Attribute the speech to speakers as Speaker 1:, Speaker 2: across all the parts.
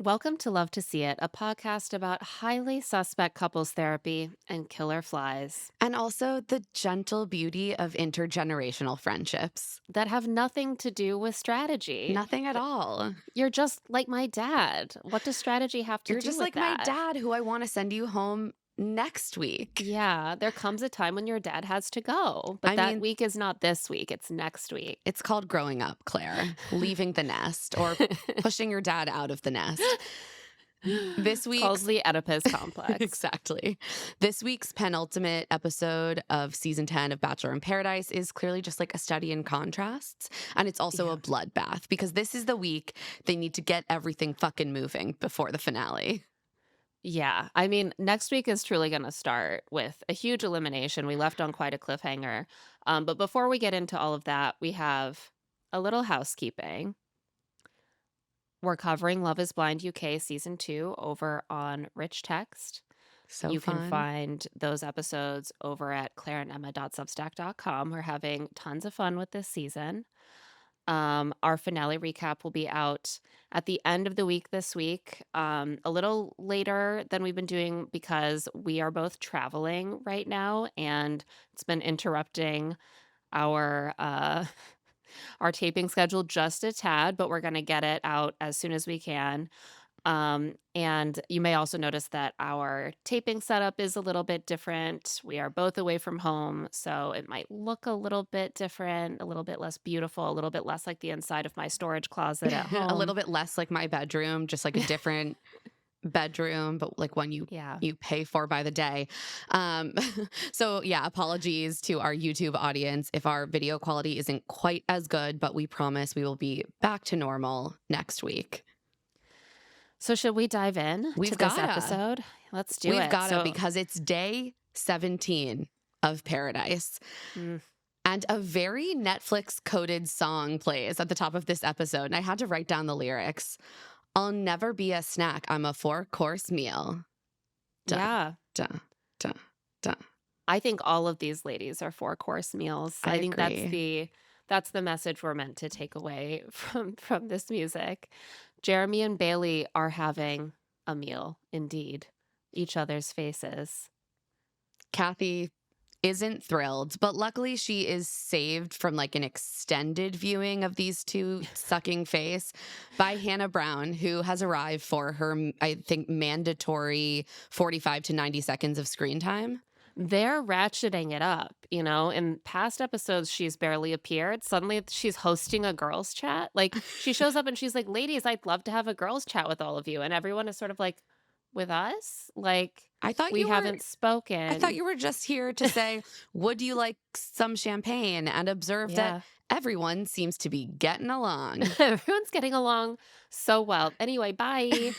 Speaker 1: Welcome to Love to See It, a podcast about highly suspect couples therapy and killer flies
Speaker 2: And also the gentle beauty of intergenerational friendships.
Speaker 1: that have nothing to do with strategy.
Speaker 2: Nothing at all.
Speaker 1: You're just like my dad. What does strategy have to
Speaker 2: You're
Speaker 1: do
Speaker 2: just
Speaker 1: with
Speaker 2: like my
Speaker 1: that?
Speaker 2: dad, who I want to send you home next week.
Speaker 1: Yeah, there comes a time when your dad has to go, but
Speaker 2: I
Speaker 1: that
Speaker 2: mean,
Speaker 1: week is not this week, it's next week.
Speaker 2: it's called growing up, Claire, leaving the nest or pushing your dad out of the nest. This
Speaker 1: It's called
Speaker 2: week's
Speaker 1: the Oedipus complex.
Speaker 2: exactly. This week's penultimate episode of season 10 of Bachelor in Paradise is clearly just like a study in contrasts. And it's also
Speaker 1: Yeah.
Speaker 2: a bloodbath because this is the week they need to get everything fucking moving before the finale.
Speaker 1: Yeah, I mean, next week is truly going to start with a huge elimination. We left on quite a cliffhanger. But before we get into all of that, we have a little housekeeping. We're covering Love is Blind UK season 2 over on Rich Text.
Speaker 2: So
Speaker 1: You can
Speaker 2: fun.
Speaker 1: find those episodes over at claireandemma.substack.com. We're having tons of fun with this season. Our finale recap will be out at the end of the week this week, a little later than we've been doing because we are both traveling right now, and it's been interrupting our our taping schedule just a tad, but we're going to get it out as soon as we can. And you may also notice that our taping setup is a little bit different. We are both away from home, so it might look a little bit different, a little bit less beautiful, a little bit less like the inside of my storage closet at
Speaker 2: A
Speaker 1: home.
Speaker 2: little bit less like my bedroom, just like a different bedroom, but like one
Speaker 1: Yeah.
Speaker 2: you pay for by the day. Um, so yeah, apologies to our YouTube audience if our video quality isn't quite as good, but we promise we will be back to normal next week.
Speaker 1: So should we dive in
Speaker 2: We've
Speaker 1: to this
Speaker 2: gotta.
Speaker 1: episode? Let's do
Speaker 2: We've
Speaker 1: it.
Speaker 2: gotta
Speaker 1: So,
Speaker 2: because it's day 17 of Paradise.
Speaker 1: mm,
Speaker 2: And a very Netflix coded song plays at the top of this episode. And I had to write down the lyrics. I'll never be a snack. I'm a 4-course meal. Duh,
Speaker 1: yeah.
Speaker 2: duh, duh, duh.
Speaker 1: I think all of these ladies are four-course meals.
Speaker 2: I
Speaker 1: I think
Speaker 2: agree.
Speaker 1: that's the message we're meant to take away from this music. Jeremy and Bailey are having a meal, indeed. Each other's faces.
Speaker 2: Kathy isn't thrilled, but luckily she is saved from like an extended viewing of these two sucking face by Hannah Brown, who has arrived for her, I think, mandatory 45 to 90 seconds of screen time.
Speaker 1: They're ratcheting it up, you know? In past episodes, she's barely appeared. Suddenly, she's hosting a girls' chat. Like, she shows up and she's like, ladies, I'd love to have a girls' chat with all of you. And everyone is sort of like, with us? Like,
Speaker 2: I thought
Speaker 1: we
Speaker 2: you were
Speaker 1: haven't
Speaker 2: I thought
Speaker 1: spoken.
Speaker 2: you were just here to say, would you like some champagne? And observe that
Speaker 1: Yeah.
Speaker 2: everyone seems to be getting along.
Speaker 1: Everyone's getting along so well. Anyway, bye.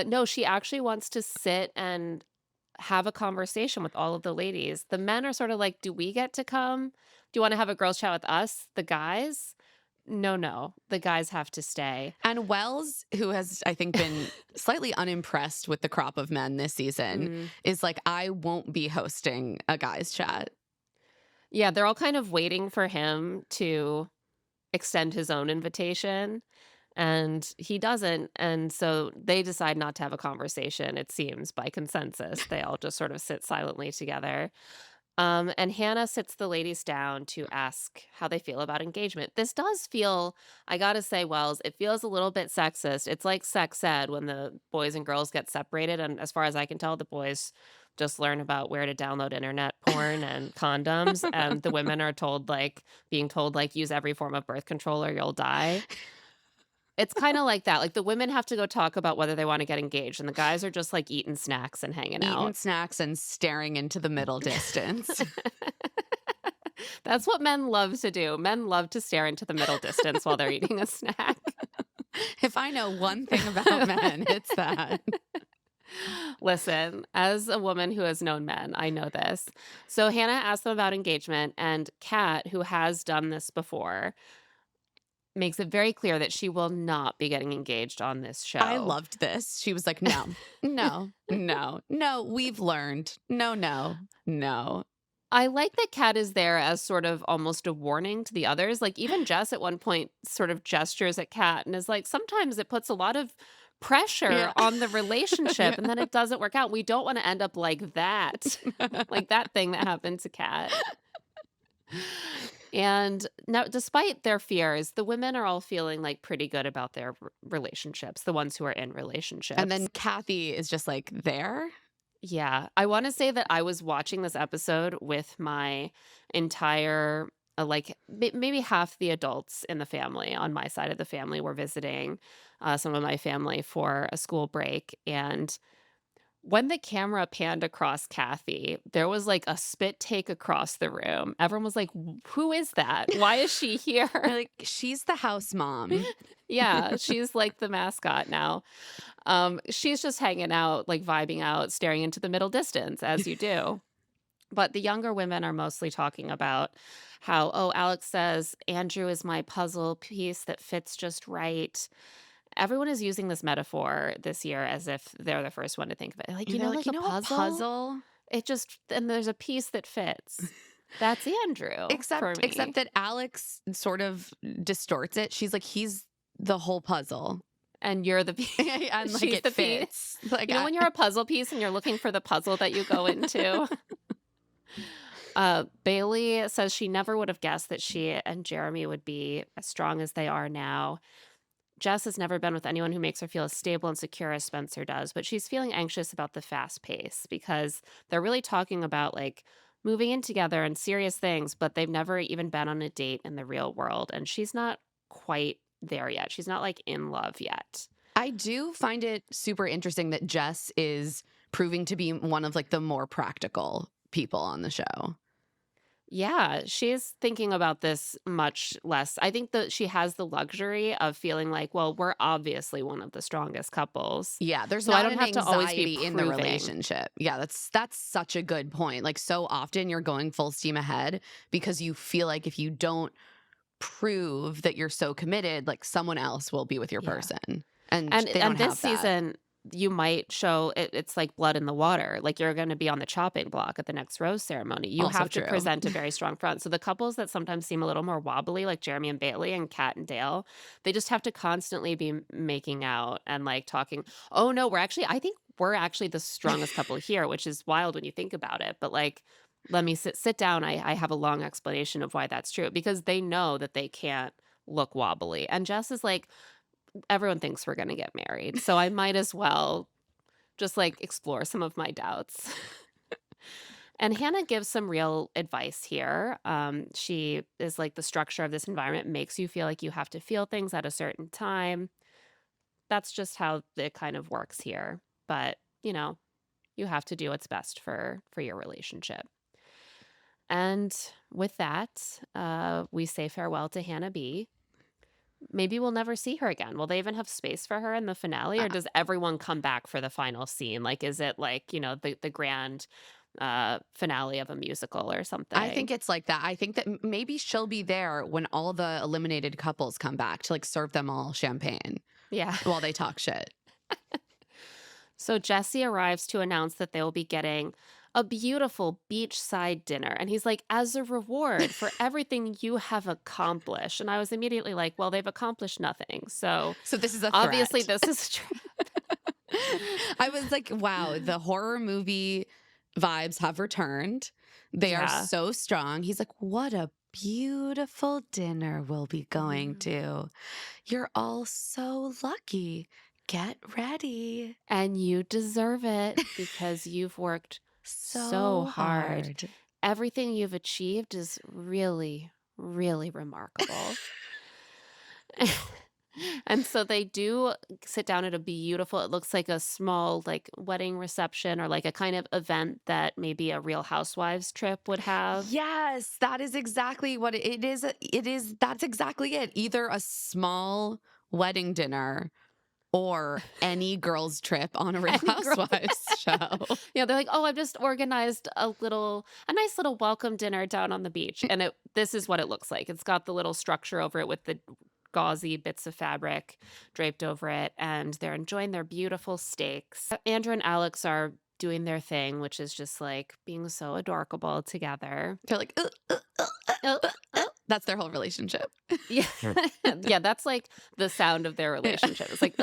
Speaker 1: No, she actually wants to sit and have a conversation with all of the ladies. The men are sort of like, do we get to come? Do you want to have a girls' chat with us, the guys? No, no. The guys have to stay.
Speaker 2: And Wells, who has, I think, been slightly unimpressed with the crop of men this season,
Speaker 1: Mm.
Speaker 2: is like, I won't be hosting a guys' chat.
Speaker 1: Yeah, they're all kind of waiting for him to extend his own invitation, and he doesn't. And so they decide not to have a conversation, it seems, by consensus. They all just sort of sit silently together. And Hannah sits the ladies down to ask how they feel about engagement. This does feel, I gotta say, Wells, it feels a little bit sexist. It's like sex ed when the boys and girls get separated. And as far as I can tell, the boys just learn about where to download internet porn and condoms. And the women are being told, like, use every form of birth control or you'll die. It's kind of like that. Like, the women have to go talk about whether they want to get engaged, and the guys are just like eating snacks and hanging
Speaker 2: Eating
Speaker 1: out.
Speaker 2: snacks and staring into the middle distance.
Speaker 1: That's what men love to do. Men love to stare into the middle distance while they're eating a snack.
Speaker 2: If I know one thing about men, it's that.
Speaker 1: Listen, as a woman who has known men, I know this. So Hannah asked them about engagement, and Kat, who has done this before, makes it very clear that she will not be getting engaged on this
Speaker 2: I
Speaker 1: show.
Speaker 2: loved this. She was like, no, no, no, no, we've learned. No, no, no.
Speaker 1: I like that Kat is there as sort of almost a warning to the others. Like, even Jess at one point sort of gestures at Kat and is like, sometimes it puts a lot of pressure
Speaker 2: Yeah.
Speaker 1: on the relationship, and
Speaker 2: Yeah.
Speaker 1: then it doesn't work out. We don't wanna end up like that thing that happened to Kat. And now, despite their fears, the women are all feeling, like, pretty good about their relationships, the ones who are in
Speaker 2: And
Speaker 1: relationships.
Speaker 2: then Kathy is just like there.
Speaker 1: Yeah, I wanna say that I was watching this episode with my entire, maybe half the adults in the family on my side of the family were visiting, some of my family for a school break, and when the camera panned across Kathy, there was, like, a spit take across the room. Everyone was like, Who is that? Why is she here?"
Speaker 2: They're like, she's the house mom.
Speaker 1: Yeah, she's, like, the mascot now. She's just hanging out, like, vibing out, staring into the middle distance, as you do. But the younger women are mostly talking about how, "Oh, Alex says Andrew is my puzzle piece that fits just right." Everyone is using this metaphor this year as if they're the first one to think of it. Like,
Speaker 2: And they're like,
Speaker 1: like
Speaker 2: you
Speaker 1: a
Speaker 2: know what
Speaker 1: puzzle?
Speaker 2: puzzle?
Speaker 1: It just and there's a piece that fits. That's Andrew for
Speaker 2: Except
Speaker 1: me.
Speaker 2: that Alex sort of distorts it. She's like, he's the whole puzzle.
Speaker 1: And you're the
Speaker 2: And like
Speaker 1: she's
Speaker 2: it
Speaker 1: the piece.
Speaker 2: fits. Like
Speaker 1: You know when you're a puzzle piece and you're looking for the puzzle that you go into? Bailey says she never would have guessed that she and Jeremy would be as strong as they are now. Jess has never been with anyone who makes her feel as stable and secure as Spencer does, but she's feeling anxious about the fast pace because they're really talking about like moving in together and serious things, but they've never even been on a date in the real world. And she's not quite there yet. She's not like in love yet.
Speaker 2: I do find it super interesting that Jess is proving to be one of like the more practical people on the show.
Speaker 1: Yeah, she's thinking about this much less. I think that she has the luxury of feeling like, well, we're obviously one of the strongest couples.
Speaker 2: Yeah, there's
Speaker 1: So I
Speaker 2: not
Speaker 1: don't
Speaker 2: an
Speaker 1: have to always be
Speaker 2: anxiety in the
Speaker 1: proving.
Speaker 2: relationship. Yeah, that's such a good point. Like so often you're going full steam ahead because you feel like if you don't prove that you're so committed, like someone else will be with your
Speaker 1: Yeah.
Speaker 2: person. And
Speaker 1: And
Speaker 2: they don't
Speaker 1: and this
Speaker 2: have that.
Speaker 1: season, you might show it's like blood in the water. Like you're going to be on the chopping block at the next rose ceremony. You
Speaker 2: Also
Speaker 1: have to
Speaker 2: true.
Speaker 1: present a very strong front. So the couples that sometimes seem a little more wobbly, like Jeremy and Bailey and Kat and Dale, they just have to constantly be making out and like talking. Oh no, I think we're actually the strongest couple here, which is wild when you think about it. But like, let me sit down. I have a long explanation of why that's true because they know that they can't look wobbly. And Jess is like, everyone thinks we're gonna get married, so I might as well just, like, explore some of my doubts. And Hannah gives some real advice here. She is like, "The structure of this environment makes you feel like you have to feel things at a certain time." That's just how it kind of works here, but, you have to do what's best for your relationship. And with that, we say farewell to Hannah B. Maybe we'll never see her again. Will they even have space for her in the finale, or does everyone come back for the final scene? Like, is it like, the grand, finale of a musical or
Speaker 2: I think
Speaker 1: something?
Speaker 2: it's like that. I think that maybe she'll be there when all the eliminated couples come back to like serve them all champagne
Speaker 1: Yeah.
Speaker 2: while they talk shit.
Speaker 1: So Jesse arrives to announce that they will be getting a beautiful beachside dinner. And he's like, as a reward for everything you have accomplished. And I was immediately like, well, they've accomplished nothing. So
Speaker 2: So this is a
Speaker 1: obviously
Speaker 2: threat.
Speaker 1: this is true.
Speaker 2: I was like, wow, the horror movie vibes have returned. They are
Speaker 1: Yeah.
Speaker 2: so strong. He's like, what a beautiful dinner we'll be going
Speaker 1: Mm.
Speaker 2: to. You're all so lucky. Get ready.
Speaker 1: And you deserve it because you've worked so
Speaker 2: So
Speaker 1: hard.
Speaker 2: hard.
Speaker 1: Everything you've achieved is really, really remarkable. And so they do sit down at a beautiful, it looks like a small like wedding reception or like a kind of event that maybe a Real Housewives trip would have.
Speaker 2: Yes, that is exactly what it is. That's exactly it. Either a small wedding dinner or any girls' trip on a Real
Speaker 1: Any girl.
Speaker 2: Housewives show.
Speaker 1: They're like, "Oh, I've just organized a nice little welcome dinner down on the beach." And this is what it looks like. It's got the little structure over it with the gauzy bits of fabric draped over it, and they're enjoying their beautiful steaks. Andrew and Alex are doing their thing, which is just like being so adorable together.
Speaker 2: They're like,
Speaker 1: Oh, oh,
Speaker 2: That's their whole relationship.
Speaker 1: Yeah. Yeah, that's, like, the sound of their
Speaker 2: Yeah.
Speaker 1: relationship. It's like,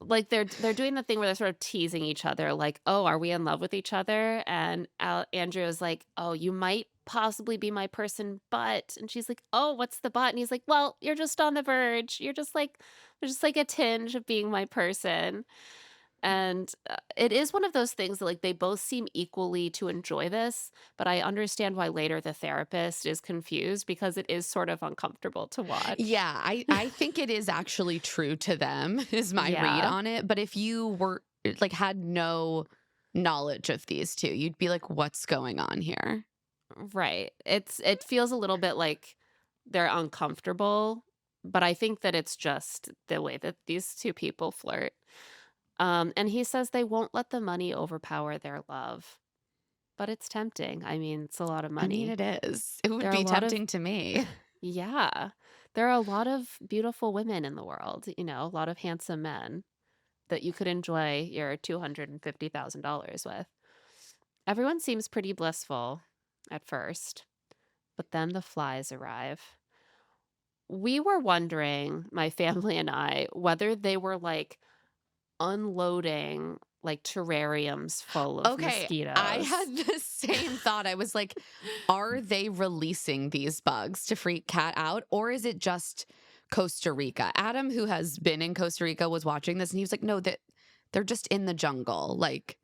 Speaker 1: like, they're doing the thing where they're sort of teasing each other, like, "Oh, are we in love with each other?" And Andrew is like, "Oh, you might possibly be my person, but," and she's like, "Oh, what's the but?" And he's like, "Well, you're just on the verge. You're just like there's just, like, a tinge of being my person." And, it is one of those things that, like, they both seem equally to enjoy this, but I understand why later the therapist is confused because it is sort of uncomfortable to watch.
Speaker 2: Yeah, I think it is actually true to them is my read
Speaker 1: Yeah,
Speaker 2: on it, but if you were like had no knowledge of these two, you'd be like, "What's going on here?"
Speaker 1: right. It feels a little bit like they're uncomfortable, but I think that it's just the way that these 2 people flirt. And he says they won't let the money overpower their love, but it's tempting. I mean, it's a lot of
Speaker 2: I mean,
Speaker 1: money.
Speaker 2: it is. It would
Speaker 1: There are a
Speaker 2: be
Speaker 1: lot of
Speaker 2: tempting to me.
Speaker 1: Yeah. There are a lot of beautiful women in the world, a lot of handsome men that you could enjoy your $250,000 with. Everyone seems pretty blissful at first, but then the flies arrive. We were wondering, my family and I, whether they were like unloading like terrariums full of
Speaker 2: Okay, I
Speaker 1: mosquitoes.
Speaker 2: had the same thought. I was like, are they releasing these bugs to freak Cat out, or is it just Costa Rica? Adam, who has been in Costa Rica, was watching this and he was like, no, that they're just in the jungle. Like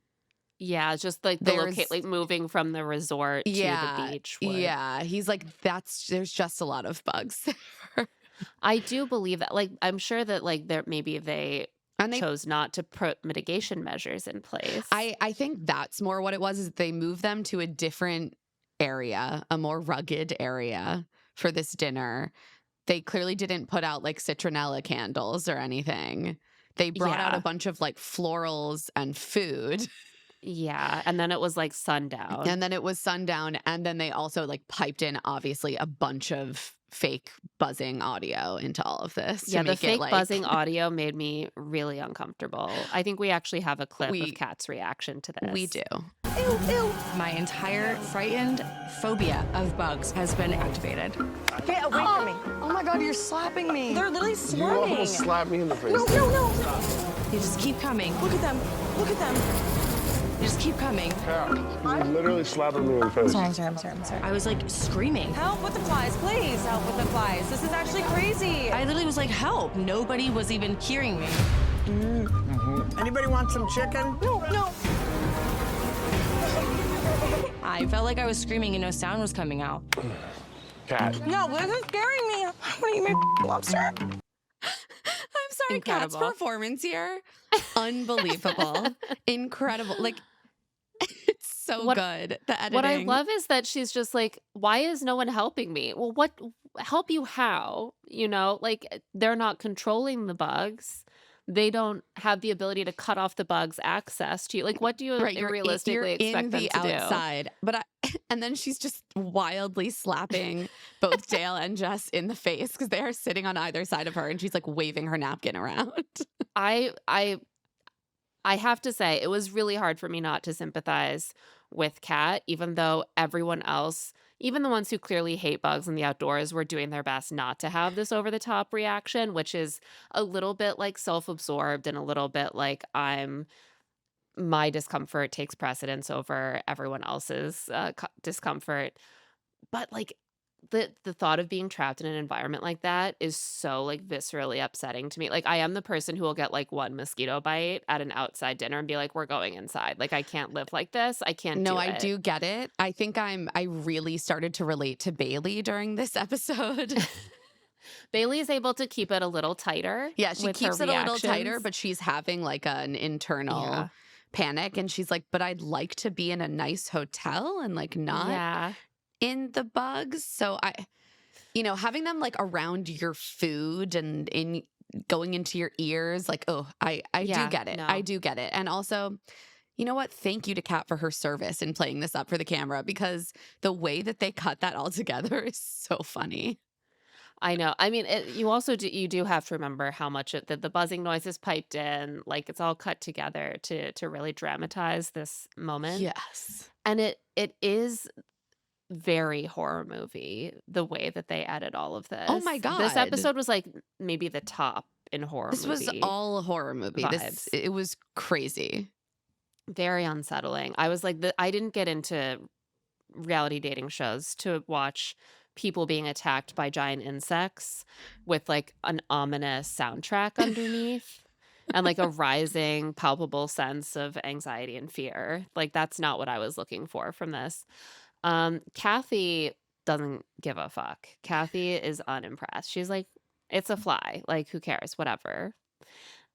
Speaker 1: Yeah, it's just like
Speaker 2: there's
Speaker 1: like moving from the resort to the
Speaker 2: yeah,
Speaker 1: beach would.
Speaker 2: yeah. He's like, there's just a lot of bugs there.
Speaker 1: I do believe that, like, I'm sure that, like, there maybe they
Speaker 2: And they
Speaker 1: chose not to put mitigation measures in place.
Speaker 2: I think that's more what it was, is they moved them to a different area, a more rugged area for this dinner. They clearly didn't put out like citronella candles or anything. They brought out a
Speaker 1: Yeah,
Speaker 2: bunch of like florals and food.
Speaker 1: yeah, and then it was, like, sundown.
Speaker 2: And then it was sundown. And then they also like piped in, obviously, a bunch of fake buzzing audio into all of this to
Speaker 1: Yeah, the
Speaker 2: make it
Speaker 1: fake
Speaker 2: like
Speaker 1: buzzing audio made me really uncomfortable. I think we actually have a clip of
Speaker 2: we
Speaker 1: Kat's reaction to
Speaker 2: we
Speaker 1: this.
Speaker 2: do.
Speaker 3: Ew, ew. My entire frightened phobia of bugs has been activated.
Speaker 4: Get away from me.
Speaker 3: Oh my god, you're slapping me.
Speaker 4: They're literally
Speaker 5: You
Speaker 4: swarming.
Speaker 5: almost slapped me in the face.
Speaker 4: No, no, no.
Speaker 3: You just keep coming.
Speaker 4: Look at them. Look at them.
Speaker 3: You just keep coming.
Speaker 5: Yeah, you literally slapped me in the face.
Speaker 4: I'm sorry.
Speaker 3: I was like screaming.
Speaker 4: Help with the flies, please. Help with the flies. This is actually crazy.
Speaker 3: I literally was like, help. Nobody was even hearing me.
Speaker 6: Anybody want some chicken?
Speaker 4: No, no.
Speaker 3: I felt like I was screaming and no sound was coming out.
Speaker 5: Cat.
Speaker 4: No, this is scaring me. I want to eat my lobster.
Speaker 2: I'm sorry, Kat's
Speaker 1: Incredible.
Speaker 2: performance here. Unbelievable. Incredible. Like, it's so
Speaker 1: What
Speaker 2: good. The editing.
Speaker 1: what I love is that she's just like, "Why is no one helping me?" Well, what help you how? Like, they're not controlling the bugs. They don't have the ability to cut off the bugs' access to you. Like, what do you
Speaker 2: Right,
Speaker 1: realistically
Speaker 2: you're
Speaker 1: expect
Speaker 2: in
Speaker 1: them
Speaker 2: the
Speaker 1: to do?
Speaker 2: outside. But and then she's just wildly slapping both Dale and Jess in the face because they are sitting on either side of her and she's like waving her napkin around.
Speaker 1: I I I have to say, it was really hard for me not to sympathize with Kat, even though everyone else, even the ones who clearly hate bugs in the outdoors, were doing their best not to have this over the top reaction, which is a little bit like self absorbed and a little bit like my discomfort takes precedence over everyone else's discomfort. But like, the thought of being trapped in an environment like that is so, like, viscerally upsetting to me. Like, I am the person who will get, like, 1 mosquito bite at an outside dinner and be like, "We're going inside." Like, I can't live like this. I can't
Speaker 2: No,
Speaker 1: do
Speaker 2: I
Speaker 1: it.
Speaker 2: do get it. I think I really started to relate to Bailey during this episode.
Speaker 1: Bailey is able to keep it a little tighter
Speaker 2: Yeah, she
Speaker 1: with her
Speaker 2: keeps it a little tighter,
Speaker 1: reactions.
Speaker 2: but she's having like an internal
Speaker 1: Yeah.
Speaker 2: panic and she's like, but I'd like to be in a nice hotel and like not
Speaker 1: Yeah.
Speaker 2: in the bugs. So having them like around your food and in going into your ears, like, oh, I do
Speaker 1: Yeah,
Speaker 2: get it.
Speaker 1: no.
Speaker 2: I do get it. And also, you know what? Thank you to Kat for her service in playing this up for the camera because the way that they cut that all together is so funny.
Speaker 1: I know. I mean, you do have to remember how much the buzzing noise is piped in, like, it's all cut together to really dramatize this moment.
Speaker 2: Yes.
Speaker 1: And it is very horror movie, the way that they edit all of
Speaker 2: Oh my
Speaker 1: this. This
Speaker 2: God.
Speaker 1: episode was, like, maybe the top in horror
Speaker 2: This was
Speaker 1: movie
Speaker 2: all a horror movie.
Speaker 1: vibes.
Speaker 2: It was crazy.
Speaker 1: Very unsettling. I was like, I didn't get into reality dating shows to watch people being attacked by giant insects with, like, an ominous soundtrack underneath and, like, a rising palpable sense of anxiety and fear. Like, that's not what I was looking for from this. Kathy doesn't give a fuck. Kathy is unimpressed. She's like, "It's a fly. Like, who cares? Whatever."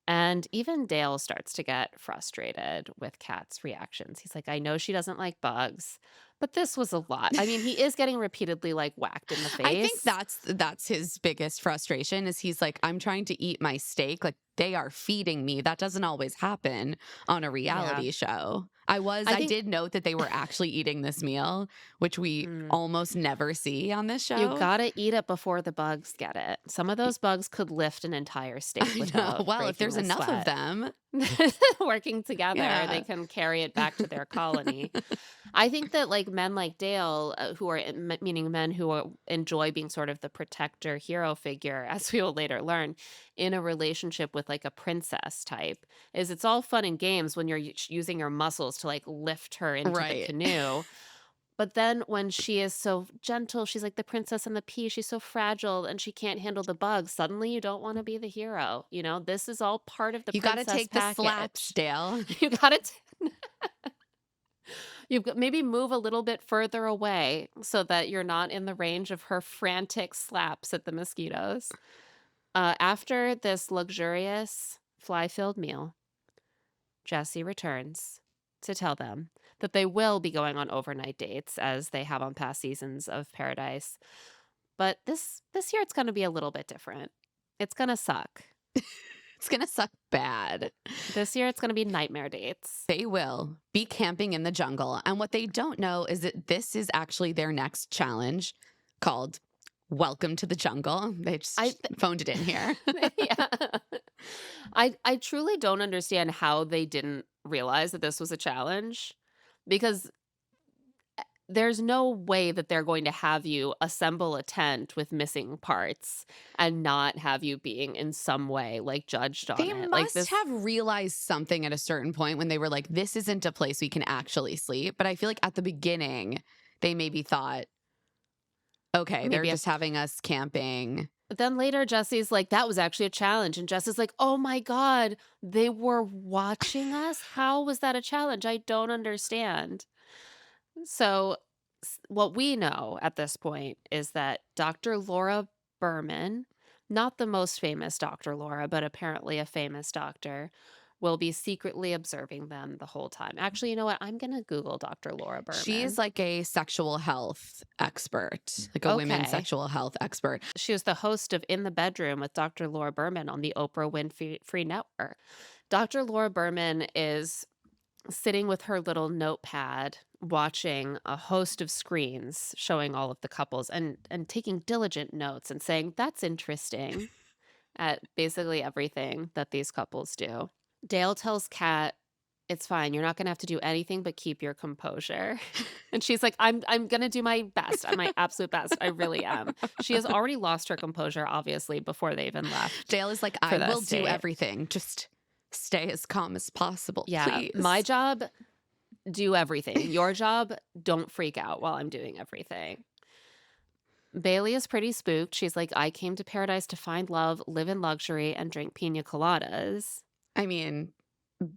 Speaker 1: And even Dale starts to get frustrated with Kat's reactions. He's like, "I know she doesn't like bugs, but this was a lot." I mean, he is getting repeatedly, like, whacked in the
Speaker 2: I think
Speaker 1: face.
Speaker 2: that's his biggest frustration is he's like, I'm trying to eat my steak. Like they are feeding me. That doesn't always happen on a
Speaker 1: Yeah.
Speaker 2: reality show.
Speaker 1: I
Speaker 2: I
Speaker 1: think
Speaker 2: did note that they were actually eating this meal, which we
Speaker 1: mm,
Speaker 2: almost never see on this
Speaker 1: you
Speaker 2: show.
Speaker 1: gotta eat it before the bugs get it. Some of those bugs could lift an entire steak
Speaker 2: I know.
Speaker 1: without
Speaker 2: Well, if
Speaker 1: breaking
Speaker 2: there's
Speaker 1: a
Speaker 2: enough of
Speaker 1: sweat.
Speaker 2: them,
Speaker 1: Working together, they
Speaker 2: yeah.
Speaker 1: can carry it back to their colony. I think that like men like Dale, who are meaning men who enjoy being sort of the protector hero figure, as we will later learn, in a relationship with like a princess type, is it's all fun and games when you're using your muscles to like lift her into the
Speaker 2: Right.
Speaker 1: canoe. But then when she is so gentle, she's like the princess and the pea. She's so fragile and she can't handle the bugs. Suddenly you don't want to be the hero. You know, this is all part of the
Speaker 2: You got to
Speaker 1: princess
Speaker 2: take the slaps,
Speaker 1: package.
Speaker 2: Dale.
Speaker 1: You got to you maybe move a little bit further away so that you're not in the range of her frantic slaps at the mosquitoes. After this luxurious fly-filled meal, Jesse returns to tell them that they will be going on overnight dates as they have on past seasons of Paradise. But this year it's going to be a little bit different. It's going to suck.
Speaker 2: It's going to suck bad.
Speaker 1: This year it's going to be nightmare dates.
Speaker 2: They will be camping in the jungle. And what they don't know is that this is actually their next challenge called Welcome to the Jungle. They just phoned it in here.
Speaker 1: Yeah. I truly don't understand how they didn't realize that this was a challenge because there's no way that they're going to have you assemble a tent with missing parts and not have you being in some way like judged on
Speaker 2: They
Speaker 1: it. Like
Speaker 2: must
Speaker 1: this
Speaker 2: have realized something at a certain point when they were like, this isn't a place we can actually sleep. But I feel like at the beginning, they maybe thought, okay, they're
Speaker 1: maybe
Speaker 2: just having us camping.
Speaker 1: But then later Jesse's like, that was actually a challenge. And Jess is like, oh my God, they were watching us? How was that a challenge? I don't understand. So what we know at this point is that Dr. Laura Berman, not the most famous Dr. Laura, but apparently a famous doctor, will be secretly observing them the whole time. Actually, you know what? I'm going to Google Dr. Laura Berman.
Speaker 2: She is like a sexual health expert, like a women's
Speaker 1: Okay.
Speaker 2: sexual health expert.
Speaker 1: She was the host of In the Bedroom with Dr. Laura Berman on the Oprah Winfrey Network. Dr. Laura Berman is sitting with her little notepad watching a host of screens showing all of the couples and taking diligent notes and saying that's interesting at basically everything that these couples do. Dale tells Kat, it's fine, you're not gonna have to do anything but keep your composure. And she's like, I'm gonna do my best, my absolute best. I really am. She has already lost her composure obviously before they even left.
Speaker 2: Dale is like, I will do everything, just stay as calm as possible,
Speaker 1: yeah,
Speaker 2: please.
Speaker 1: my job, do everything. Your job, don't freak out while I'm doing everything. Bailey is pretty spooked. She's like, I came to Paradise to find love, live in luxury, and drink pina coladas.
Speaker 2: I mean,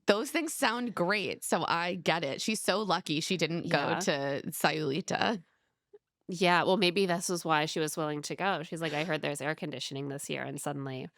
Speaker 2: those things sound great, so I get it. She's so lucky she didn't go to Sayulita.
Speaker 1: Yeah, well, maybe this was why she was willing to go. She's like, I heard there's air conditioning this year, and suddenly.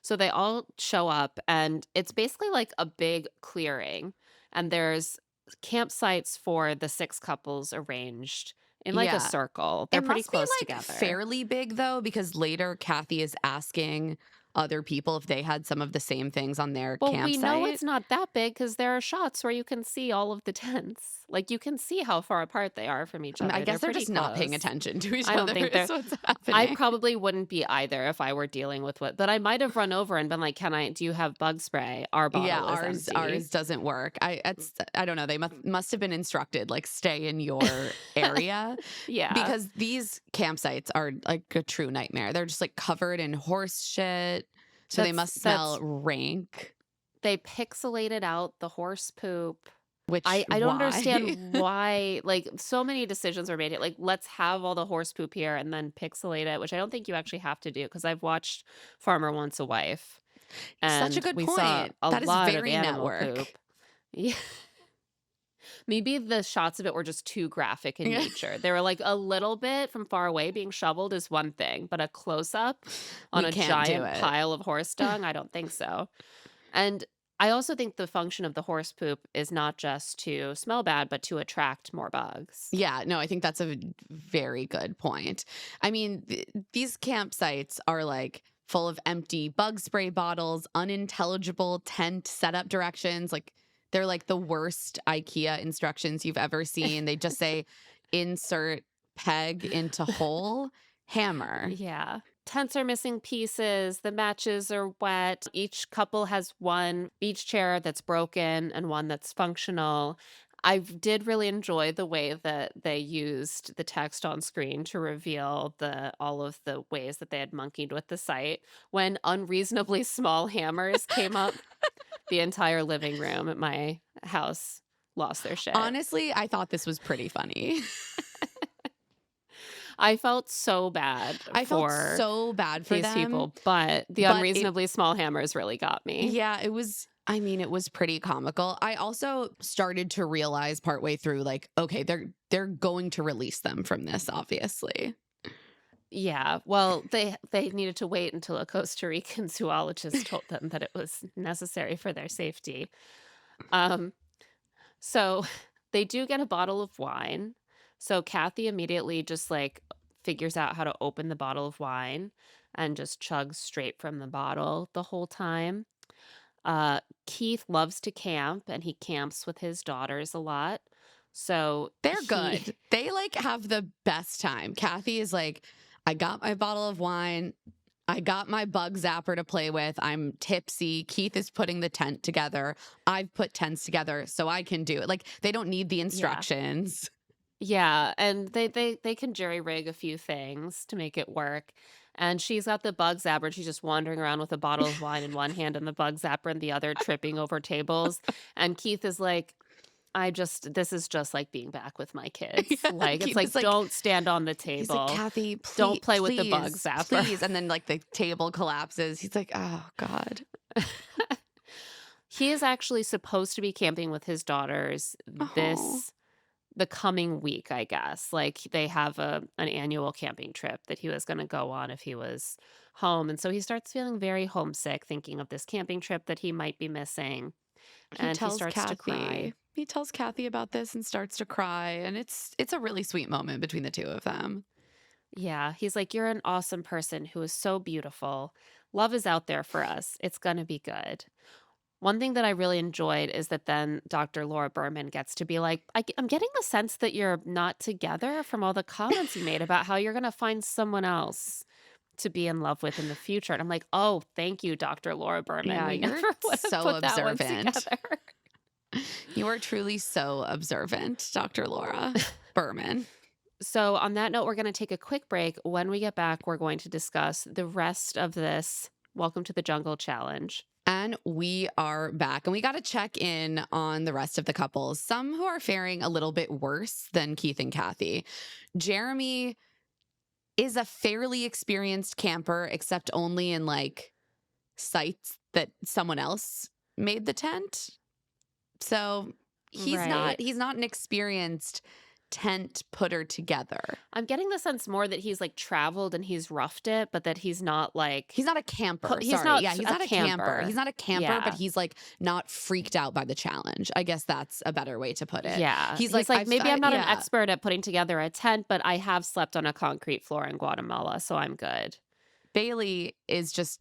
Speaker 1: So they all show up, and it's basically like a big clearing, and there's campsites for the 6 couples arranged in like a circle. They're pretty close
Speaker 2: like
Speaker 1: together.
Speaker 2: fairly big though, because later Kathy is asking other people if they had some of the same things on their
Speaker 1: Well, we know
Speaker 2: campsite.
Speaker 1: it's not that big because there are shots where you can see all of the tents. Like, you can see how far apart they are from each other.
Speaker 2: I guess they're
Speaker 1: pretty
Speaker 2: just not paying
Speaker 1: close.
Speaker 2: attention to each
Speaker 1: I don't
Speaker 2: other
Speaker 1: think
Speaker 2: is
Speaker 1: they're
Speaker 2: what's
Speaker 1: I
Speaker 2: happening.
Speaker 1: probably wouldn't be either if I were dealing with what but I might have run over and been like, do you have bug spray? Our
Speaker 2: Yeah,
Speaker 1: bottle is empty.
Speaker 2: ours doesn't work. I don't know. They must have been instructed like stay in your area
Speaker 1: Yeah.
Speaker 2: because these campsites are like a true nightmare. They're just like covered in horse shit. So they must smell rank.
Speaker 1: They pixelated out the horse poop.
Speaker 2: Which
Speaker 1: I don't
Speaker 2: why?
Speaker 1: understand why, like, so many decisions were made. Like, let's have all the horse poop here and then pixelate it, which I don't think you actually have to do because I've watched Farmer Wants a Wife,
Speaker 2: Such a
Speaker 1: and
Speaker 2: good
Speaker 1: we saw
Speaker 2: point.
Speaker 1: a
Speaker 2: That is
Speaker 1: lot of
Speaker 2: very
Speaker 1: animal
Speaker 2: network.
Speaker 1: poop. Yeah. Maybe the shots of it were just too graphic in
Speaker 2: Yeah.
Speaker 1: nature. They were like a little bit from far away being shoveled is one thing, but a close up on
Speaker 2: We
Speaker 1: a
Speaker 2: can't do
Speaker 1: giant
Speaker 2: it.
Speaker 1: pile of horse dung, I don't think so. And I also think the function of the horse poop is not just to smell bad, but to attract more bugs.
Speaker 2: Yeah, no, I think that's a very good point. I mean, these campsites are like full of empty bug spray bottles, unintelligible tent setup directions. Like they're like the worst IKEA instructions you've ever seen. They just say insert peg into hole, hammer.
Speaker 1: Yeah. Tents are missing pieces. The matches are wet. Each couple has one beach chair that's broken and one that's functional. I did really enjoy the way that they used the text on screen to reveal all of the ways that they had monkeyed with the site. When unreasonably small hammers came up, the entire living room at my house lost their shit.
Speaker 2: Honestly, I thought this was pretty funny.
Speaker 1: I felt so bad
Speaker 2: I felt
Speaker 1: for
Speaker 2: so bad for
Speaker 1: these
Speaker 2: them.
Speaker 1: people, but the
Speaker 2: But
Speaker 1: unreasonably small hammers really got me.
Speaker 2: Yeah, it was. I mean, it was pretty comical. I also started to realize partway through, like, okay, they're going to release them from this, obviously.
Speaker 1: Yeah, well, they needed to wait until a Costa Rican zoologist told them that it was necessary for their safety. So they do get a bottle of wine. So Kathy immediately just like figures out how to open the bottle of wine and just chugs straight from the bottle the whole time. Keith loves to camp and he camps with his daughters a lot. So
Speaker 2: They're good. They like have the best time. Kathy is like, I got my bottle of wine. I got my bug zapper to play with. I'm tipsy. Keith is putting the tent together. I've put tents together so I can do it. Like they don't need the instructions.
Speaker 1: Yeah, and they can jerry rig a few things to make it work. And she's got the bug zapper, and she's just wandering around with a bottle of wine in one hand and the bug zapper in the other, tripping over tables. And Keith is like, this is just like being back with my kids.
Speaker 2: Yeah,
Speaker 1: Like, it's
Speaker 2: Keith
Speaker 1: like,
Speaker 2: is like-
Speaker 1: don't stand on the
Speaker 2: He's
Speaker 1: table.
Speaker 2: like, Kathy, please,
Speaker 1: Don't play with the bug
Speaker 2: please,
Speaker 1: zapper.
Speaker 2: please. And then like the table collapses. He's like, oh God.
Speaker 1: He is actually supposed to be camping with his daughters
Speaker 2: Oh.
Speaker 1: the coming week, I guess. Like they have an annual camping trip that he was going to go on if he was home. And so he starts feeling very homesick, thinking of this camping trip that he might be missing. And he starts to cry.
Speaker 2: He tells Kathy about this and starts to cry. And it's a really sweet moment between the two of them.
Speaker 1: Yeah. He's like, you're an awesome person who is so beautiful. Love is out there for us. It's going to be good. One thing that I really enjoyed is that then Dr. Laura Berman gets to be like, I'm getting the sense that you're not together from all the comments you made about how you're going to find someone else to be in love with in the future. And I'm like, oh, thank you, Dr. Laura Berman.
Speaker 2: Yeah,
Speaker 1: We
Speaker 2: you're
Speaker 1: never would have
Speaker 2: so
Speaker 1: put that one
Speaker 2: observant.
Speaker 1: together.
Speaker 2: You are truly so observant, Dr. Laura Berman.
Speaker 1: So on that note, we're going to take a quick break. When we get back, we're going to discuss the rest of this Welcome to the Jungle challenge.
Speaker 2: And we are back, and we got to check in on the rest of the couples, some who are faring a little bit worse than Keith and Kathy. Jeremy is a fairly experienced camper, except only in like sites that someone else made the tent. So he's
Speaker 1: Right.
Speaker 2: not an experienced tent putter together.
Speaker 1: I'm getting the sense more that he's like traveled and he's roughed it, but that he's not like
Speaker 2: He's not a camper.
Speaker 1: He's
Speaker 2: Sorry.
Speaker 1: not
Speaker 2: Yeah, he's
Speaker 1: a
Speaker 2: not a camper.
Speaker 1: camper.
Speaker 2: He's not a camper,
Speaker 1: Yeah.
Speaker 2: but he's like not freaked out by the challenge. I guess that's a better way to put it.
Speaker 1: Yeah.
Speaker 2: He's like,
Speaker 1: maybe I'm not an
Speaker 2: yeah.
Speaker 1: expert at putting together a tent, but I have slept on a concrete floor in Guatemala, so I'm good.
Speaker 2: Bailey is just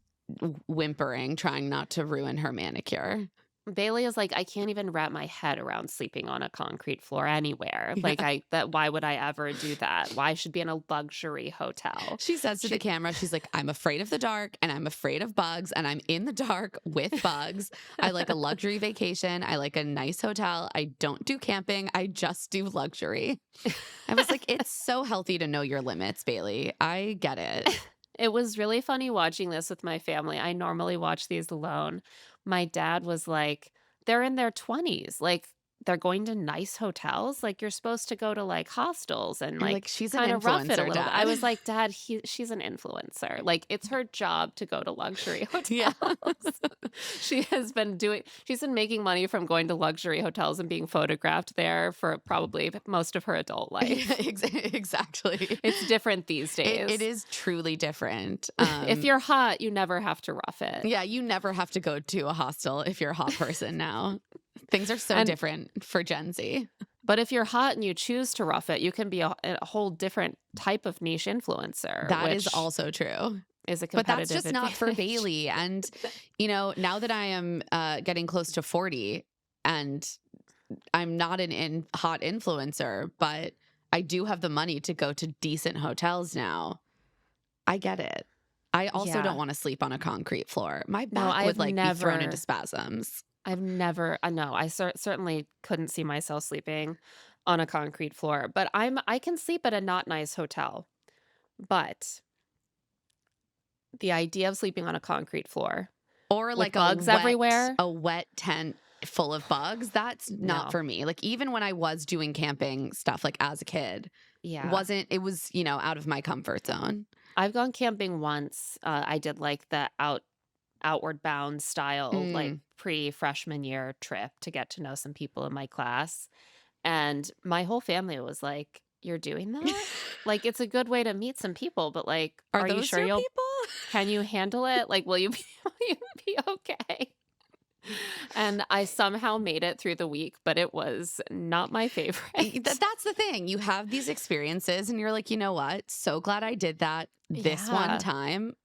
Speaker 2: whimpering, trying not to ruin her manicure.
Speaker 1: Bailey is like, "I can't even wrap my head around sleeping on a concrete floor anywhere.
Speaker 2: Yeah.
Speaker 1: Like, why would I ever do that? Why I should be in a luxury hotel?"
Speaker 2: She says to the camera, she's like, "I'm afraid of the dark and I'm afraid of bugs and I'm in the dark with bugs. I like a luxury vacation. I like a nice hotel. I don't do camping. I just do luxury." I was like, it's so healthy to know your limits, Bailey. I get it.
Speaker 1: It was really funny watching this with my family. I normally watch these alone. My dad was like, "They're in their 20s. Like, they're going to nice hotels. Like, you're supposed to go to like hostels and
Speaker 2: You're
Speaker 1: like
Speaker 2: like, she's an
Speaker 1: kind of rough it a
Speaker 2: influencer,
Speaker 1: little bit." I
Speaker 2: Dad.
Speaker 1: was like, "Dad, she's an influencer. Like, it's her job to go to luxury
Speaker 2: Yeah.
Speaker 1: hotels." She's been making money from going to luxury hotels and being photographed there for probably most of her adult life.
Speaker 2: Yeah, exactly.
Speaker 1: It's different these days.
Speaker 2: It is truly different.
Speaker 1: If you're hot, you never have to rough it.
Speaker 2: Yeah, you never have to go to a hostel if you're a hot person now. Things are so
Speaker 1: And-
Speaker 2: different for Gen Z.
Speaker 1: But if you're hot and you choose to rough it, you can be a whole different type of niche influencer.
Speaker 2: That is
Speaker 1: which
Speaker 2: also true.
Speaker 1: is a
Speaker 2: But
Speaker 1: competitive
Speaker 2: that's just not for
Speaker 1: advantage.
Speaker 2: Bailey. And, now that I am getting close to 40 and I'm not an hot influencer, but I do have the money to go to decent hotels now, I get it. I also
Speaker 1: Yeah.
Speaker 2: don't want to sleep on a concrete floor. My
Speaker 1: No,
Speaker 2: back would
Speaker 1: I've
Speaker 2: be thrown
Speaker 1: never-
Speaker 2: into spasms.
Speaker 1: I've never, no, I certainly couldn't see myself sleeping on a concrete floor. But I can sleep at a not nice hotel. But the idea of sleeping on a concrete floor,
Speaker 2: Or
Speaker 1: with
Speaker 2: like
Speaker 1: bugs everywhere?
Speaker 2: a wet tent full of bugs. That's not
Speaker 1: No.
Speaker 2: for me. Like even when I was doing camping stuff, like as a kid,
Speaker 1: yeah,
Speaker 2: it was, out of my comfort zone.
Speaker 1: I've gone camping once. I did like the outward bound style, like pre-freshman year trip to get to know some people in my class. And my whole family was like, "You're doing that? Like, it's a good way to meet some people, but like, are you
Speaker 2: those
Speaker 1: sure
Speaker 2: your
Speaker 1: you'll,
Speaker 2: people?
Speaker 1: can you handle it? Like, will you be okay?" And I somehow made it through the week, but it was not my favorite.
Speaker 2: That's the thing. You have these experiences and you're like, you know what? So glad I did that this
Speaker 1: Yeah.
Speaker 2: one time.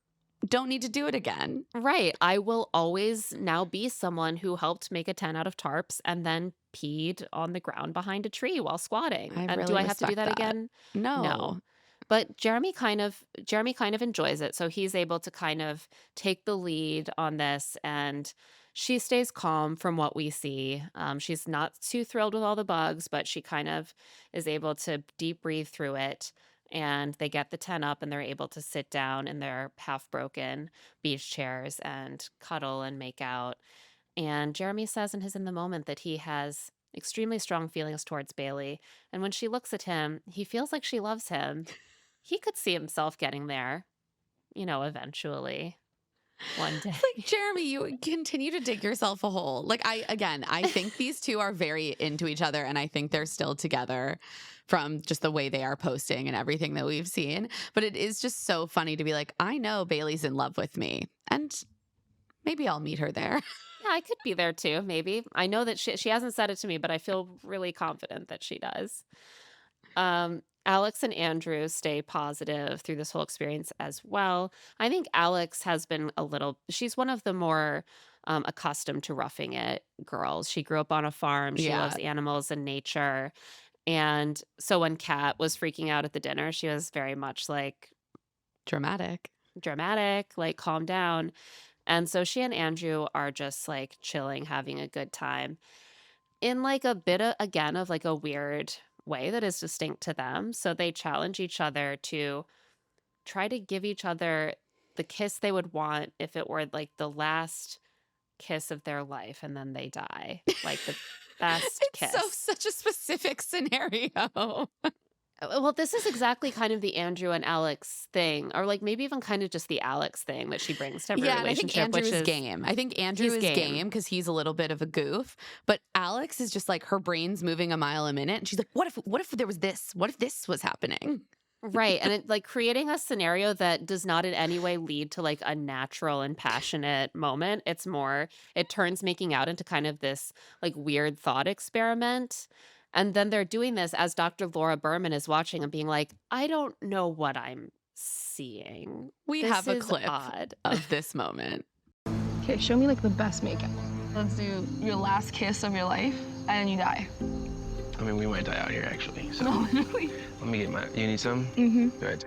Speaker 2: Don't need to do it again.
Speaker 1: Right. I will always now be someone who helped make a tent out of tarps and then peed on the ground behind a tree while squatting.
Speaker 2: I
Speaker 1: And
Speaker 2: really
Speaker 1: do I have to do
Speaker 2: respect
Speaker 1: that
Speaker 2: that.
Speaker 1: again?
Speaker 2: No.
Speaker 1: No. But Jeremy kind of enjoys it. So he's able to kind of take the lead on this, and she stays calm from what we see. She's not too thrilled with all the bugs, but she kind of is able to deep breathe through it. And they get the tent up and they're able to sit down in their half broken beach chairs and cuddle and make out. And Jeremy says in his In the Moment that he has extremely strong feelings towards Bailey. And when she looks at him, he feels like she loves him. He could see himself getting there, eventually one day.
Speaker 2: Like, Jeremy, you continue to dig yourself a hole. Like, I think these two are very into each other, and I think they're still together from just the way they are posting and everything that we've seen. But it is just so funny to be like, I know Bailey's in love with me, and maybe I'll meet her there.
Speaker 1: Yeah, I could be there too, maybe. I know that she hasn't said it to me, but I feel really confident that she does. Alex and Andrew stay positive through this whole experience as well. I think Alex has been she's one of the more accustomed to roughing it girls. She grew up on a farm. She
Speaker 2: Yeah.
Speaker 1: loves animals and nature. And so when Kat was freaking out at the dinner, she was very much like
Speaker 2: Dramatic.
Speaker 1: like, calm down. And so she and Andrew are just like chilling, having a good time in like a bit of, again, of like a weird way that is distinct to them. So they challenge each other to try to give each other the kiss they would want if it were like the last kiss of their life and then they die. Like the best kiss.
Speaker 2: So such a specific scenario.
Speaker 1: Well, this is exactly kind of the Andrew and Alex thing, or like maybe even kind of just the Alex thing that she brings to every
Speaker 2: Yeah, and I think
Speaker 1: relationship,
Speaker 2: Andrew
Speaker 1: which
Speaker 2: is
Speaker 1: is
Speaker 2: game. I think Andrew
Speaker 1: he's
Speaker 2: is
Speaker 1: game.
Speaker 2: game because he's a little bit of a goof. But Alex is just like her brain's moving a mile a minute, and she's like, "What if there was this? What if this was happening?"
Speaker 1: right. And it like creating a scenario that does not in any way lead to like a natural and passionate moment. It's more, it turns making out into kind of this like weird thought experiment. And then they're doing this as Dr. Laura Berman is watching and being like, "I don't know what I'm seeing.
Speaker 2: We
Speaker 1: This
Speaker 2: have a
Speaker 1: is
Speaker 2: clip
Speaker 1: odd.
Speaker 2: of this moment.
Speaker 7: Okay, show me like the best makeup. Let's do your last kiss of your life, and then you die.
Speaker 8: I mean, we might die out here, actually. So
Speaker 7: No, literally.
Speaker 8: let me get my. You need some?
Speaker 7: Mm-hmm.
Speaker 8: Go ahead.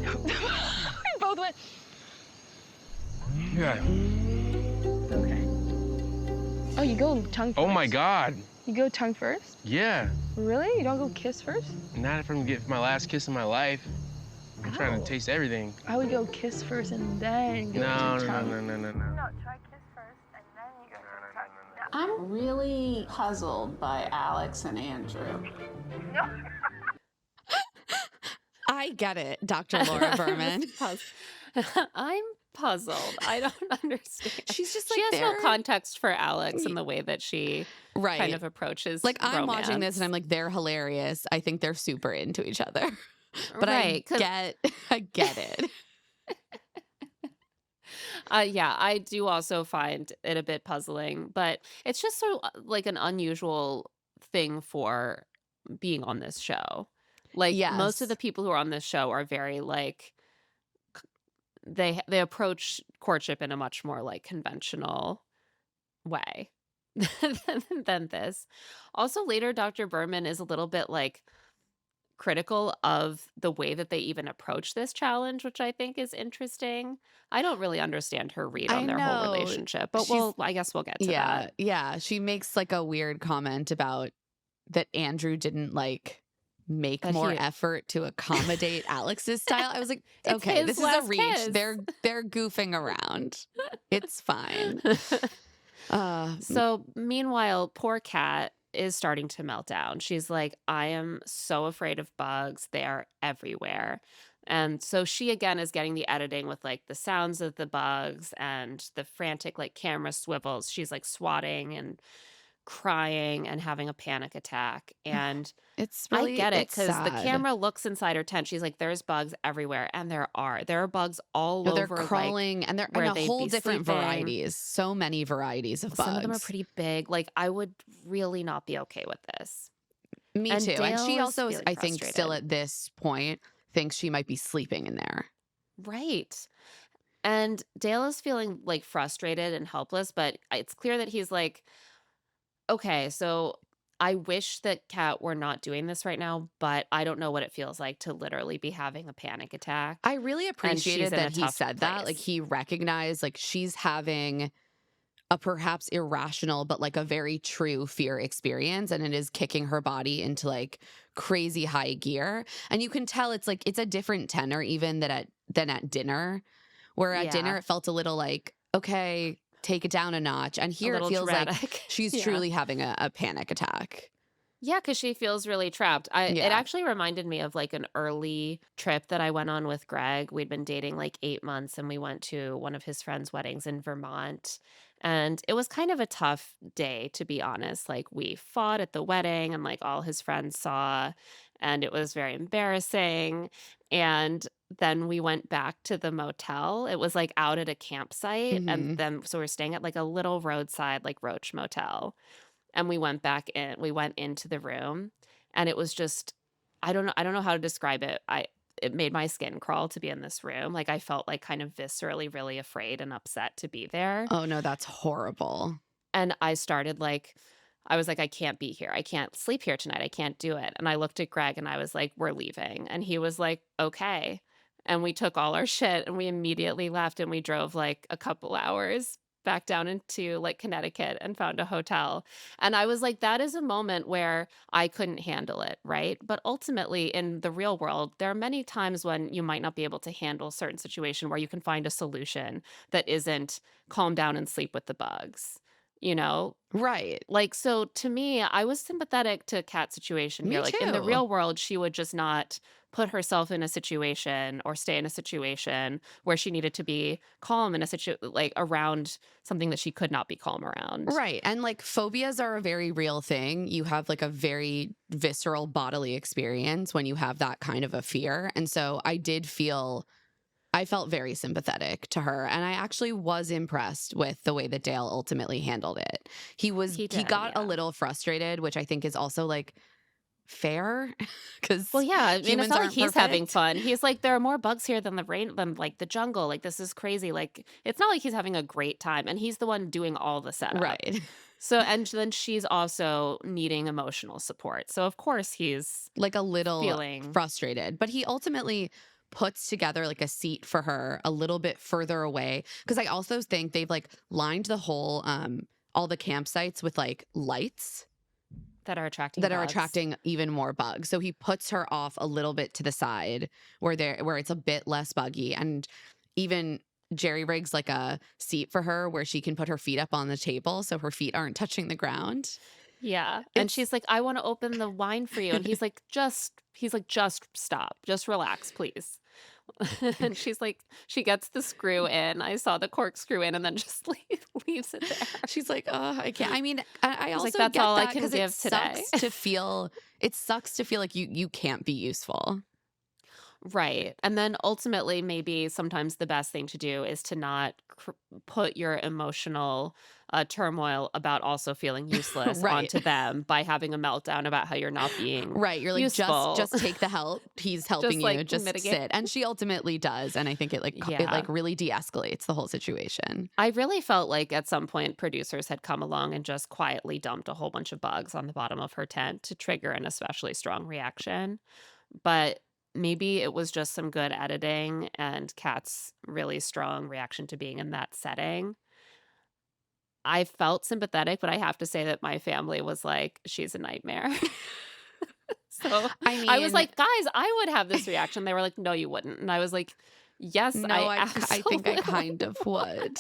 Speaker 7: We both went.
Speaker 8: Yeah.
Speaker 7: Okay. Oh, you go tongue first.
Speaker 8: Oh my God.
Speaker 7: You go tongue first?
Speaker 8: Yeah.
Speaker 7: Really? You don't go kiss first?
Speaker 8: Not if I'm gonna get my last kiss of my life. I'm trying to taste everything.
Speaker 7: I would go kiss first and then go
Speaker 8: No,
Speaker 7: to
Speaker 8: no,
Speaker 7: tongue.
Speaker 8: no, no, no, no.
Speaker 7: No, try kiss first and then you go to tongue.
Speaker 9: I'm really puzzled by Alex and Andrew.
Speaker 2: I get it, Dr. Laura Berman.
Speaker 1: I'm puzzled. I don't understand.
Speaker 2: She's just
Speaker 1: She
Speaker 2: like
Speaker 1: has no context for Alex in the way that she
Speaker 2: right.
Speaker 1: kind of approaches
Speaker 2: Like I'm watching
Speaker 1: romance.
Speaker 2: this and I'm like, they're hilarious. I think they're super into each other. But
Speaker 1: Right, 'cause-
Speaker 2: I get it.
Speaker 1: Yeah, I do also find it a bit puzzling, but it's just sort of like an unusual thing for being on this show. Like most of
Speaker 2: Yes.
Speaker 1: the people who are on this show are very like they approach courtship in a much more like conventional way than this. Also later Dr. Berman is a little bit like critical of the way that they even approach this challenge, which I think is interesting. I don't really understand her read
Speaker 2: I
Speaker 1: on their whole
Speaker 2: know.
Speaker 1: relationship, but
Speaker 2: She's-
Speaker 1: I guess we'll get to
Speaker 2: Yeah,
Speaker 1: that.
Speaker 2: yeah. She makes like a weird comment about that Andrew didn't like make
Speaker 1: That
Speaker 2: more
Speaker 1: he-
Speaker 2: effort to accommodate Alex's style. I was like,
Speaker 1: It's
Speaker 2: okay,
Speaker 1: his
Speaker 2: this is a
Speaker 1: last
Speaker 2: reach.
Speaker 1: kiss.
Speaker 2: They're goofing around. It's fine.
Speaker 1: So meanwhile, poor Kat is starting to melt down. She's like, I am so afraid of bugs. They are everywhere. And so she again is getting the editing with like the sounds of the bugs and the frantic like camera swivels. She's like swatting and crying and having a panic attack. And
Speaker 2: It's really
Speaker 1: I get it
Speaker 2: it's
Speaker 1: because the
Speaker 2: sad.
Speaker 1: camera looks inside her tent. She's like, there's bugs everywhere. And there are bugs all
Speaker 2: No, they're
Speaker 1: over. like,
Speaker 2: crawling and they're
Speaker 1: where
Speaker 2: in a
Speaker 1: they'd
Speaker 2: whole
Speaker 1: be
Speaker 2: different
Speaker 1: sleeping.
Speaker 2: varieties. So many varieties of bugs.
Speaker 1: Some of them are pretty big. Like, I would really not be okay with this.
Speaker 2: Me
Speaker 1: and
Speaker 2: too. And
Speaker 1: Dale
Speaker 2: she
Speaker 1: is
Speaker 2: also,
Speaker 1: feeling
Speaker 2: I think, still
Speaker 1: frustrated.
Speaker 2: at this point, thinks she might be sleeping in there.
Speaker 1: Right. And Dale is feeling like frustrated and helpless, but it's clear that he's like, okay, so I wish that Kat were not doing this right now, but I don't know what it feels like to literally be having a panic attack.
Speaker 2: I really appreciated
Speaker 1: she's in a
Speaker 2: that he
Speaker 1: tough
Speaker 2: said that. Like
Speaker 1: place.
Speaker 2: he recognized like she's having a perhaps irrational but like a very true fear experience, and it is kicking her body into like crazy high gear. And you can tell it's like it's a different tenor even than at dinner, where at dinner
Speaker 1: Yeah.
Speaker 2: it felt a little like, okay, take it down a notch. And here it
Speaker 1: little
Speaker 2: feels like
Speaker 1: dramatic.
Speaker 2: she's
Speaker 1: Yeah.
Speaker 2: truly having a panic attack.
Speaker 1: Yeah, because she feels really trapped. It
Speaker 2: Yeah.
Speaker 1: actually reminded me of like an early trip that I went on with Greg. We'd been dating like 8 months and we went to one of his friends' weddings in Vermont. And it was kind of a tough day, to be honest. Like we fought at the wedding and like all his friends saw, and it was very embarrassing. And then we went back to the motel. It was like out at a campsite.
Speaker 2: Mhm.
Speaker 1: And then so we're staying at like a little roadside, like Roach Motel. And we went back in, we went into the room, and it was just, I don't know how to describe it. It made my skin crawl to be in this room. Like I felt like kind of viscerally really afraid and upset to be there.
Speaker 2: Oh no, that's horrible.
Speaker 1: And I started like, I was like, I can't be here. I can't sleep here tonight. I can't do it. And I looked at Greg and I was like, we're leaving. And he was like, okay. And we took all our shit and we immediately left, and we drove like a couple hours back down into like Connecticut and found a hotel. And I was like, that is a moment where I couldn't handle it, right? But ultimately in the real world, there are many times when you might not be able to handle a certain situation where you can find a solution that isn't calm down and sleep with the bugs, you know?
Speaker 2: Right.
Speaker 1: Like, so to me, I was sympathetic to Kat's situation
Speaker 2: Me
Speaker 1: here. Like in the
Speaker 2: too.
Speaker 1: real world, she would just not put herself in a situation or stay in a situation where she needed to be calm in a like around something that she could not be calm around.
Speaker 2: Right. And like phobias are a very real thing. You have like a very visceral bodily experience when you have that kind of a fear. And so I felt very sympathetic to her. And I actually was impressed with the way that Dale ultimately handled it. He
Speaker 1: He
Speaker 2: got
Speaker 1: did,
Speaker 2: a
Speaker 1: yeah.
Speaker 2: little frustrated, which I think is also like fair because
Speaker 1: Well, yeah, I mean, it's
Speaker 2: humans
Speaker 1: not like
Speaker 2: aren't
Speaker 1: he's having
Speaker 2: perfect.
Speaker 1: fun. He's like, "There are more bugs here than the jungle, like, this is crazy," like, it's not like he's having a great time, and he's the one doing all the setup.
Speaker 2: Right.
Speaker 1: So and then she's also needing emotional support, so of course he's
Speaker 2: Like a little
Speaker 1: feeling
Speaker 2: frustrated, but he ultimately puts together like a seat for her a little bit further away because I also think they've like lined the whole all the campsites with like lights
Speaker 1: that are attracting
Speaker 2: that are
Speaker 1: bugs.
Speaker 2: attracting even more bugs. So he puts her off a little bit to the side where it's a bit less buggy, and even jerry rigs like a seat for her where she can put her feet up on the table so her feet aren't touching the ground.
Speaker 1: Yeah, and
Speaker 2: It's
Speaker 1: she's like, "I wanna open the wine for you," and "Just stop. Just relax, please." And she's like she gets the screw in. I saw the corkscrew in and then just leaves it there.
Speaker 2: she's like, oh, I can't. I mean, I
Speaker 1: She's like,
Speaker 2: also
Speaker 1: "That's
Speaker 2: get
Speaker 1: all I
Speaker 2: that
Speaker 1: can
Speaker 2: because it
Speaker 1: give today."
Speaker 2: sucks to feel like you can't be useful.
Speaker 1: Right. And then ultimately, maybe sometimes the best thing to do is to not put your emotional turmoil about also feeling useless
Speaker 2: Right.
Speaker 1: onto them by having a meltdown about how you're not being
Speaker 2: Right. You're like,
Speaker 1: useful.
Speaker 2: just take the help. He's helping
Speaker 1: Just
Speaker 2: you.
Speaker 1: like
Speaker 2: Just
Speaker 1: mitigate.
Speaker 2: sit. And she ultimately does. And I think it
Speaker 1: Yeah.
Speaker 2: like really de-escalates the whole situation.
Speaker 1: I really felt like at some point producers had come along and just quietly dumped a whole bunch of bugs on the bottom of her tent to trigger an especially strong reaction. But maybe it was just some good editing and Kat's really strong reaction to being in that setting. I felt sympathetic, but I have to say that my family was like, "She's a nightmare." So
Speaker 2: I
Speaker 1: I was
Speaker 2: mean,
Speaker 1: like, "Guys, I would have this reaction." They were like, "No, you wouldn't." And I was like, "Yes,
Speaker 2: no,
Speaker 1: I
Speaker 2: I think I
Speaker 1: absolutely
Speaker 2: kind of would,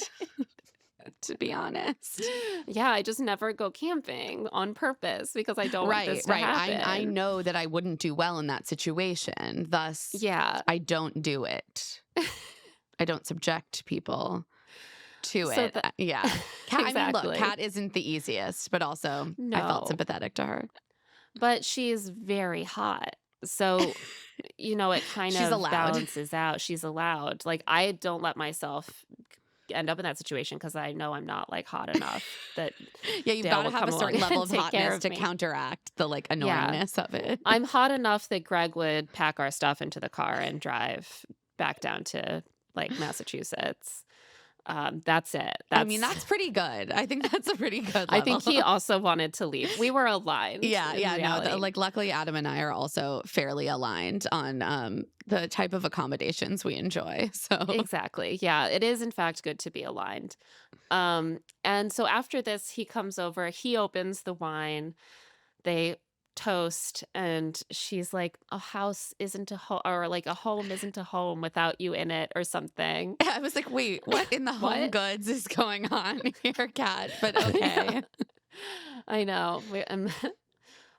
Speaker 2: to be honest.
Speaker 1: Yeah, I just never go camping on purpose because I don't want
Speaker 2: Right,
Speaker 1: this to
Speaker 2: right. I
Speaker 1: happen.
Speaker 2: know that I wouldn't do well in that situation. Thus,
Speaker 1: Yeah.
Speaker 2: I don't do it. I don't subject people to
Speaker 1: So
Speaker 2: it.
Speaker 1: that
Speaker 2: Yeah. Kat, I mean, look,
Speaker 1: exactly.
Speaker 2: Kat isn't the easiest, but also I felt
Speaker 1: No.
Speaker 2: sympathetic to her.
Speaker 1: But she's very hot. So, it kind
Speaker 2: She's
Speaker 1: of
Speaker 2: allowed.
Speaker 1: balances out. She's allowed. Like, I don't let myself end up in that situation because I know I'm not, like, hot enough that
Speaker 2: Yeah, you've
Speaker 1: Dale
Speaker 2: got to
Speaker 1: will
Speaker 2: have
Speaker 1: come
Speaker 2: a
Speaker 1: along
Speaker 2: certain level
Speaker 1: and
Speaker 2: of
Speaker 1: take care
Speaker 2: hotness
Speaker 1: of
Speaker 2: to
Speaker 1: me.
Speaker 2: counteract the like
Speaker 1: Yeah.
Speaker 2: annoyingness of it.
Speaker 1: I'm hot enough that Greg would pack our stuff into the car and drive back down to, like, Massachusetts. That's it.
Speaker 2: I mean,
Speaker 1: That's
Speaker 2: that's pretty good. I think that's a pretty good
Speaker 1: I
Speaker 2: level.
Speaker 1: think he also wanted to leave. We were aligned
Speaker 2: Yeah,
Speaker 1: in
Speaker 2: yeah, no.
Speaker 1: reality.
Speaker 2: Like, luckily, Adam and I are also fairly aligned on the type of accommodations we enjoy. So,
Speaker 1: Exactly. Yeah, it is in fact good to be aligned. And so after this, he comes over, he opens the wine, they toast, and she's like, "A house isn't a home, or like a home isn't a home without you in it," or something.
Speaker 2: I was like, wait, what in the home
Speaker 1: What?
Speaker 2: goods is going on here, Kat? But
Speaker 1: I know.
Speaker 2: okay.
Speaker 1: I know.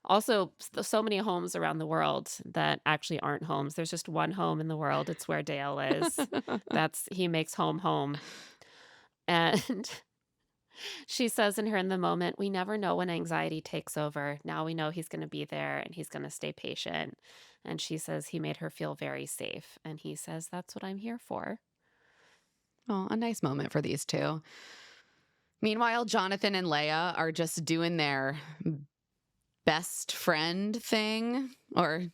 Speaker 1: Also, so many homes around the world that actually aren't homes. There's just one home in the world. It's where Dale is. He makes home home. And she says in the moment, "We never know when anxiety takes over. Now we know he's going to be there and he's going to stay patient." And she says he made her feel very safe. And he says, "That's what I'm here for."
Speaker 2: Oh, a nice moment for these two. Meanwhile, Jonathan and Leia are just doing their best friend thing, or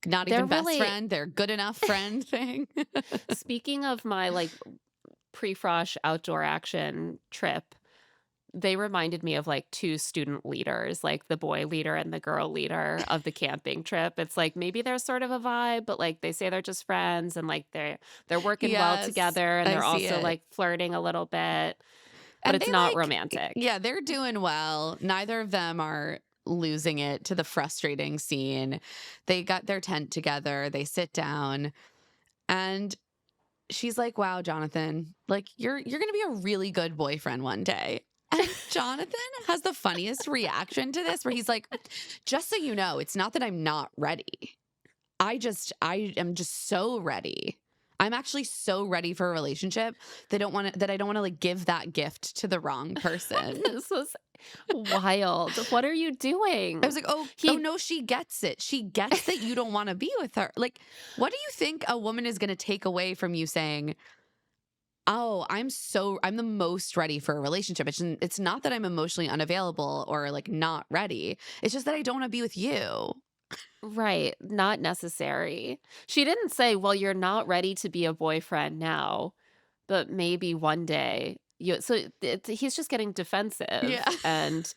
Speaker 2: not
Speaker 1: They're
Speaker 2: even best
Speaker 1: really,
Speaker 2: friend, they're good enough friend thing.
Speaker 1: speaking of my like pre-frosh outdoor action trip, they reminded me of like two student leaders, like the boy leader and the girl leader of the camping trip. It's like maybe there's sort of a vibe, but like they say they're just friends and like they're working well
Speaker 2: Yes,
Speaker 1: together and
Speaker 2: I
Speaker 1: they're
Speaker 2: see
Speaker 1: also
Speaker 2: it.
Speaker 1: like flirting a little bit, but
Speaker 2: And
Speaker 1: it's
Speaker 2: they
Speaker 1: not
Speaker 2: like,
Speaker 1: romantic.
Speaker 2: yeah, they're doing well. Neither of them are losing it to the frustrating scene. They got their tent together, they sit down, and she's like, "Wow, Jonathan, like you're going to be a really good boyfriend one day." And Jonathan has the funniest reaction to this where he's like, "Just so you know, it's not that I'm not ready. I am just so ready. I'm actually so ready for a relationship that I don't want to like give that gift to the wrong person."
Speaker 1: This was wild. What are you doing?
Speaker 2: I was like, oh no, she gets it. She gets that you don't want to be with her. Like, what do you think a woman is going to take away from you saying, "Oh, I'm the most ready for a relationship. It's not that I'm emotionally unavailable or like not ready. It's just that I don't want to be with you."
Speaker 1: Right, not necessary. She didn't say, "Well, you're not ready to be a boyfriend now, but maybe one day you." So he's just getting
Speaker 2: Yeah.
Speaker 1: defensive and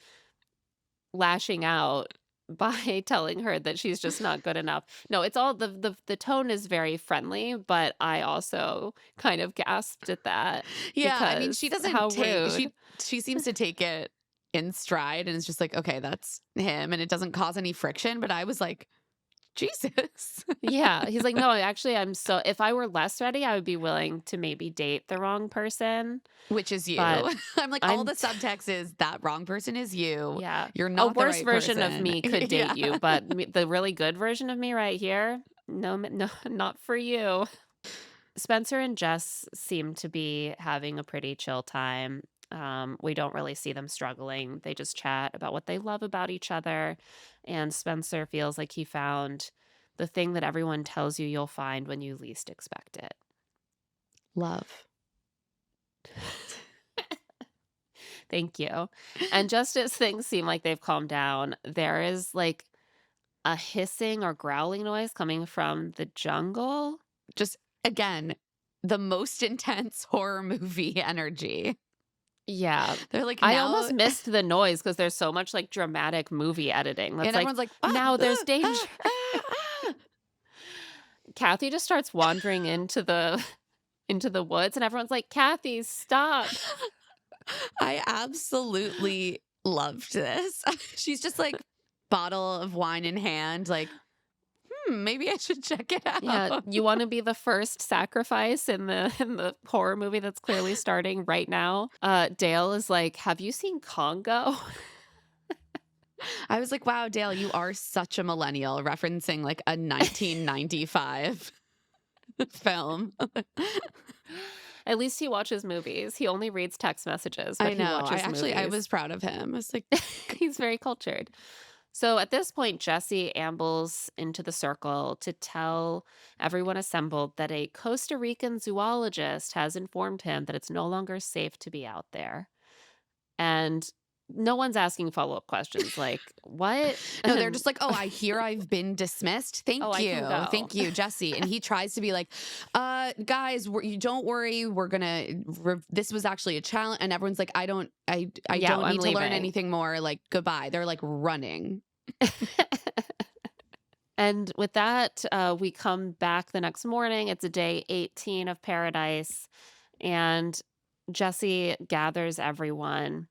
Speaker 1: lashing out by telling her that she's just not good enough. No, it's all the tone is very friendly, but I also kind of gasped at that
Speaker 2: Yeah, I mean, she
Speaker 1: because
Speaker 2: doesn't
Speaker 1: how
Speaker 2: take
Speaker 1: rude.
Speaker 2: she seems to take it in stride and it's just like, okay, that's him and it doesn't cause any friction, but I was like, Jesus.
Speaker 1: Yeah, he's like, "No, actually, I'm so if I were less ready, I would be willing to maybe date the wrong person,
Speaker 2: Which is
Speaker 1: but
Speaker 2: you. I'm like, all
Speaker 1: I'm
Speaker 2: the
Speaker 1: t
Speaker 2: subtext is that wrong person is you.
Speaker 1: yeah.
Speaker 2: You're
Speaker 1: A
Speaker 2: not the
Speaker 1: worse
Speaker 2: right
Speaker 1: version of
Speaker 2: person.
Speaker 1: me could
Speaker 2: Yeah.
Speaker 1: date you, but me the really good version of me right here, no, no, not for you." Spencer and Jess seem to be having a pretty chill time. We don't really see them struggling. They just chat about what they love about each other. And Spencer feels like he found the thing that everyone tells you you'll find when you least expect it.
Speaker 2: Love.
Speaker 1: Thank you. And just as things seem like they've calmed down, there is like a hissing or growling noise coming from the jungle.
Speaker 2: Just again, the most intense horror movie energy.
Speaker 1: Yeah.
Speaker 2: They're like
Speaker 1: I
Speaker 2: now
Speaker 1: almost missed the noise because there's so much like dramatic movie editing. That's
Speaker 2: and
Speaker 1: like,
Speaker 2: everyone's like,
Speaker 1: now there's danger.
Speaker 2: ah, ah.
Speaker 1: Kathy just starts wandering into the into the woods and everyone's like, Kathy, stop.
Speaker 2: I absolutely loved this. She's just like bottle of wine in hand, like, maybe I should check it out.
Speaker 1: Yeah, you want to be the first sacrifice in the horror movie that's clearly starting right now. Dale is like, have you seen Congo?
Speaker 2: I was like, wow, Dale, you are such a millennial, referencing like a 1995 film.
Speaker 1: At least he watches movies. He only reads text messages, but
Speaker 2: I know.
Speaker 1: he watches
Speaker 2: I
Speaker 1: movies.
Speaker 2: was proud of him. I was like,
Speaker 1: He's very cultured. So at this point, Jesse ambles into the circle to tell everyone assembled that a Costa Rican zoologist has informed him that it's no longer safe to be out there. And no one's asking follow-up questions like, what?
Speaker 2: no, they're just like, oh, I hear I've been dismissed. Thank
Speaker 1: Oh, I
Speaker 2: you.
Speaker 1: can go.
Speaker 2: Thank you, Jesse. And he tries to be like, guys, you don't worry. We're going to, this was actually a challenge. And everyone's like, I don't
Speaker 1: Yeah, I'm
Speaker 2: need to learn
Speaker 1: leaving.
Speaker 2: anything more. Like, goodbye. They're like running.
Speaker 1: And with that, we come back the next morning. It's a day 18 of paradise. And Jesse gathers everyone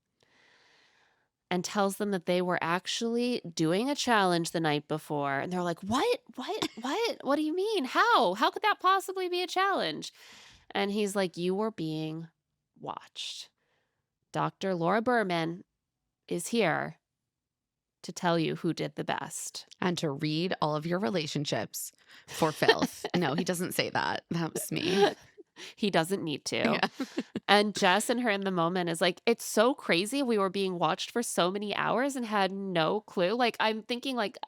Speaker 1: and tells them that they were actually doing a challenge the night before. And they're like, what? What? What? What do you mean? How? How could that possibly be a challenge? And he's like, you were being watched. Dr. Laura Berman is here to tell you who did the best.
Speaker 2: And to read all of your relationships for filth. No, he doesn't say that. That was me.
Speaker 1: He doesn't need to.
Speaker 2: Yeah.
Speaker 1: And Jess and her in the moment is like, it's so crazy. We were being watched for so many hours and had no clue. Like, I'm thinking, like,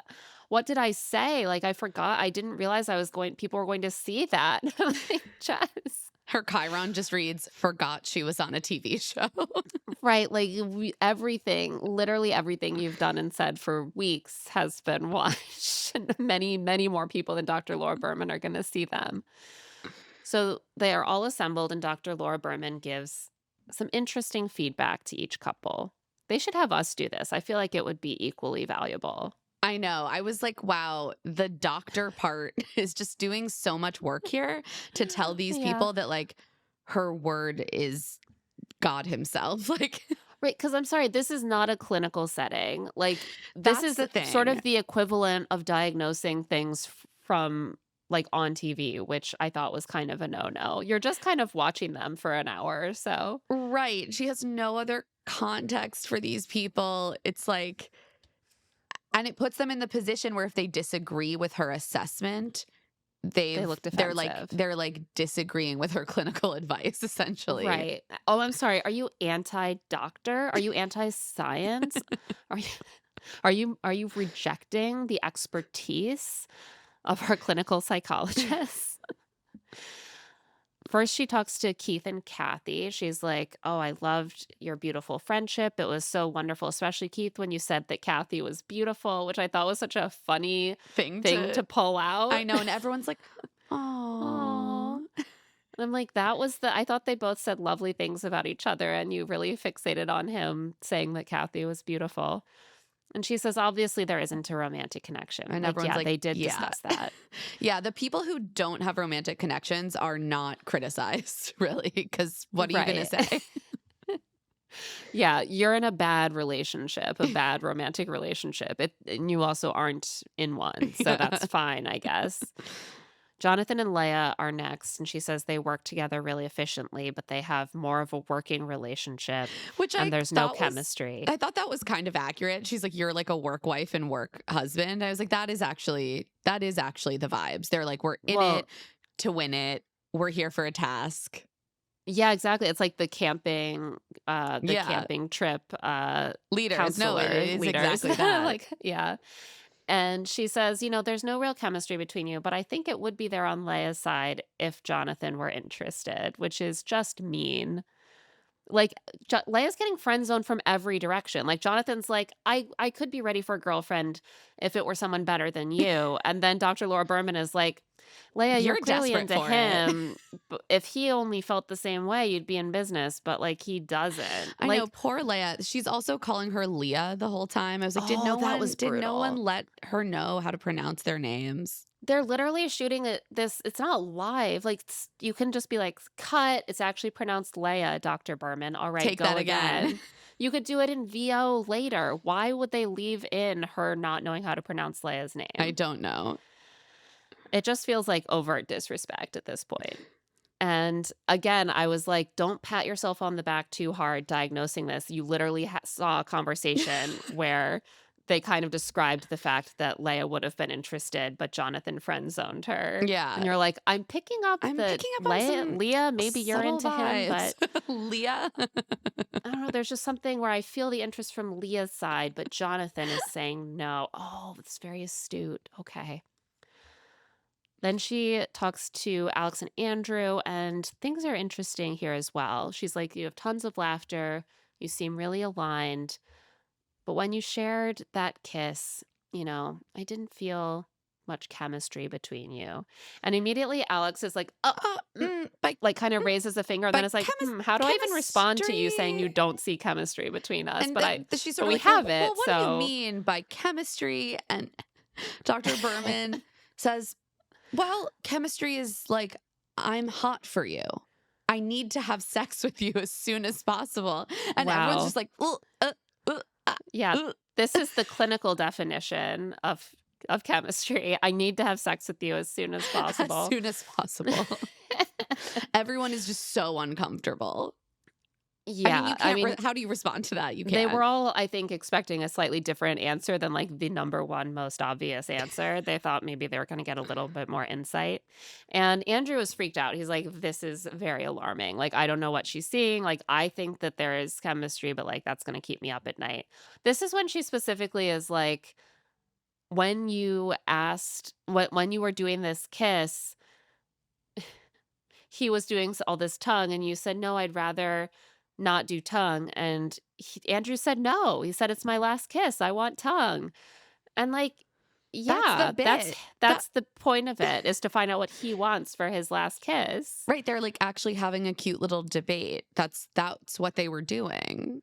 Speaker 1: what did I say? Like, I forgot. I didn't realize people were going to see that. Like, Jess.
Speaker 2: Her Chiron just reads, forgot she was on a TV show.
Speaker 1: Right. Like, everything, literally everything you've done and said for weeks has been watched. And many, many more people than Dr. Laura Berman are going to see them. So they are all assembled, and Dr. Laura Berman gives some interesting feedback to each couple. They should have us do this. I feel like it would be equally valuable.
Speaker 2: I know. I was like, wow, the doctor part is just doing so much work here to tell these
Speaker 1: Yeah.
Speaker 2: people that like her word is God himself. Like,
Speaker 1: Right, because I'm sorry, this is not a clinical setting. Like, this
Speaker 2: That's
Speaker 1: is
Speaker 2: the thing.
Speaker 1: sort of the equivalent of diagnosing things from like on TV, which I thought was kind of a no-no. You're just kind of watching them for an hour or so.
Speaker 2: right. She has no other context for these people. It's like, and it puts them in the position where if they disagree with her assessment,
Speaker 1: They look
Speaker 2: they're
Speaker 1: defensive.
Speaker 2: like disagreeing with her clinical advice, essentially.
Speaker 1: Right. Oh, I'm sorry. Are you anti-doctor? Are you anti-science? Are you rejecting the expertise of our clinical psychologists? First, she talks to Keith and Kathy. She's like, "Oh, I loved your beautiful friendship. It was so wonderful, especially Keith, when you said that Kathy was beautiful," which I thought was such a funny
Speaker 2: Thing
Speaker 1: thing
Speaker 2: to
Speaker 1: to pull
Speaker 2: I
Speaker 1: out.
Speaker 2: know, and everyone's like,
Speaker 1: Aw.
Speaker 2: "Oh."
Speaker 1: And I'm like, that was I thought they both said lovely things about each other, and you really fixated on him saying that Kathy was beautiful. And she says, obviously, there isn't a romantic connection.
Speaker 2: And
Speaker 1: Like,
Speaker 2: everyone's
Speaker 1: yeah,
Speaker 2: like,
Speaker 1: they did
Speaker 2: "Yeah."
Speaker 1: discuss that.
Speaker 2: Yeah, the people who don't have romantic connections are not criticized, really, because what are you gonna
Speaker 1: Right.
Speaker 2: say?
Speaker 1: Yeah, you're in a bad relationship, a bad romantic relationship. And you also aren't in one. So
Speaker 2: Yeah.
Speaker 1: that's fine, I guess. Jonathan and Leia are next, and she says they work together really efficiently, but they have more of a working relationship
Speaker 2: Which
Speaker 1: and
Speaker 2: I
Speaker 1: there's no
Speaker 2: thought was
Speaker 1: chemistry.
Speaker 2: I thought that was kind of accurate. She's like, "You're like a work wife and work husband." I was like, that is actually the vibes. They're like, "We're in
Speaker 1: Well,
Speaker 2: it to win it. We're here for a task."
Speaker 1: yeah, exactly. It's like the
Speaker 2: Yeah.
Speaker 1: camping trip
Speaker 2: Leaders. No, it
Speaker 1: counselor
Speaker 2: is
Speaker 1: leaders.
Speaker 2: exactly that.
Speaker 1: Like, yeah. And she says, there's no real chemistry between you, but I think it would be there on Leia's side if Jonathan were interested, which is just mean. Like, Leia's getting friend zoned from every direction. Like, Jonathan's like, I could be ready for a girlfriend if it were someone better than you. And then Dr. Laura Berman is like, Leia, you're
Speaker 2: You're
Speaker 1: clearly
Speaker 2: desperate
Speaker 1: into
Speaker 2: for it.
Speaker 1: him. But if he only felt the same way, you'd be in business. But like, he doesn't.
Speaker 2: I know,
Speaker 1: Like,
Speaker 2: poor Leia. She's also calling her Leah the whole time. I was like, did no
Speaker 1: oh, that
Speaker 2: one
Speaker 1: was
Speaker 2: did no one
Speaker 1: brutal.
Speaker 2: let her know how to pronounce their names?
Speaker 1: They're literally shooting this. It's not live. Like, you can just be like, cut. It's actually pronounced Leia, Dr. Berman. All right,
Speaker 2: Take that
Speaker 1: go
Speaker 2: again.
Speaker 1: again. You could do it in VO later. Why would they leave in her not knowing how to pronounce Leia's
Speaker 2: I
Speaker 1: name?
Speaker 2: don't know.
Speaker 1: It just feels like overt disrespect at this point. And again, I was like, don't pat yourself on the back too hard diagnosing this. You literally saw a conversation where they kind of described the fact that Leia would have been interested, but Jonathan friend zoned her. And
Speaker 2: Yeah.
Speaker 1: you're like, I'm picking up
Speaker 2: I'm
Speaker 1: that
Speaker 2: picking up on some
Speaker 1: Leah, maybe you're
Speaker 2: subtle
Speaker 1: into him,
Speaker 2: vibes.
Speaker 1: but
Speaker 2: Leah.
Speaker 1: I don't know. There's just something where I feel the interest from Leah's side, but Jonathan is saying no. Oh, that's very astute. Okay. Then she talks to Alex and Andrew, and things are interesting here as well. She's like, you have tons of laughter. You seem really aligned. But when you shared that kiss, I didn't feel much chemistry between you. And immediately Alex is like, oh,
Speaker 2: By
Speaker 1: like kind of raises a finger and then
Speaker 2: by
Speaker 1: is like, how do I even respond to you saying you
Speaker 2: chemistry.
Speaker 1: don't see chemistry between us?
Speaker 2: And
Speaker 1: But
Speaker 2: then she's
Speaker 1: but
Speaker 2: sort of
Speaker 1: we
Speaker 2: like, "Well,
Speaker 1: have it.
Speaker 2: what do you
Speaker 1: So
Speaker 2: mean by chemistry?" And Dr. Berman says, "Well, chemistry is like, I'm hot for you. I need to have sex with you as soon as possible." And everyone's
Speaker 1: wow.
Speaker 2: just like,
Speaker 1: Yeah,
Speaker 2: uh."
Speaker 1: this is the clinical definition of chemistry. I need to have sex with you as soon as
Speaker 2: As
Speaker 1: possible.
Speaker 2: soon as possible. Everyone is just so uncomfortable. I mean,
Speaker 1: Yeah,
Speaker 2: you
Speaker 1: I
Speaker 2: can't.
Speaker 1: mean,
Speaker 2: How do you respond to that? You
Speaker 1: they
Speaker 2: can't.
Speaker 1: were all, I think, expecting a slightly different answer than like the number one most obvious answer. They thought maybe they were going to get a little bit more insight. And Andrew was freaked out. He's like, this is very alarming. Like, I don't know what she's seeing. Like, I think that there is chemistry, but like, that's going to keep me up at night. This is when she specifically is like, when you asked, when you were doing this kiss, he was doing all this tongue, and you said, no, I'd rather not do tongue. And Andrew said, no. He said, it's my last kiss. I want tongue. And like,
Speaker 2: That's the
Speaker 1: yeah, that's
Speaker 2: bit.
Speaker 1: that's the point of it, is to find out what he wants for his last kiss.
Speaker 2: Right, they're like actually having a cute little debate. That's what they were doing.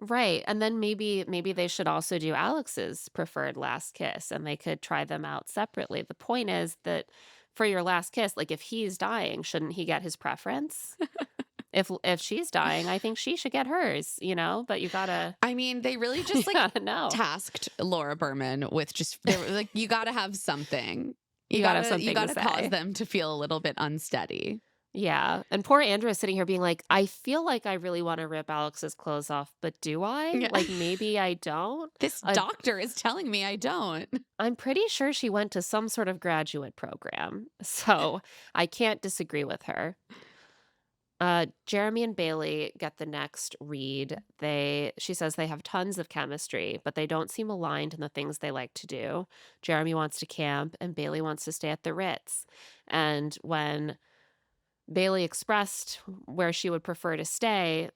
Speaker 1: Right. And then maybe they should also do Alex's preferred last kiss, and they could try them out separately. The point is that for your last kiss, like, if he's dying, shouldn't he get his preference? If she's dying, I think she should get hers, but you gotta
Speaker 2: I mean, they really just like
Speaker 1: gotta know.
Speaker 2: tasked Laura Berman with just they were like, you got to have something.
Speaker 1: You gotta have something
Speaker 2: You
Speaker 1: to
Speaker 2: got to cause
Speaker 1: say.
Speaker 2: them to feel a little bit unsteady.
Speaker 1: Yeah. And poor Andrew is sitting here being like, I feel like I really want to rip Alex's clothes off, but do I?
Speaker 2: Yeah.
Speaker 1: Like, maybe I don't.
Speaker 2: This doctor is telling me I don't.
Speaker 1: I'm pretty sure she went to some sort of graduate program, so I can't disagree with her. Jeremy and Bailey get the next read. She says they have tons of chemistry, but they don't seem aligned in the things they like to do. Jeremy wants to camp, and Bailey wants to stay at the Ritz. And when Bailey expressed where she would prefer to stay,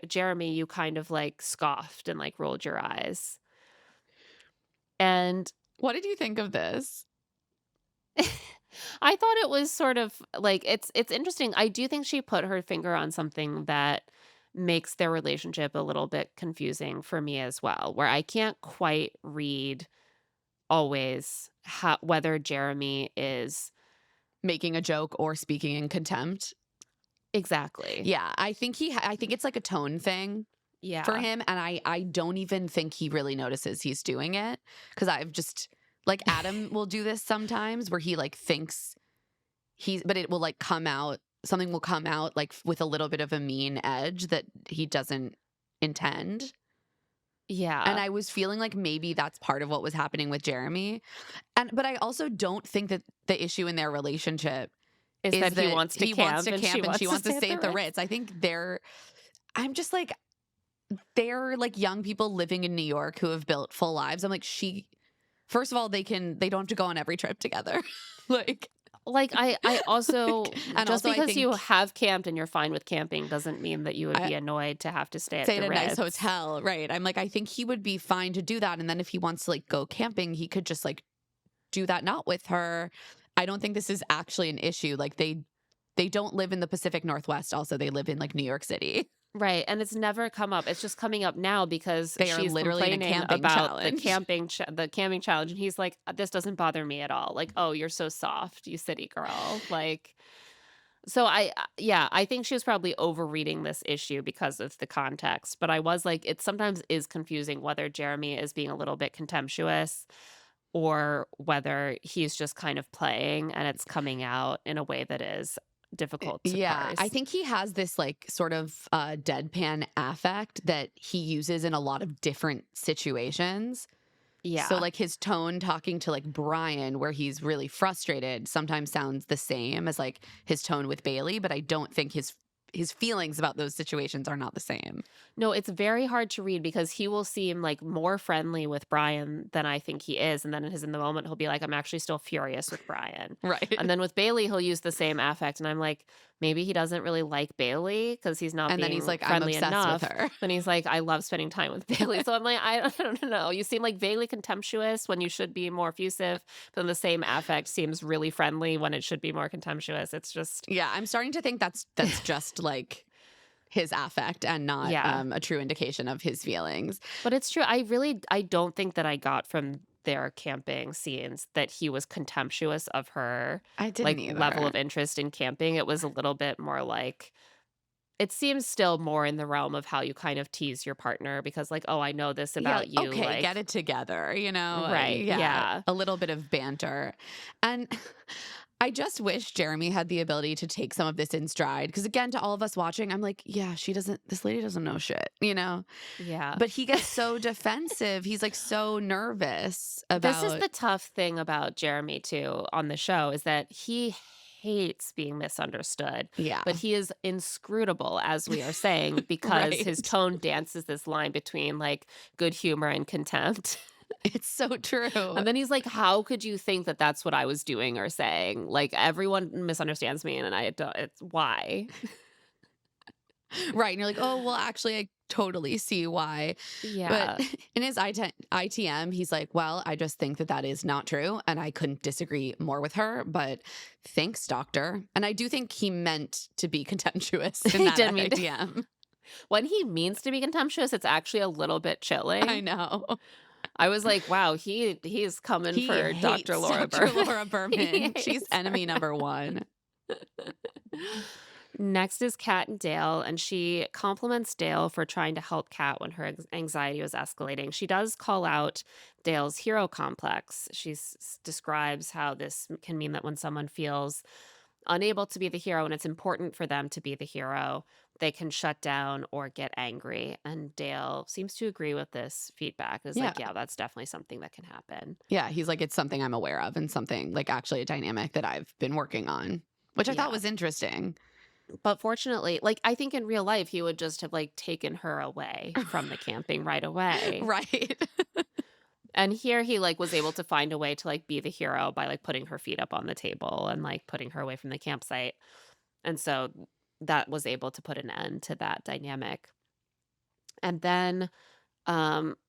Speaker 1: Jeremy, you kind of like scoffed and like rolled your eyes. And
Speaker 2: What did you think of this?
Speaker 1: I thought it was sort of like it's interesting. I do think she put her finger on something that makes their relationship a little bit confusing for me as well, where I can't quite read always whether Jeremy is
Speaker 2: Making a joke or speaking in contempt?
Speaker 1: exactly.
Speaker 2: Yeah, I think I think it's like a tone thing
Speaker 1: Yeah.
Speaker 2: for him, and I don't even think he really notices he's doing it, because I've just like Adam will do this sometimes where he like thinks but it will like come out, something will come out like with a little bit of a mean edge that he doesn't intend.
Speaker 1: Yeah.
Speaker 2: And I was feeling like maybe that's part of what was happening with Jeremy. But I also don't think that the issue in their relationship
Speaker 1: is that he wants to camp
Speaker 2: and she wants to stay at the
Speaker 1: Ritz.
Speaker 2: Ritz. I think I'm just like, they're like young people living in New York who have built full lives. I'm like, first of all, they don't have to go on every trip together.
Speaker 1: Like I also
Speaker 2: and
Speaker 1: just
Speaker 2: also I
Speaker 1: because you
Speaker 2: think
Speaker 1: have camped and you're fine with camping doesn't mean that you would be annoyed to have to stay at
Speaker 2: stay
Speaker 1: the
Speaker 2: at a nice
Speaker 1: Ritz.
Speaker 2: hotel, right? I'm like, I think he would be fine to do that, and then if he wants to like go camping, he could just like do that, not with her. I don't think this is actually an issue. Like they don't live in the Pacific Northwest. Also, they live in like New York City.
Speaker 1: Right, and it's never come up. It's just coming up now because
Speaker 2: They are
Speaker 1: she's
Speaker 2: literally in a
Speaker 1: complaining
Speaker 2: camping
Speaker 1: about
Speaker 2: challenge.
Speaker 1: the camping challenge, and he's like, "This doesn't bother me at all." Like, "Oh, you're so soft, you city girl." Like, so I think she was probably overreading this issue because of the context. But I was like, it sometimes is confusing whether Jeremy is being a little bit contemptuous or whether he's just kind of playing and it's coming out in a way that is difficult to
Speaker 2: Yeah, I
Speaker 1: parse.
Speaker 2: think he has this like sort of deadpan affect that he uses in a lot of different situations.
Speaker 1: Yeah.
Speaker 2: So like his tone talking to like Brian where he's really frustrated sometimes sounds the same as like his tone with Bailey, but I don't think his feelings about those situations are not the same.
Speaker 1: No, it's very hard to read because he will seem like more friendly with Brian than I think he is. And then in the moment, he'll be like, I'm actually still furious with Brian.
Speaker 2: Right.
Speaker 1: And then with Bailey, he'll use the same affect. And I'm like, maybe he doesn't really like Bailey because he's not
Speaker 2: And
Speaker 1: being
Speaker 2: then he's like, I'm
Speaker 1: friendly
Speaker 2: obsessed
Speaker 1: enough.
Speaker 2: with her.
Speaker 1: Then he's like, I love spending time with Bailey. So I'm like, I don't know. You seem like vaguely contemptuous when you should be more effusive. But then the same affect seems really friendly when it should be more contemptuous. It's just.
Speaker 2: Yeah, I'm starting to think that's just like his affect and not a true indication of his feelings.
Speaker 1: But it's true. I don't think that I got from their camping scenes that he was contemptuous of her
Speaker 2: I didn't
Speaker 1: like
Speaker 2: either.
Speaker 1: level of interest in camping. It was a little bit more like it seems still more in the realm of how you kind of tease your partner because like, oh, I know this about you.
Speaker 2: Okay,
Speaker 1: like,
Speaker 2: get it together, you know?
Speaker 1: Right, yeah.
Speaker 2: A little bit of banter. And I just wish Jeremy had the ability to take some of this in stride. Because again, to all of us watching, I'm like, yeah, this lady doesn't know shit, you know?
Speaker 1: Yeah.
Speaker 2: But he gets so defensive. He's like so nervous about.
Speaker 1: This is the tough thing about Jeremy too on the show is that he hates being misunderstood.
Speaker 2: Yeah.
Speaker 1: But he is inscrutable, as we are saying, because his
Speaker 2: Right.
Speaker 1: tone dances this line between like good humor and contempt.
Speaker 2: It's so true.
Speaker 1: And then he's like, how could you think that that's what I was doing or saying? Like everyone misunderstands me and I don't, it's why?
Speaker 2: Right. And you're like, oh, well, actually, I totally see why.
Speaker 1: Yeah.
Speaker 2: But in his ITM, he's like, well, I just think that is not true. And I couldn't disagree more with her. But thanks, doctor. And I do think he meant to be contemptuous in
Speaker 1: He
Speaker 2: that
Speaker 1: did mean to.
Speaker 2: ITM.
Speaker 1: When he means to be contemptuous, it's actually a little bit chilling.
Speaker 2: I know.
Speaker 1: I was like, wow, he's coming
Speaker 2: He
Speaker 1: for
Speaker 2: hates
Speaker 1: Dr. Laura
Speaker 2: Dr.
Speaker 1: Berman.
Speaker 2: Laura Berman. She's enemy number one.
Speaker 1: Next is Kat and Dale, and she compliments Dale for trying to help Kat when her anxiety was escalating. She does call out Dale's hero complex. She describes how this can mean that when someone feels unable to be the hero and it's important for them to be the hero, they can shut down or get angry. And Dale seems to agree with this feedback. It's like, yeah, that's definitely something that can happen.
Speaker 2: Yeah, he's like, it's something I'm aware of and something like actually a dynamic that I've been working on, which I thought was interesting.
Speaker 1: But fortunately, like, I think in real life, he would just have, like, taken her away from the camping right away.
Speaker 2: Right.
Speaker 1: And here he, like, was able to find a way to, like, be the hero by, like, putting her feet up on the table and, like, putting her away from the campsite. And so that was able to put an end to that dynamic. And then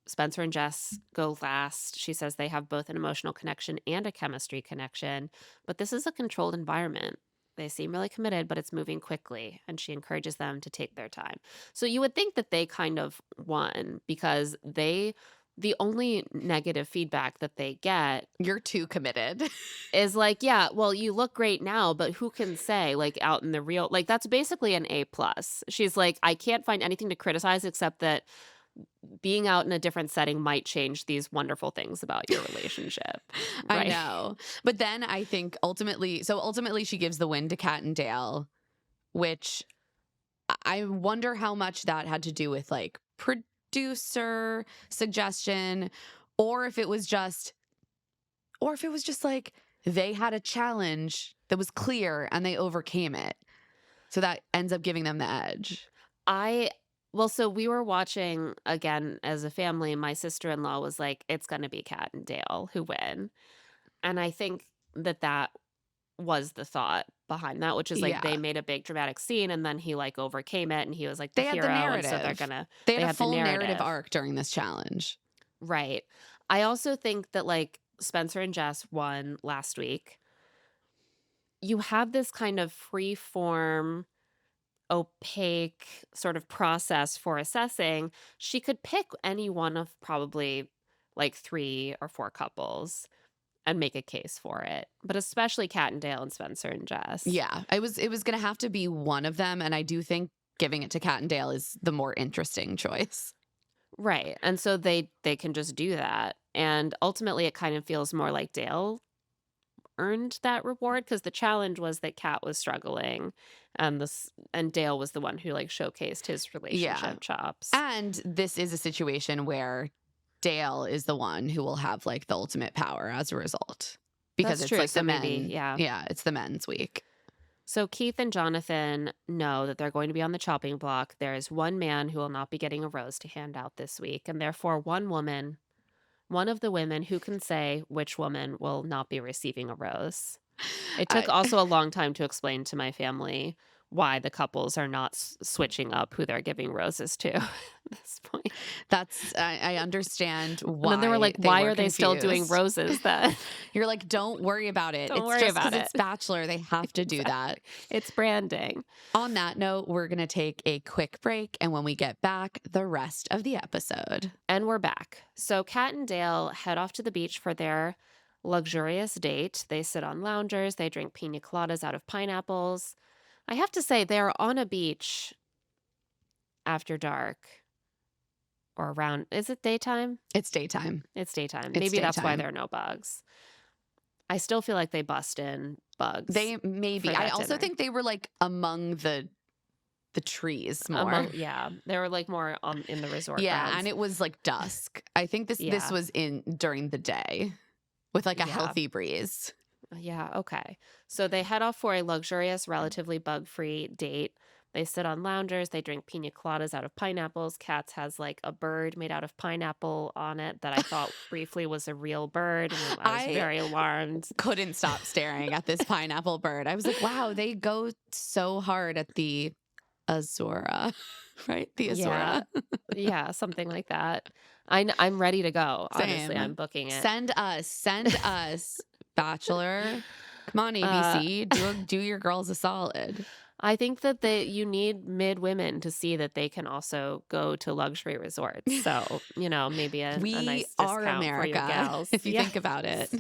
Speaker 1: Spencer and Jess go last. She says they have both an emotional connection and a chemistry connection, but this is a controlled environment. They seem really committed, but it's moving quickly, and she encourages them to take their time. So you would think that they kind of won because the only negative feedback that they get
Speaker 2: You're too committed.
Speaker 1: is like, yeah, well, you look great now, but who can say, like, out in the real, like, that's basically an A plus. She's like, I can't find anything to criticize except that being out in a different setting might change these wonderful things about your relationship.
Speaker 2: I
Speaker 1: Right.
Speaker 2: know. But then I think ultimately she gives the win to Kat and Dale, which I wonder how much that had to do with like producer suggestion, or if it was just like they had a challenge that was clear and they overcame it. So that ends up giving them the edge.
Speaker 1: Well, so we were watching again as a family. My sister-in-law was like, it's going to be Kat and Dale who win. And I think that was the thought behind that, which is like they
Speaker 2: Yeah.
Speaker 1: made a big dramatic scene and then he like overcame it and he was like the
Speaker 2: They had
Speaker 1: hero.
Speaker 2: the
Speaker 1: And so
Speaker 2: narrative.
Speaker 1: they
Speaker 2: They had a
Speaker 1: had the
Speaker 2: full narrative
Speaker 1: narrative.
Speaker 2: arc during this challenge.
Speaker 1: Right. I also think that like Spencer and Jess won last week. You have this kind of free form, opaque sort of process for assessing. She could pick any one of probably like 3 or 4 couples and make a case for it. But especially Kat and Dale and Spencer and Jess.
Speaker 2: Yeah. It was going to have to be one of them, and I do think giving it to Kat and Dale is the more interesting choice.
Speaker 1: Right. And so they can just do that. And ultimately it kind of feels more like Dale earned that reward because the challenge was that Kat was struggling and Dale was the one who like showcased his relationship chops.
Speaker 2: And this is a situation where Dale is the one who will have like the ultimate power as a result. Because
Speaker 1: That's
Speaker 2: it's
Speaker 1: true.
Speaker 2: like
Speaker 1: So
Speaker 2: the
Speaker 1: maybe,
Speaker 2: men.
Speaker 1: yeah.
Speaker 2: Yeah, it's the men's week.
Speaker 1: So Keith and Jonathan know that they're going to be on the chopping block. There is one man who will not be getting a rose to hand out this week, and therefore one of the women who can say which woman will not be receiving a rose. It took also a long time to explain to my family why the couples are not switching up who they're giving roses to at this point.
Speaker 2: I understand why.
Speaker 1: And then they were like, why are they still doing
Speaker 2: confused.
Speaker 1: roses then?
Speaker 2: You're like, don't worry about it.
Speaker 1: Don't
Speaker 2: It's
Speaker 1: worry
Speaker 2: just
Speaker 1: about
Speaker 2: because it's
Speaker 1: it.
Speaker 2: Bachelor. They have to do that.
Speaker 1: It's branding.
Speaker 2: On that note, we're going to take a quick break. And when we get back, the rest of the episode.
Speaker 1: And we're back. So Kat and Dale head off to the beach for their luxurious date. They sit on loungers. They drink pina coladas out of pineapples. I have to say, they're on a beach after dark or around. Is it daytime?
Speaker 2: It's daytime.
Speaker 1: It's daytime.
Speaker 2: It's
Speaker 1: Maybe that's why
Speaker 2: daytime.
Speaker 1: there are no bugs. I still feel like they bust in bugs.
Speaker 2: They maybe.
Speaker 1: for
Speaker 2: I
Speaker 1: that
Speaker 2: also
Speaker 1: dinner.
Speaker 2: think they were like among the trees more.
Speaker 1: Yeah, they were like more in the resort.
Speaker 2: Yeah,
Speaker 1: grounds.
Speaker 2: and it was like dusk. I think this
Speaker 1: Yeah.
Speaker 2: was during the day with like a
Speaker 1: Yeah.
Speaker 2: healthy breeze.
Speaker 1: Yeah, okay. So they head off for a luxurious, relatively bug-free date. They sit on loungers. They drink pina coladas out of pineapples. Kat's has like a bird made out of pineapple on it that I thought briefly was a real bird. And I was
Speaker 2: I-
Speaker 1: very alarmed.
Speaker 2: Couldn't stop staring at this pineapple bird. I was like, wow, they go so hard at the Azora, right? The Azora.
Speaker 1: Yeah, something like that. I'm ready to go. Honestly,
Speaker 2: Same.
Speaker 1: I'm booking it.
Speaker 2: Send us, Bachelor. Come on, ABC, do your girls a solid.
Speaker 1: I think that you need mid women to see that they can also go to luxury resorts. So, maybe a
Speaker 2: We
Speaker 1: nice
Speaker 2: are
Speaker 1: discount for you
Speaker 2: America,
Speaker 1: gals.
Speaker 2: if you
Speaker 1: Yeah.
Speaker 2: think about it.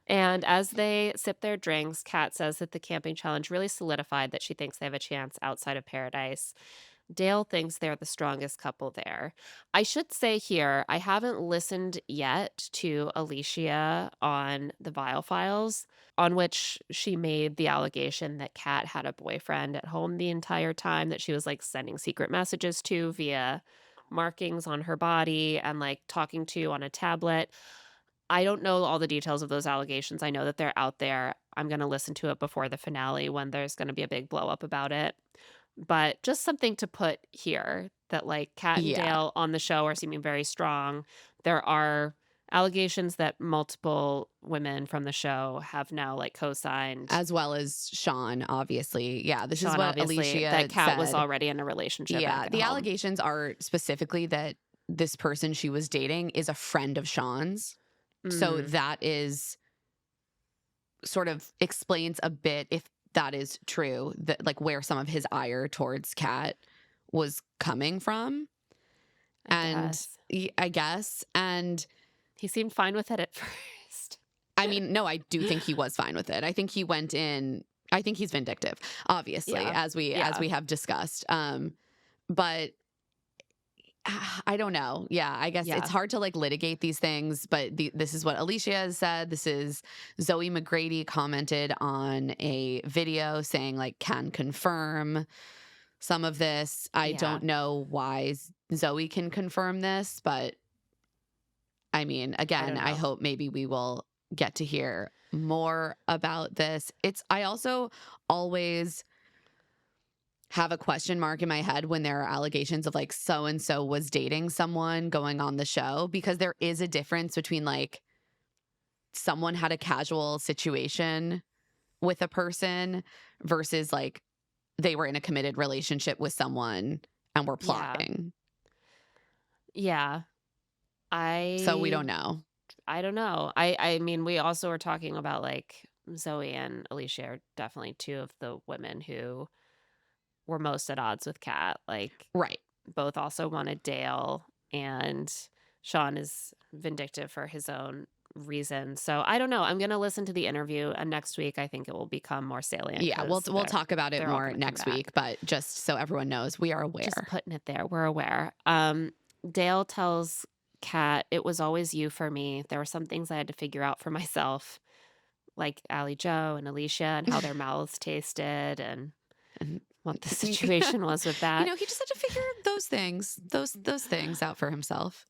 Speaker 1: And as they sip their drinks, Kat says that the camping challenge really solidified that she thinks they have a chance outside of paradise. Dale thinks they're the strongest couple there. I should say here, I haven't listened yet to Alicia on the Vile Files, on which she made the allegation that Kat had a boyfriend at home the entire time that she was like sending secret messages to via markings on her body and like talking to on a tablet. I don't know all the details of those allegations. I know that they're out there. I'm going to listen to it before the finale when there's going to be a big blow up about it. But just something to put here that like Kat and
Speaker 2: Yeah.
Speaker 1: Dale on the show are seeming very strong. There are allegations that multiple women from the show have now like co-signed.
Speaker 2: As well as Sean, obviously. Yeah, this is
Speaker 1: Sean,
Speaker 2: what
Speaker 1: obviously,
Speaker 2: Alicia
Speaker 1: that Kat was
Speaker 2: said.
Speaker 1: already in a relationship
Speaker 2: Yeah,
Speaker 1: back at
Speaker 2: the
Speaker 1: home.
Speaker 2: allegations are specifically that this person she was dating is a friend of Sean's. So that is sort of explains a bit, if that is true, that like where some of his ire towards Kat was coming from. I guess. And
Speaker 1: he seemed fine with it at first.
Speaker 2: I mean, no, I do think he was fine with it. I think he went in. I think he's vindictive, obviously, as we have discussed. But I don't know. Yeah, I guess it's hard to like litigate these things. But this is what Alicia has said. This is Zoe McGrady commented on a video saying like can confirm some of this. I don't know why Zoe can confirm this, but I mean, again, I hope maybe we will get to hear more about this. I also always have a question mark in my head when there are allegations of like so-and-so was dating someone going on the show, because there is a difference between like someone had a casual situation with a person versus like they were in a committed relationship with someone and were plotting.
Speaker 1: Yeah.
Speaker 2: So we don't know.
Speaker 1: I don't know. I mean, we also were talking about like Zoe and Alicia are definitely two of the women who were most at odds with Kat. Like,
Speaker 2: right.
Speaker 1: Both also wanted Dale, and Sean is vindictive for his own reasons. So I don't know. I'm going to listen to the interview, and next week I think it will become more salient.
Speaker 2: Yeah, we'll talk about it more next week, but just so everyone knows, we are aware.
Speaker 1: Just putting it there. We're aware. Dale tells Kat, it was always you for me. There were some things I had to figure out for myself, like Allie Joe and Alicia and how their mouths tasted and what the situation was with that.
Speaker 2: You know, he just had to figure those things out for himself.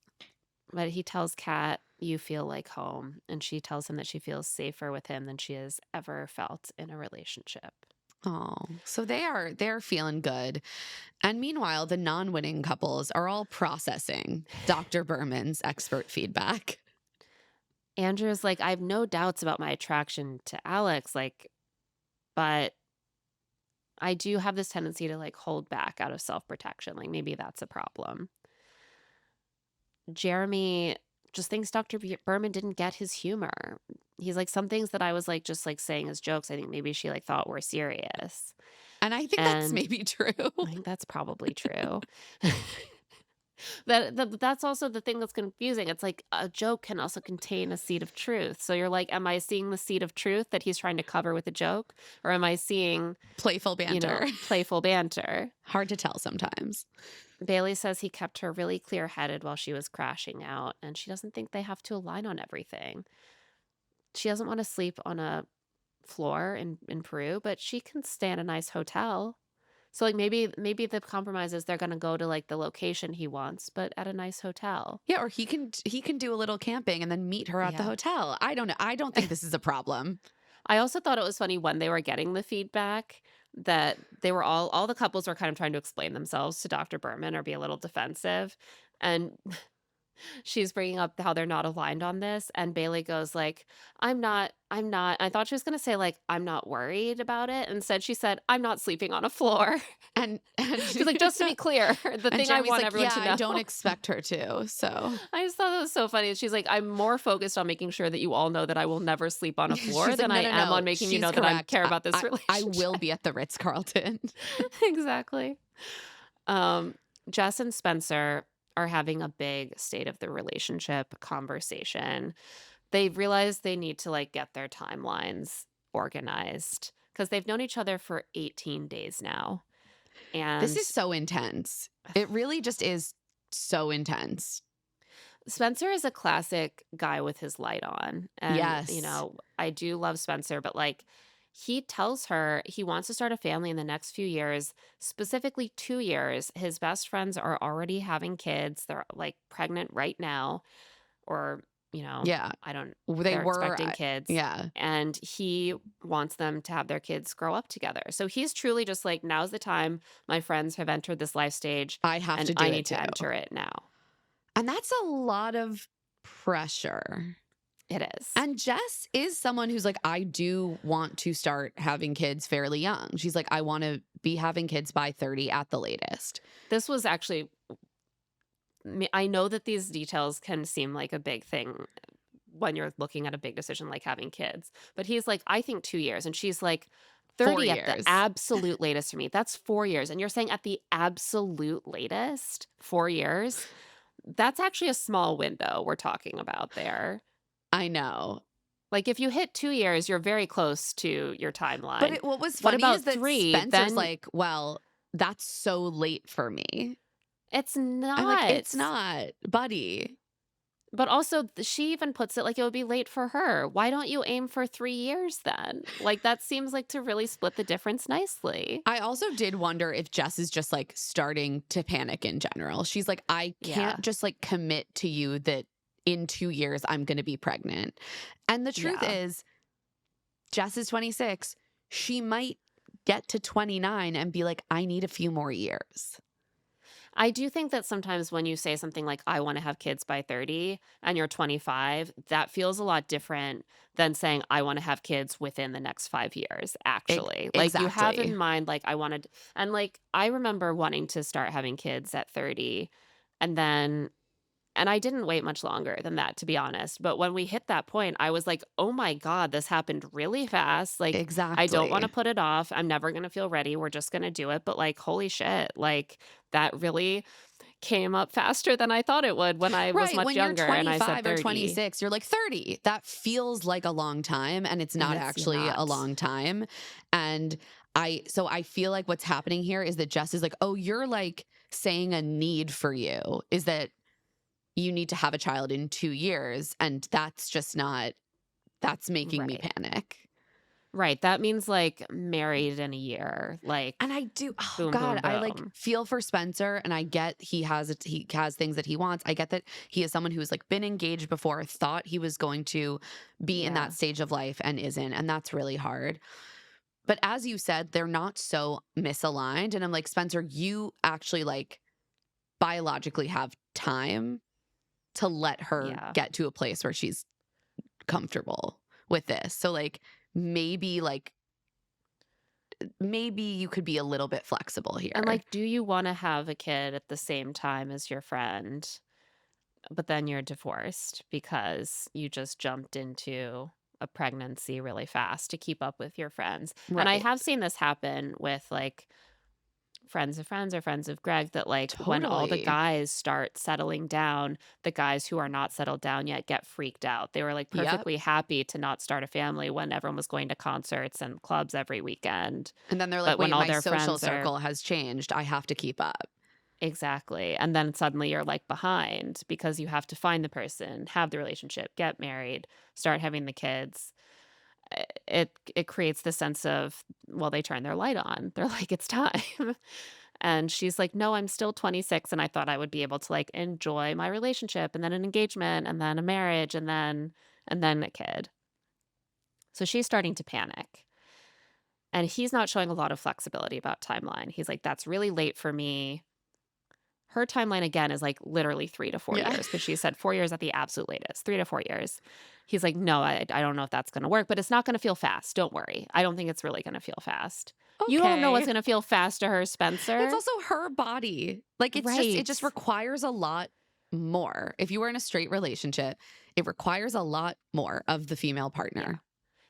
Speaker 1: But he tells Kat, you feel like home. And she tells him that she feels safer with him than she has ever felt in a relationship.
Speaker 2: Oh, so they're feeling good. And meanwhile, the non-winning couples are all processing Dr. Berman's expert feedback.
Speaker 1: Andrew's like, I have no doubts about my attraction to Alex, like, but I do have this tendency to like hold back out of self-protection. Like maybe that's a problem. Jeremy just thinks Dr. Berman didn't get his humor. He's like, some things that I was like just like saying as jokes, I think maybe she like thought were serious.
Speaker 2: And I think that's maybe true.
Speaker 1: I think that's probably true. That's also the thing that's confusing. It's like a joke can also contain a seed of truth. So you're like, am I seeing the seed of truth that he's trying to cover with a joke? Or am I seeing
Speaker 2: playful banter?
Speaker 1: Playful banter.
Speaker 2: Hard to tell sometimes.
Speaker 1: Bailey says he kept her really clear-headed while she was crashing out, and she doesn't think they have to align on everything. She doesn't want to sleep on a floor in Peru, but she can stay in a nice hotel. So like maybe the compromise is they're going to go to like the location he wants, but at a nice hotel.
Speaker 2: Yeah, or he can do a little camping and then meet her at the hotel. I don't know. I don't think this is a problem.
Speaker 1: I also thought it was funny when they were getting the feedback that they were all the couples were kind of trying to explain themselves to Dr. Berman or be a little defensive. And she's bringing up how they're not aligned on this. And Bailey goes like, I'm not. I thought she was going to say like, I'm not worried about it. Instead, she said, I'm not sleeping on a floor.
Speaker 2: And
Speaker 1: she's like, just to be clear, the thing I want everyone to know.
Speaker 2: I don't expect her to. So
Speaker 1: I just thought that was so funny. She's like, I'm more focused on making sure that you all know that I will never sleep on a floor than I am on making you know that I care about this relationship.
Speaker 2: I will be at the Ritz-Carlton.
Speaker 1: Exactly. Jess and Spencer are having a big state of the relationship conversation. They've realized they need to like get their timelines organized because they've known each other for 18 days now. And
Speaker 2: this is so intense. It really just is so intense.
Speaker 1: Spencer is a classic guy with his light on. And,
Speaker 2: yes.
Speaker 1: You know, I do love Spencer, but like he tells her he wants to start a family in the next few years, specifically 2 years. His best friends are already having kids. They're like pregnant right now or, you know, they're expecting kids.
Speaker 2: Yeah.
Speaker 1: And he wants them to have their kids grow up together. So he's truly just like, now's the time. My friends have entered this life stage.
Speaker 2: I have to do it.
Speaker 1: I need to enter it now.
Speaker 2: And that's a lot of pressure.
Speaker 1: It is.
Speaker 2: And Jess is someone who's like, I do want to start having kids fairly young. She's like, I want to be having kids by 30 at the latest.
Speaker 1: This was actually, I know that these details can seem like a big thing when you're looking at a big decision like having kids, but he's like, I think 2 years. And she's like, 30 at the absolute latest for me. That's 4 years. And you're saying at the absolute latest, 4 years? That's actually a small window we're talking about there.
Speaker 2: I know.
Speaker 1: Like if you hit 2 years, you're very close to your timeline.
Speaker 2: But what was funny
Speaker 1: about
Speaker 2: is that
Speaker 1: 3?
Speaker 2: Spencer's
Speaker 1: Then
Speaker 2: like, well, that's so late for me.
Speaker 1: it's not.
Speaker 2: I'm like, it's not, buddy.
Speaker 1: But also, she even puts it like it would be late for her. Why don't you aim for 3 years then? Like that seems like to really split the difference nicely.
Speaker 2: I also did wonder if Jess is just like starting to panic in general. She's like, I can't just like commit to you that in 2 years I'm going to be pregnant. And the truth is, Jess is 26. She might get to 29 and be like, I need a few more years.
Speaker 1: I do think that sometimes when you say something like, I want to have kids by 30 and you're 25, that feels a lot different than saying, I want to have kids within the next 5 years, actually. Like you have in mind, like, I wanted, and like, I remember wanting to start having kids at 30 and then, and I didn't wait much longer than that, to be honest. But when we hit that point, I was like, oh my God, this happened really fast. Like, I don't want to put it off. I'm never going to feel ready. We're just going to do it. But like, holy shit, like that really came up faster than I thought it would when I was much younger.
Speaker 2: When
Speaker 1: and
Speaker 2: you're
Speaker 1: I
Speaker 2: 25
Speaker 1: said
Speaker 2: or
Speaker 1: 30.
Speaker 2: 26, you're like 30. That feels like a long time, and it's not actually a long time. And so I feel like what's happening here is that Jess is like, oh, you're like saying a need for you is that you need to have a child in 2 years. And that's just not, that's making me panic.
Speaker 1: Right. That means like married in a year. Like,
Speaker 2: and I do, oh
Speaker 1: boom,
Speaker 2: God,
Speaker 1: boom, boom.
Speaker 2: I like feel for Spencer, and I get he has things that he wants. I get that he is someone who's like been engaged before, thought he was going to be in that stage of life and isn't. And that's really hard. But as you said, they're not so misaligned. And I'm like, Spencer, you actually like biologically have time to let her get to a place where she's comfortable with this. So like maybe you could be a little bit flexible here.
Speaker 1: And like, do you want to have a kid at the same time as your friend, but then you're divorced because you just jumped into a pregnancy really fast to keep up with your friends?
Speaker 2: Right.
Speaker 1: And I have seen this happen with like friends of friends or friends of Greg, that like when all the guys start settling down, the guys who are not settled down yet get freaked out. They were like perfectly happy to not start a family when everyone was going to concerts and clubs every weekend.
Speaker 2: And then they're like, wait,
Speaker 1: when all
Speaker 2: my
Speaker 1: their
Speaker 2: social
Speaker 1: friends
Speaker 2: circle has changed. I have to keep up.
Speaker 1: Exactly. And then suddenly you're like behind because you have to find the person, have the relationship, get married, start having the kids. It creates the sense of, well, they turn their light on. They're like, it's time. And she's like, no, I'm still 26. And I thought I would be able to like enjoy my relationship and then an engagement and then a marriage and then a kid. So she's starting to panic. And he's not showing a lot of flexibility about timeline. He's like, that's really late for me. Her timeline, again, is like literally 3 to 4 years, because she said 4 years at the absolute latest, 3 to 4 years. He's like, no, I don't know if that's going to work, but it's not going to feel fast. Don't worry. I don't think it's really going to feel fast. Okay. You don't know what's going to feel fast to her, Spencer.
Speaker 2: It's also her body. Like it just requires a lot more. If you were in a straight relationship, it requires a lot more of the female partner.
Speaker 1: Yeah.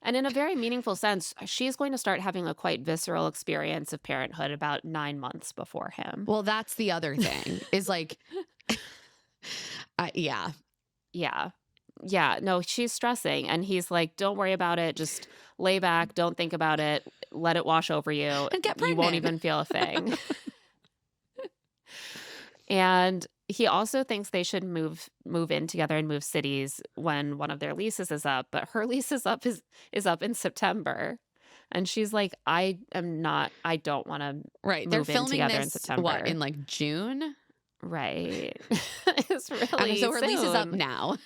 Speaker 1: And in a very meaningful sense, she's going to start having a quite visceral experience of parenthood about 9 months before him.
Speaker 2: Well, that's the other thing is like, yeah.
Speaker 1: No, she's stressing. And he's like, don't worry about it. Just lay back. Don't think about it. Let it wash over you.
Speaker 2: And get pregnant.
Speaker 1: You won't even feel a thing. And he also thinks they should move in together and move cities when one of their leases is up. But her lease is up in September. And she's like, I don't want to move
Speaker 2: They're
Speaker 1: in
Speaker 2: filming
Speaker 1: together
Speaker 2: this,
Speaker 1: in September.
Speaker 2: what, in like June?
Speaker 1: Right. It's really
Speaker 2: so her
Speaker 1: soon.
Speaker 2: lease is up now.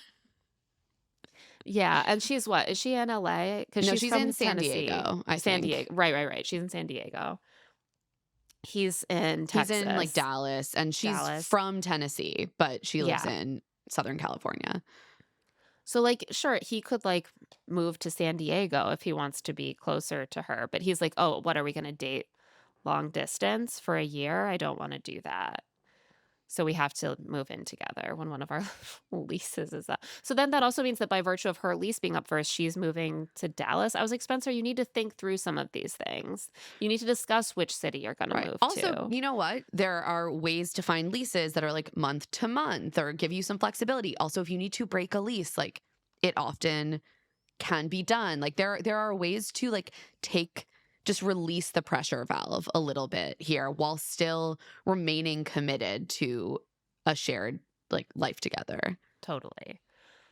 Speaker 1: Yeah. And she's what? Is she in LA? Because she's from
Speaker 2: in San
Speaker 1: Tennessee.
Speaker 2: Diego.
Speaker 1: San Diego. Right. She's in San Diego. He's in Texas.
Speaker 2: He's in like Dallas, and she's from Tennessee, but she lives in Southern California.
Speaker 1: So, like, sure, he could, like, move to San Diego if he wants to be closer to her, but he's like, "Oh, what are we gonna date long distance for a year? I don't wanna do that." So we have to move in together when one of our leases is up. So then that also means that by virtue of her lease being up first, she's moving to Dallas. I was like, "Spencer, you need to think through some of these things. You need to discuss which city you're gonna
Speaker 2: Right.
Speaker 1: move
Speaker 2: Also,
Speaker 1: to."
Speaker 2: you know what? There are ways to find leases that are like month to month or give you some flexibility. Also, if you need to break a lease, like it often can be done. Like there are ways to like just release the pressure valve a little bit here while still remaining committed to a shared like life together.
Speaker 1: Totally.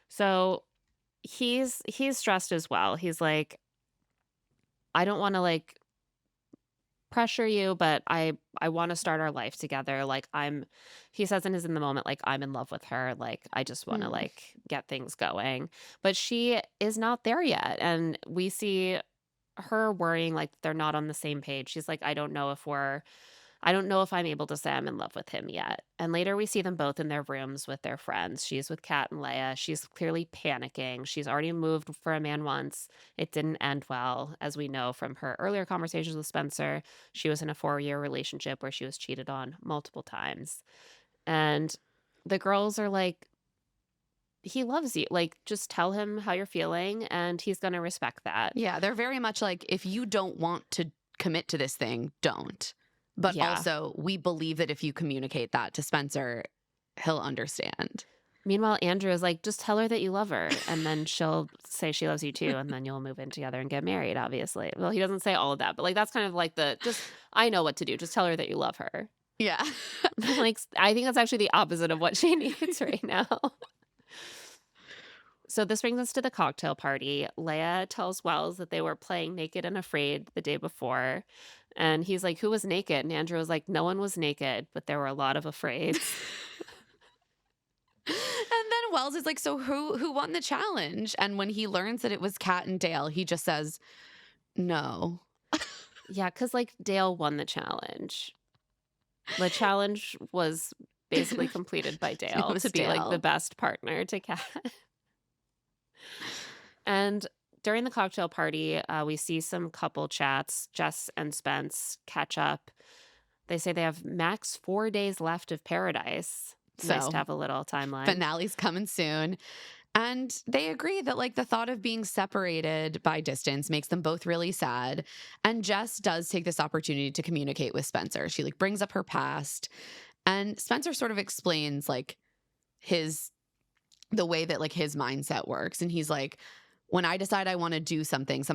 Speaker 1: So he's stressed as well. He's like, "I don't wanna, like, pressure you, but I want to start our life together. Like he says in the moment, like, I'm in love with her. Like, I just want to
Speaker 2: Mm.
Speaker 1: like get things going." But she is not there yet. And we see her worrying like they're not on the same page. She's like, I don't know if I'm able to say I'm in love with him yet. And later we see them both in their rooms with their friends. She's with Kat and Leia. She's clearly panicking. She's already moved for a man once. It didn't end well. As we know from her earlier conversations with Spencer, she was in a 4-year relationship where she was cheated on multiple times. And the girls are like, he loves you. Like, just tell him how you're feeling and he's going to respect that.
Speaker 2: Yeah, they're very much like, if you don't want to commit to this thing, don't. But
Speaker 1: Yeah.
Speaker 2: also, we believe that if you communicate that to Spencer, he'll understand.
Speaker 1: Meanwhile, Andrew is like, just tell her that you love her, and then she'll say she loves you too, and then you'll move in together and get married, obviously. Well, he doesn't say all of that, but like that's kind of like I know what to do. Just tell her that you love her.
Speaker 2: Yeah.
Speaker 1: Like, I think that's actually the opposite of what she needs right now. So this brings us to the cocktail party. Leia tells Wells that they were playing Naked and Afraid the day before. And he's like, who was naked? And Andrew was like, no one was naked, but there were a lot of afraids.
Speaker 2: And then Wells is like, so who won the challenge? And when he learns that it was Kat and Dale, he just says, no.
Speaker 1: Yeah, because like Dale won the challenge. The challenge was basically completed by Dale
Speaker 2: was
Speaker 1: to be like
Speaker 2: Dale.
Speaker 1: the best partner to Kat. And during the cocktail party, we see some couple chats. Jess and Spence catch up. They say they have max 4 days left of paradise. Nice
Speaker 2: So,
Speaker 1: to have a little timeline.
Speaker 2: Finale's coming soon. And they agree that like the thought of being separated by distance makes them both really sad. And Jess does take this opportunity to communicate with Spencer. She like brings up her past, and Spencer sort of explains like the way that like his mindset works. And he's like, when I decide I want to do something,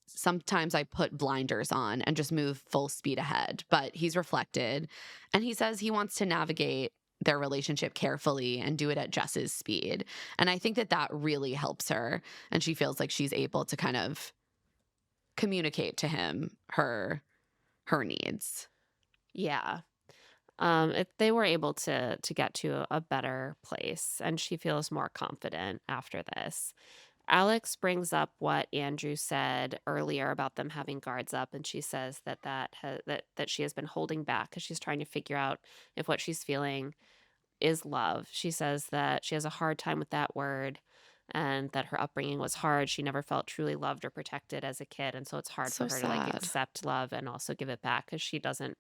Speaker 2: sometimes I put blinders on and just move full speed ahead. But he's reflected, and he says he wants to navigate their relationship carefully and do it at Jess's speed. And I think that really helps her. And she feels like she's able to kind of communicate to him her needs.
Speaker 1: Yeah. They were able to get to a better place, and she feels more confident after this. Alex brings up what Andrew said earlier about them having guards up, and she says that she has been holding back because she's trying to figure out if what she's feeling is love. She says that she has a hard time with that word and that her upbringing was hard. She never felt truly loved or protected as a kid, and so it's hard
Speaker 2: So
Speaker 1: for her to like
Speaker 2: sad.
Speaker 1: accept love and also give it back because she doesn't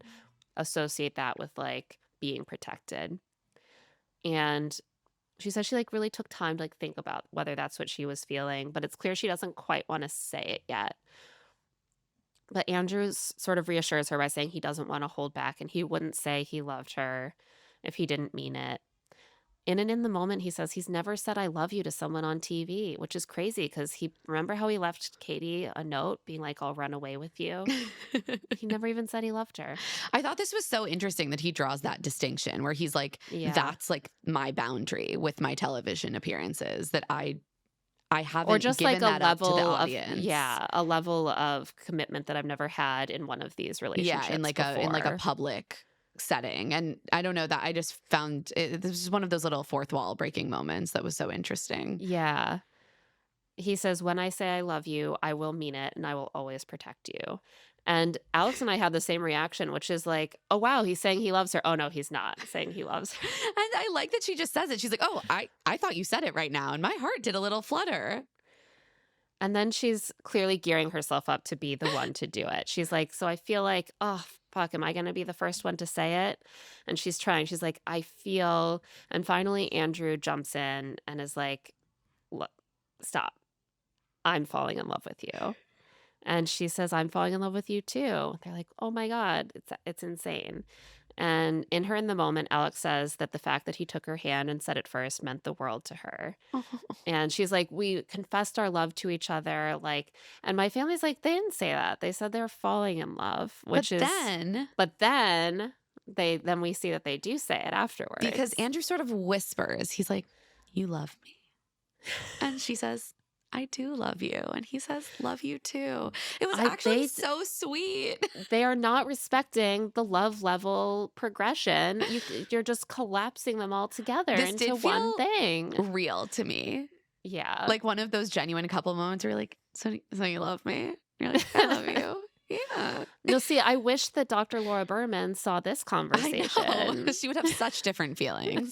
Speaker 1: associate that with like being protected. And she says she like really took time to like think about whether that's what she was feeling, but it's clear she doesn't quite want to say it yet. But Andrews sort of reassures her by saying he doesn't want to hold back and he wouldn't say he loved her if he didn't mean it. In the moment, he says he's never said I love you to someone on TV, which is crazy because remember how he left Katie a note being like, I'll run away with you? He never even said he loved her.
Speaker 2: I thought this was so interesting that he draws that distinction where he's like,
Speaker 1: Yeah.
Speaker 2: that's like my boundary with my television appearances, that I haven't
Speaker 1: Or just
Speaker 2: given
Speaker 1: like a
Speaker 2: that up to
Speaker 1: level
Speaker 2: the
Speaker 1: of
Speaker 2: audience.
Speaker 1: a level of commitment that I've never had in one of these relationships.
Speaker 2: Yeah, in like a public setting. And I don't know, that I just found this was one of those little fourth wall breaking moments that was so interesting.
Speaker 1: Yeah. he says, "When I say I love you, I will mean it and I will always protect you." And Alex and I had the same reaction, which is like, "Oh, wow, he's saying he loves her." Oh, no, he's not saying he loves her.
Speaker 2: And I like that she just says it. She's like, oh, I thought you said it right now. And my heart did a little flutter.
Speaker 1: And then she's clearly gearing herself up to be the one to do it. She's like, "So I feel like, oh, fuck, am I going to be the first one to say it?" And she's trying. She's like, "I feel." And finally, Andrew jumps in and is like, "Look, stop. I'm falling in love with you." And she says, "I'm falling in love with you too." They're like, "Oh my God, it's insane." And in the moment, Alex says that the fact that he took her hand and said it first meant the world to her. And she's like, "We confessed our love to each other." Like, and my family's like, "They didn't say that. They said they're falling in love," which
Speaker 2: But
Speaker 1: is,
Speaker 2: then,
Speaker 1: but then then we see that they do say it afterwards.
Speaker 2: because Andrew sort of whispers, he's like, "You love me." And she says, "I do love you." And he says, "Love you too." It was actually so sweet.
Speaker 1: They are not respecting the love level progression. You're just collapsing them all together
Speaker 2: This
Speaker 1: into
Speaker 2: did
Speaker 1: one
Speaker 2: feel
Speaker 1: thing.
Speaker 2: real to me.
Speaker 1: Yeah.
Speaker 2: Like one of those genuine couple moments where you're like, so you love me? You're like, I love you. Yeah.
Speaker 1: No, see, I wish that Dr. Laura Berman saw this
Speaker 2: I
Speaker 1: conversation.
Speaker 2: know. She would have such different feelings.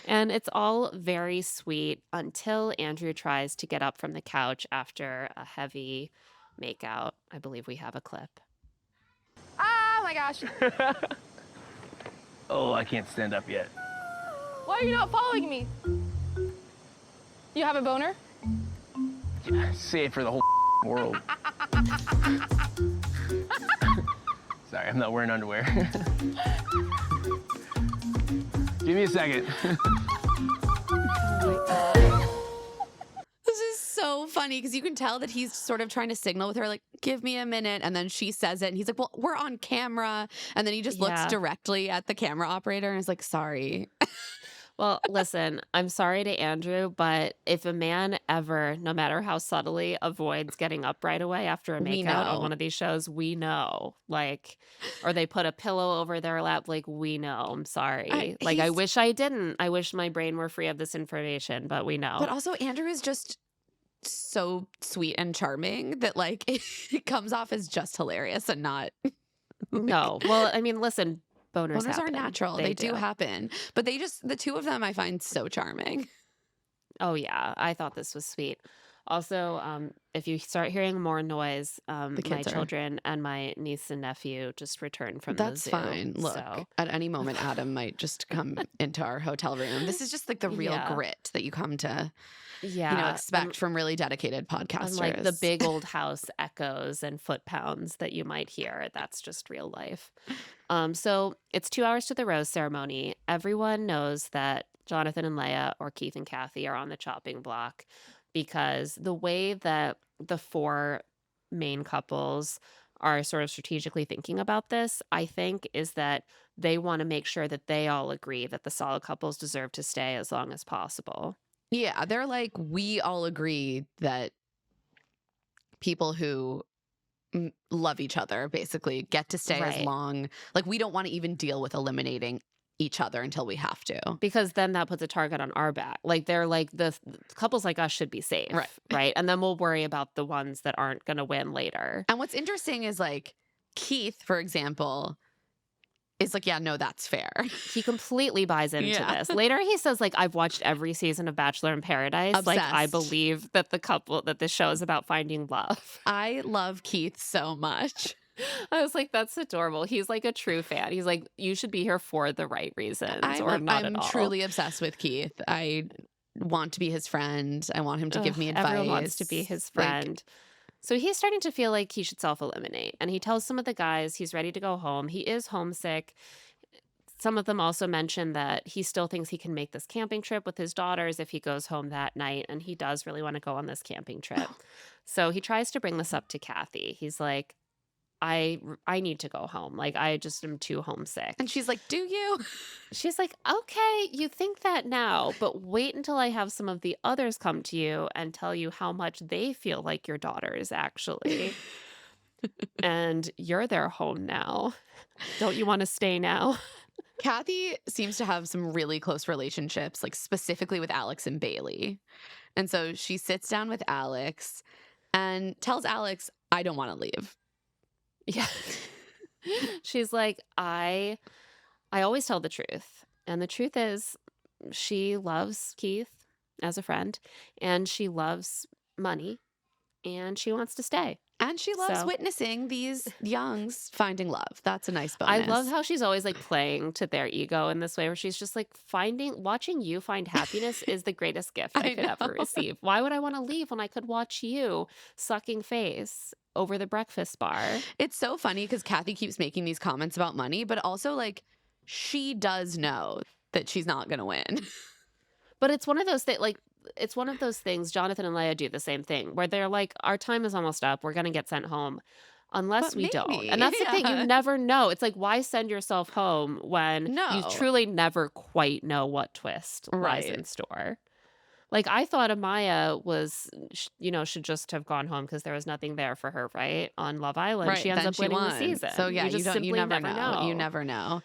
Speaker 1: And it's all very sweet until Andrew tries to get up from the couch after a heavy makeout. I believe we have a clip.
Speaker 7: Oh my gosh.
Speaker 8: Oh, I can't stand up yet.
Speaker 7: Why are you not following me? You have a boner?
Speaker 8: Yeah, say it for the whole world. Sorry, I'm not wearing underwear. Give me a second.
Speaker 2: This is so funny because you can tell that he's sort of trying to signal with her, like, give me a minute. And then she says it and he's like, well, we're on camera. And then he just looks
Speaker 1: Yeah.
Speaker 2: directly at the camera operator and is like, sorry.
Speaker 1: Well, listen, I'm sorry to Andrew, but if a man ever, no matter how subtly, avoids getting up right away after a
Speaker 2: We
Speaker 1: makeout on
Speaker 2: know.
Speaker 1: one of these shows, we know. Like, or they put a pillow over their lap, like, we know. I'm sorry. Like, I
Speaker 2: he's-
Speaker 1: wish I didn't. I wish my brain were free of this information, but we know.
Speaker 2: But also, Andrew is just so sweet and charming that, like, it comes off as just hilarious and not.
Speaker 1: No. Well, I mean, listen, boners
Speaker 2: Boners are
Speaker 1: happen.
Speaker 2: natural. They do happen. But the two of them I find so charming.
Speaker 1: Oh, yeah. I thought this was sweet. Also, if you start hearing more noise, my
Speaker 2: kids are-
Speaker 1: children and my niece and nephew just returned from
Speaker 2: That's
Speaker 1: the zoo.
Speaker 2: fine. Look,
Speaker 1: So,
Speaker 2: at any moment, Adam might just come into our hotel room. This is just like the real
Speaker 1: Yeah.
Speaker 2: grit that you come to,
Speaker 1: yeah.
Speaker 2: expect from really dedicated podcasters.
Speaker 1: Unlike the big old house echoes and foot pounds that you might hear, that's just real life. So it's 2 hours to the rose ceremony. Everyone knows that Jonathan and Leia or Keith and Kathy are on the chopping block because the way that the four main couples are sort of strategically thinking about this, I think, is that they want to make sure that they all agree that the solid couples deserve to stay as long as possible.
Speaker 2: Yeah, they're like, we all agree that people who love each other basically get to stay as
Speaker 1: Right.
Speaker 2: long. Like, we don't want to even deal with eliminating each other until we have to.
Speaker 1: Because then that puts a target on our back. Like they're like the couples like us should be safe, right? And then we'll worry about the ones that aren't going to win later.
Speaker 2: And what's interesting is, like, Keith, for example, is like, yeah, no, that's fair.
Speaker 1: He completely buys into
Speaker 2: Yeah.
Speaker 1: this. Later he says like, I've watched every season of Bachelor in Paradise. Like I
Speaker 2: Obsessed.
Speaker 1: believe that the show is about finding love.
Speaker 2: I love Keith so much.
Speaker 1: I was like, that's adorable. He's like a true fan. He's like, you should be here for the right reasons or not
Speaker 2: I'm
Speaker 1: at all.
Speaker 2: truly obsessed with Keith. I want to be his friend. I want him to give me advice.
Speaker 1: Everyone wants to be his
Speaker 2: Like,
Speaker 1: friend. So he's starting to feel like he should self-eliminate. And he tells some of the guys he's ready to go home. He is homesick. Some of them also mention that he still thinks he can make this camping trip with his daughters if he goes home that night. And he does really want to go on this camping trip. So he tries to bring this up to Kathy. He's like, I need to go home. Like, I just am too homesick.
Speaker 2: And she's like, do you?
Speaker 1: She's like, okay, you think that now, but wait until I have some of the others come to you and tell you how much they feel like your daughters actually. And you're their home now. Don't you want to stay now?
Speaker 2: Kathy seems to have some really close relationships, like specifically with Alex and Bailey. And so she sits down with Alex and tells Alex, I don't want to leave.
Speaker 1: Yeah. She's like, I always tell the truth. And the truth is she loves Keith as a friend and she loves money and she wants to stay.
Speaker 2: And she loves
Speaker 1: So
Speaker 2: witnessing these youngs finding love. That's a nice
Speaker 1: I
Speaker 2: bonus.
Speaker 1: love how she's always like playing to their ego in this way where she's just like watching you find happiness is the greatest gift I could ever receive. Why would I want to leave when I could watch you sucking face over the breakfast bar?
Speaker 2: It's so funny because Kathy keeps making these comments about money, but also like she does know that she's not going to win.
Speaker 1: But it's one of those things, like, it's one of those things. Jonathan and Leia do the same thing where they're like, our time is almost up. We're going to get sent home unless
Speaker 2: But
Speaker 1: we don't.
Speaker 2: maybe,
Speaker 1: And that's the thing.
Speaker 2: yeah.
Speaker 1: You never know. It's like, why send yourself home when you
Speaker 2: No.
Speaker 1: truly never quite know what twist lies
Speaker 2: Right.
Speaker 1: in store? Like, I thought Amaya was, should just have gone home because there was nothing there for her, right? On Love Island.
Speaker 2: Right,
Speaker 1: She ends
Speaker 2: then
Speaker 1: up
Speaker 2: she
Speaker 1: winning
Speaker 2: won.
Speaker 1: the season.
Speaker 2: So yeah,
Speaker 1: just
Speaker 2: you
Speaker 1: simply
Speaker 2: never know.
Speaker 1: know.
Speaker 2: You never know.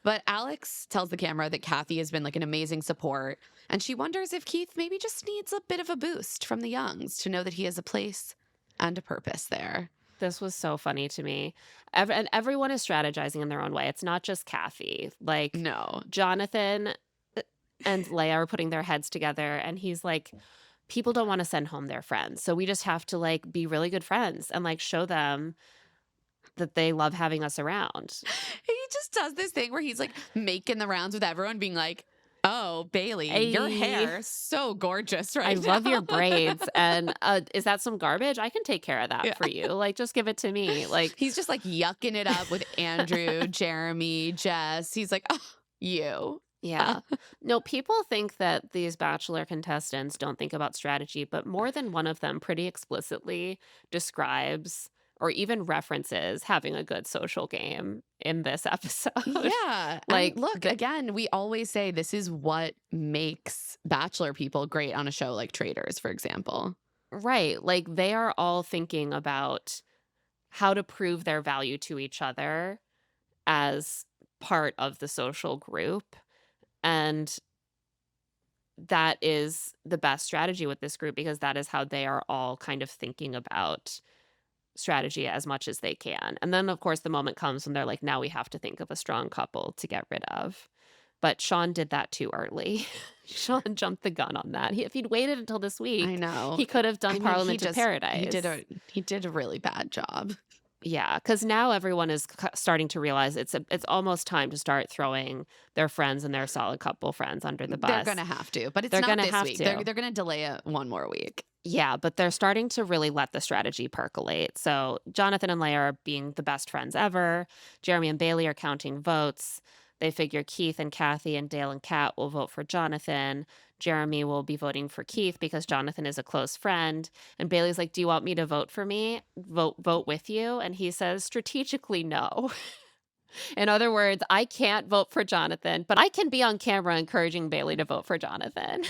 Speaker 2: But Alex tells the camera that Kathy has been like an amazing support, and she wonders if Keith maybe just needs a bit of a boost from the youngs to know that he has a place and a purpose there.
Speaker 1: This was so funny to me. And everyone is strategizing in their own way. It's not just Kathy. Like,
Speaker 2: No.
Speaker 1: Jonathan and Leia are putting their heads together, and he's like, people don't want to send home their friends. So we just have to like be really good friends and like show them that they love having us around.
Speaker 2: He just does this thing where he's like making the rounds with everyone, being like, oh, Bailey, your hair so gorgeous right
Speaker 1: I
Speaker 2: now.
Speaker 1: love your braids. And is that some garbage? I can take care of that for you. Like, just give it to me. Like,
Speaker 2: He's just like yucking it up with Andrew, Jeremy, Jess. He's like, oh, you.
Speaker 1: yeah. No, people think that these Bachelor contestants don't think about strategy, but more than one of them pretty explicitly describes or even references having a good social game in this episode.
Speaker 2: Yeah.
Speaker 1: Like,
Speaker 2: And look, again, we always say this is what makes Bachelor people great on a show like Traitors, for example.
Speaker 1: Right. Like, they are all thinking about how to prove their value to each other as part of the social group. And that is the best strategy with this group because that is how they are all kind of thinking about strategy as much as they can. And then, of course, the moment comes when they're like, now we have to think of a strong couple to get rid of. But Sean did that too early. Sean jumped the gun on that. If he'd waited until this week,
Speaker 2: I know.
Speaker 1: he could have done
Speaker 2: I mean,
Speaker 1: Parliament of Paradise.
Speaker 2: He did a really bad job.
Speaker 1: Yeah, because now everyone is starting to realize it's almost time to start throwing their friends and their solid couple friends under the bus.
Speaker 2: They're going to have to, but it's
Speaker 1: They're
Speaker 2: not
Speaker 1: gonna
Speaker 2: this
Speaker 1: have
Speaker 2: week.
Speaker 1: to.
Speaker 2: They're going to delay it one more week.
Speaker 1: Yeah, but they're starting to really let the strategy percolate. So Jonathan and Leia are being the best friends ever. Jeremy and Bailey are counting votes. They figure Keith and Kathy and Dale and Kat will vote for Jonathan. Jeremy will be voting for Keith because Jonathan is a close friend. And Bailey's like, do you want me to vote for me? Vote with you? And he says, strategically, no. In other words, I can't vote for Jonathan, but I can be on camera encouraging Bailey to vote for Jonathan.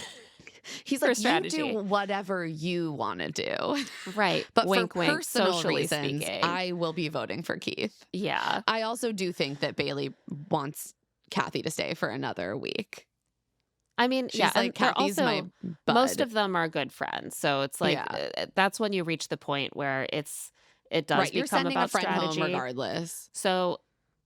Speaker 2: He's
Speaker 1: For
Speaker 2: like,
Speaker 1: strategy.
Speaker 2: you do whatever you want to do.
Speaker 1: Right.
Speaker 2: But
Speaker 1: wink,
Speaker 2: for
Speaker 1: wink,
Speaker 2: personal
Speaker 1: socially
Speaker 2: reasons,
Speaker 1: speaking.
Speaker 2: I will be voting for Keith.
Speaker 1: Yeah.
Speaker 2: I also do think that Bailey wants Kathy to stay for another week.
Speaker 1: I mean,
Speaker 2: She's
Speaker 1: yeah,
Speaker 2: like,
Speaker 1: and they're
Speaker 2: Kathy's
Speaker 1: also,
Speaker 2: my bud.
Speaker 1: most of them are good friends. So it's like,
Speaker 2: Yeah.
Speaker 1: that's when you reach the point where it does
Speaker 2: Right, you're
Speaker 1: become
Speaker 2: sending
Speaker 1: about
Speaker 2: a friend
Speaker 1: strategy.
Speaker 2: home regardless.
Speaker 1: So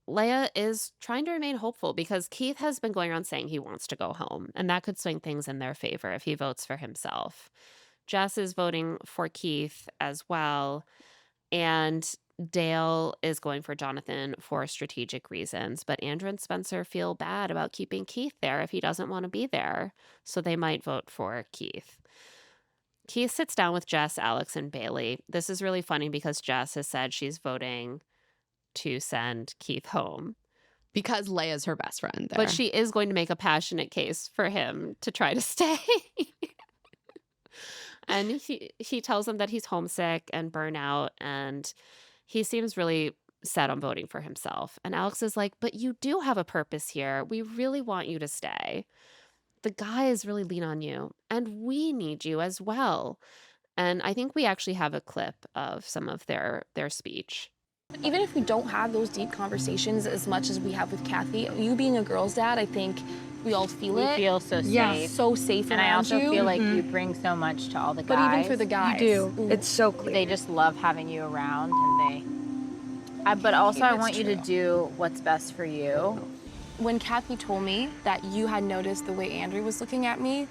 Speaker 1: Leia is trying to remain hopeful because Keith has been going around saying he wants to go home, and that could swing things in their favor if he votes for himself. Jess is voting for Keith as well, and Dale is going for Jonathan for strategic reasons, but Andrew and Spencer feel bad about keeping Keith there if he doesn't want to be there, so they might vote for Keith. Keith sits down with Jess, Alex, and Bailey. This is really funny because Jess has said she's voting to send Keith home.
Speaker 2: Because Leia's her best friend there.
Speaker 1: But she is going to make a passionate case for him to try to stay. And he tells him that he's homesick and burnout, and he seems really set on voting for himself. And Alex is like, but you do have a purpose here. We really want you to stay. The guys really lean on you, and we need you as well. And I think we actually have a clip of some of their speech.
Speaker 7: Even if we don't have those deep conversations as much as we have with Kathy, you being a girl's dad, I think we all feel it.
Speaker 9: We feel so safe.
Speaker 7: So safe
Speaker 9: And I
Speaker 7: around
Speaker 9: also
Speaker 7: you.
Speaker 9: feel like you bring so much to all the
Speaker 7: But
Speaker 9: guys.
Speaker 7: even for the guys.
Speaker 10: You do. It's so clear.
Speaker 9: They just love having you around, and but also I want you to do what's best for you.
Speaker 7: When Kathy told me that you had noticed the way Andrew was looking at me,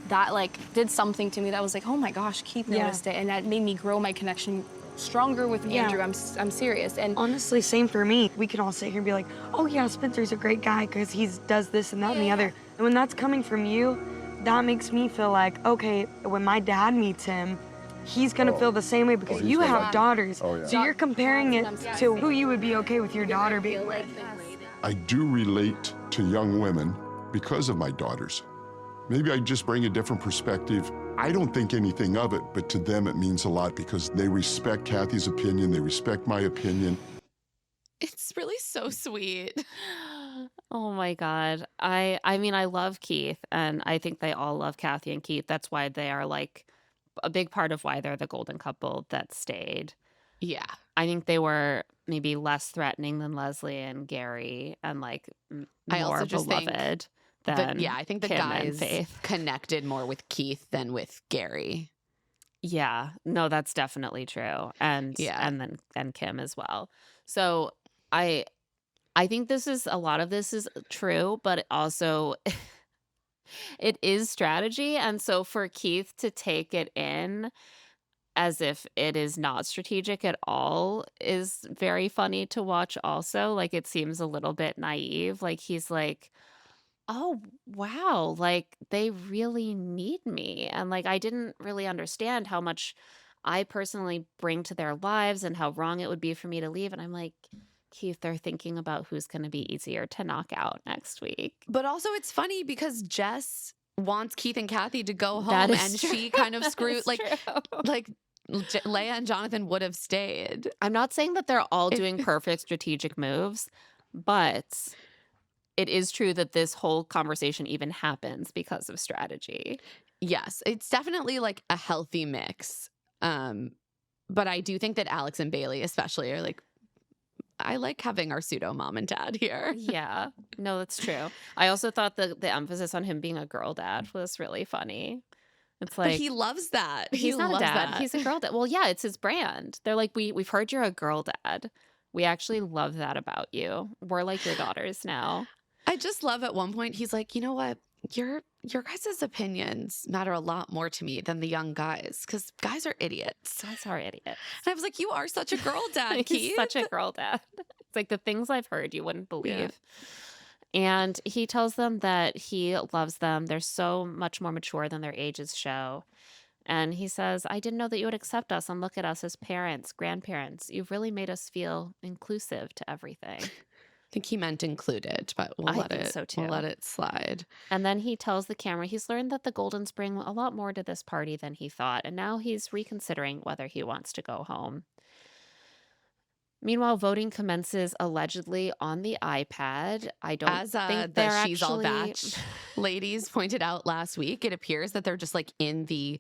Speaker 7: that like did something to me that was like, oh my gosh, Keith noticed it, and that made me grow my connection stronger with Andrew. I'm serious. And
Speaker 10: honestly, same for me. We can all sit here and be like, oh yeah, Spencer's a great guy because he does this and that and the other. And when that's coming from you, that makes me feel like, okay, when my dad meets him, he's gonna feel the same way because you have daughters.
Speaker 5: Oh, yeah.
Speaker 10: So you're comparing it to who you would be okay with your daughter being with.
Speaker 11: I do relate to young women because of my daughters. Maybe I just bring a different perspective. I don't think anything of it, but to them it means a lot because they respect Kathy's opinion, they respect my opinion.
Speaker 2: It's really so sweet.
Speaker 1: Oh my God. I mean, I love Keith, and I think they all love Kathy and Keith. That's why they are like a big part of why they're the golden couple that stayed.
Speaker 2: Yeah.
Speaker 1: I think they were maybe less threatening than Leslie and Gary, and like
Speaker 2: I
Speaker 1: more
Speaker 2: also just
Speaker 1: beloved
Speaker 2: think
Speaker 1: than
Speaker 2: I think the
Speaker 1: Kim and
Speaker 2: guys
Speaker 1: Faith.
Speaker 2: connected more with Keith than with Gary.
Speaker 1: Yeah, no, that's definitely true. And Kim as well. So I think a lot of this is true, but also it is strategy. And so for Keith to take it in as if it is not strategic at all is very funny to watch also. Like, it seems a little bit naive. Like, he's like, oh, wow, like they really need me. And like, I didn't really understand how much I personally bring to their lives and how wrong it would be for me to leave. And I'm like, Keith, they're thinking about who's going to be easier to knock out next week.
Speaker 2: But also it's funny because Jess wants Keith and Kathy to go
Speaker 1: That
Speaker 2: home,
Speaker 1: is
Speaker 2: and
Speaker 1: true.
Speaker 2: she kind of
Speaker 1: That
Speaker 2: screwed
Speaker 1: is
Speaker 2: like
Speaker 1: true.
Speaker 2: Leia and Jonathan would have stayed.
Speaker 1: I'm not saying that they're all doing perfect strategic moves, but it is true that this whole conversation even happens because of strategy.
Speaker 2: Yes, it's definitely like a healthy mix. But I do think that Alex and Bailey especially are like, I like having our pseudo mom and dad here.
Speaker 1: Yeah, no, that's true. I also thought the emphasis on him being a girl dad was really funny. It's like,
Speaker 2: but he loves that.
Speaker 1: He's not
Speaker 2: loves
Speaker 1: a dad.
Speaker 2: that.
Speaker 1: He's a girl dad. Well, yeah, it's his brand. They're like, we've heard you're a girl dad. We actually love that about you. We're like your daughters now.
Speaker 2: I just love at one point he's like, you know what? Your guys' opinions matter a lot more to me than the young guys because guys are idiots.
Speaker 1: Guys are idiots.
Speaker 2: And I was like, you are such a girl dad,
Speaker 1: He's
Speaker 2: Keith.
Speaker 1: such a girl dad. It's like the things I've heard you wouldn't believe. And he tells them that he loves them. They're so much more mature than their ages show. And he says, I didn't know that you would accept us and look at us as parents, grandparents. You've really made us feel inclusive to everything.
Speaker 2: I think he meant included, but we'll let it slide.
Speaker 1: And then he tells the camera he's learned that the Goldens bring a lot more to this party than he thought, and now he's reconsidering whether he wants to go home. Meanwhile, voting commences allegedly on the iPad. I don't think they're
Speaker 2: the She's All
Speaker 1: actually...
Speaker 2: Batch ladies pointed out last week. It appears that they're just like in the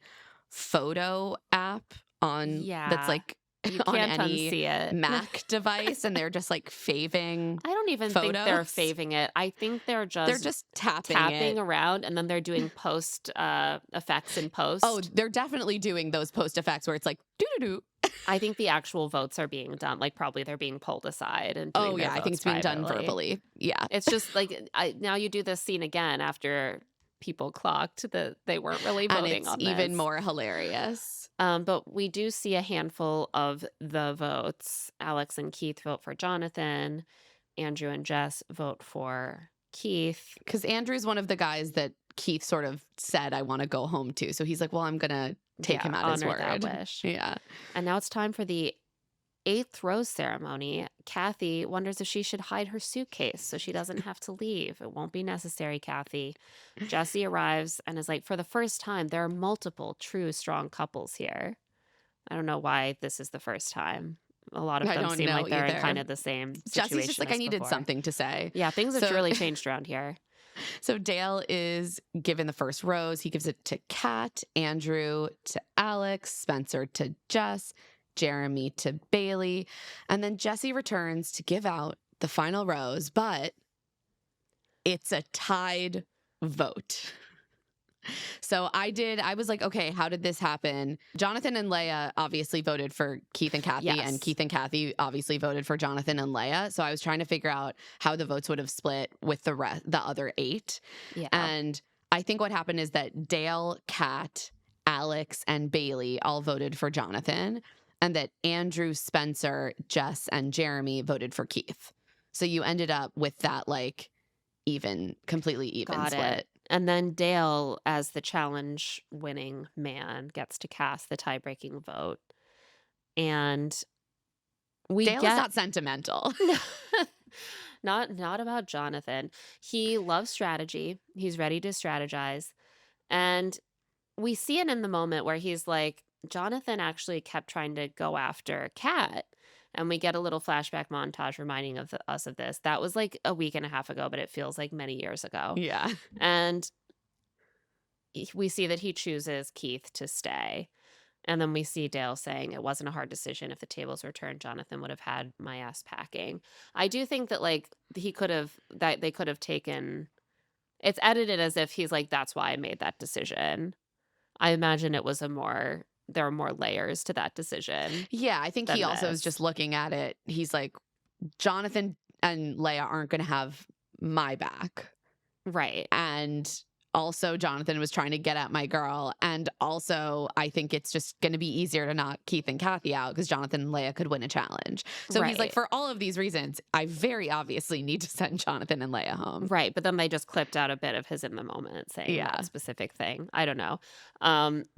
Speaker 2: photo app on that's like
Speaker 1: you
Speaker 2: on
Speaker 1: can't
Speaker 2: any
Speaker 1: unsee it.
Speaker 2: Mac device, and they're just like faving.
Speaker 1: I don't even think they're faving it. I think they're just tapping around, and then they're doing post effects in post.
Speaker 2: Oh, they're definitely doing those post effects where it's like doo doo doo.
Speaker 1: I think the actual votes are being done. Like, probably they're being pulled aside and doing
Speaker 2: I think it's being done verbally. Yeah,
Speaker 1: it's just like now you do this scene again after people clocked that they weren't really voting on this.
Speaker 2: Even more hilarious.
Speaker 1: But we do see a handful of the votes. Alex and Keith vote for Jonathan. Andrew and Jess vote for Keith.
Speaker 2: Because Andrew's one of the guys that Keith sort of said, I want to go home to. So he's like, well, I'm going to take him at his word.
Speaker 1: That wish.
Speaker 2: Yeah.
Speaker 1: And now it's time for the 8th rose ceremony. Kathy wonders if she should hide her suitcase so she doesn't have to leave. It won't be necessary, Kathy. Jesse arrives and is like, for the first time, there are multiple true strong couples here. I don't know why this is the first time. A lot of them seem like they're in kind of the same situation.
Speaker 2: Jesse's just like, I needed something to say.
Speaker 1: Yeah, things have really changed around here.
Speaker 2: So Dale is given the first rose. He gives it to Kat, Andrew to Alex, Spencer to Jess, Jeremy to Bailey. And then Jesse returns to give out the final rose, but it's a tied vote. So I was like, okay, how did this happen? Jonathan and Leia obviously voted for Keith and Kathy,
Speaker 1: Yes.
Speaker 2: and Keith and Kathy obviously voted for Jonathan and Leia. So I was trying to figure out how the votes would have split with the other 8.
Speaker 1: Yeah.
Speaker 2: And I think what happened is that Dale, Kat, Alex, and Bailey all voted for Jonathan, and that Andrew, Spencer, Jess, and Jeremy voted for Keith. So you ended up with that like completely even
Speaker 1: Got
Speaker 2: split.
Speaker 1: it. And then Dale, as the challenge winning man, gets to cast the tie-breaking vote. And
Speaker 2: Dale is not sentimental.
Speaker 1: Not about Jonathan. He loves strategy. He's ready to strategize. And we see it in the moment where he's like, Jonathan actually kept trying to go after Kat. And we get a little flashback montage reminding us of this. That was like a week and a half ago, but it feels like many years ago.
Speaker 2: Yeah.
Speaker 1: And we see that he chooses Keith to stay. And then we see Dale saying it wasn't a hard decision. If the tables were turned, Jonathan would have had my ass packing. I do think that like they could have taken, it's edited as if he's like, that's why I made that decision. I imagine it was there are more layers to that decision.
Speaker 2: Yeah, I think he also is just looking at it. He's like, Jonathan and Leia aren't going to have my back.
Speaker 1: Right.
Speaker 2: And also Jonathan was trying to get at my girl. And also I think it's just going to be easier to knock Keith and Kathy out because Jonathan and Leia could win a challenge. So he's like, for all of these reasons, I very obviously need to send Jonathan and Leia home.
Speaker 1: Right. But then they just clipped out a bit of his in the moment saying that specific thing. I don't know.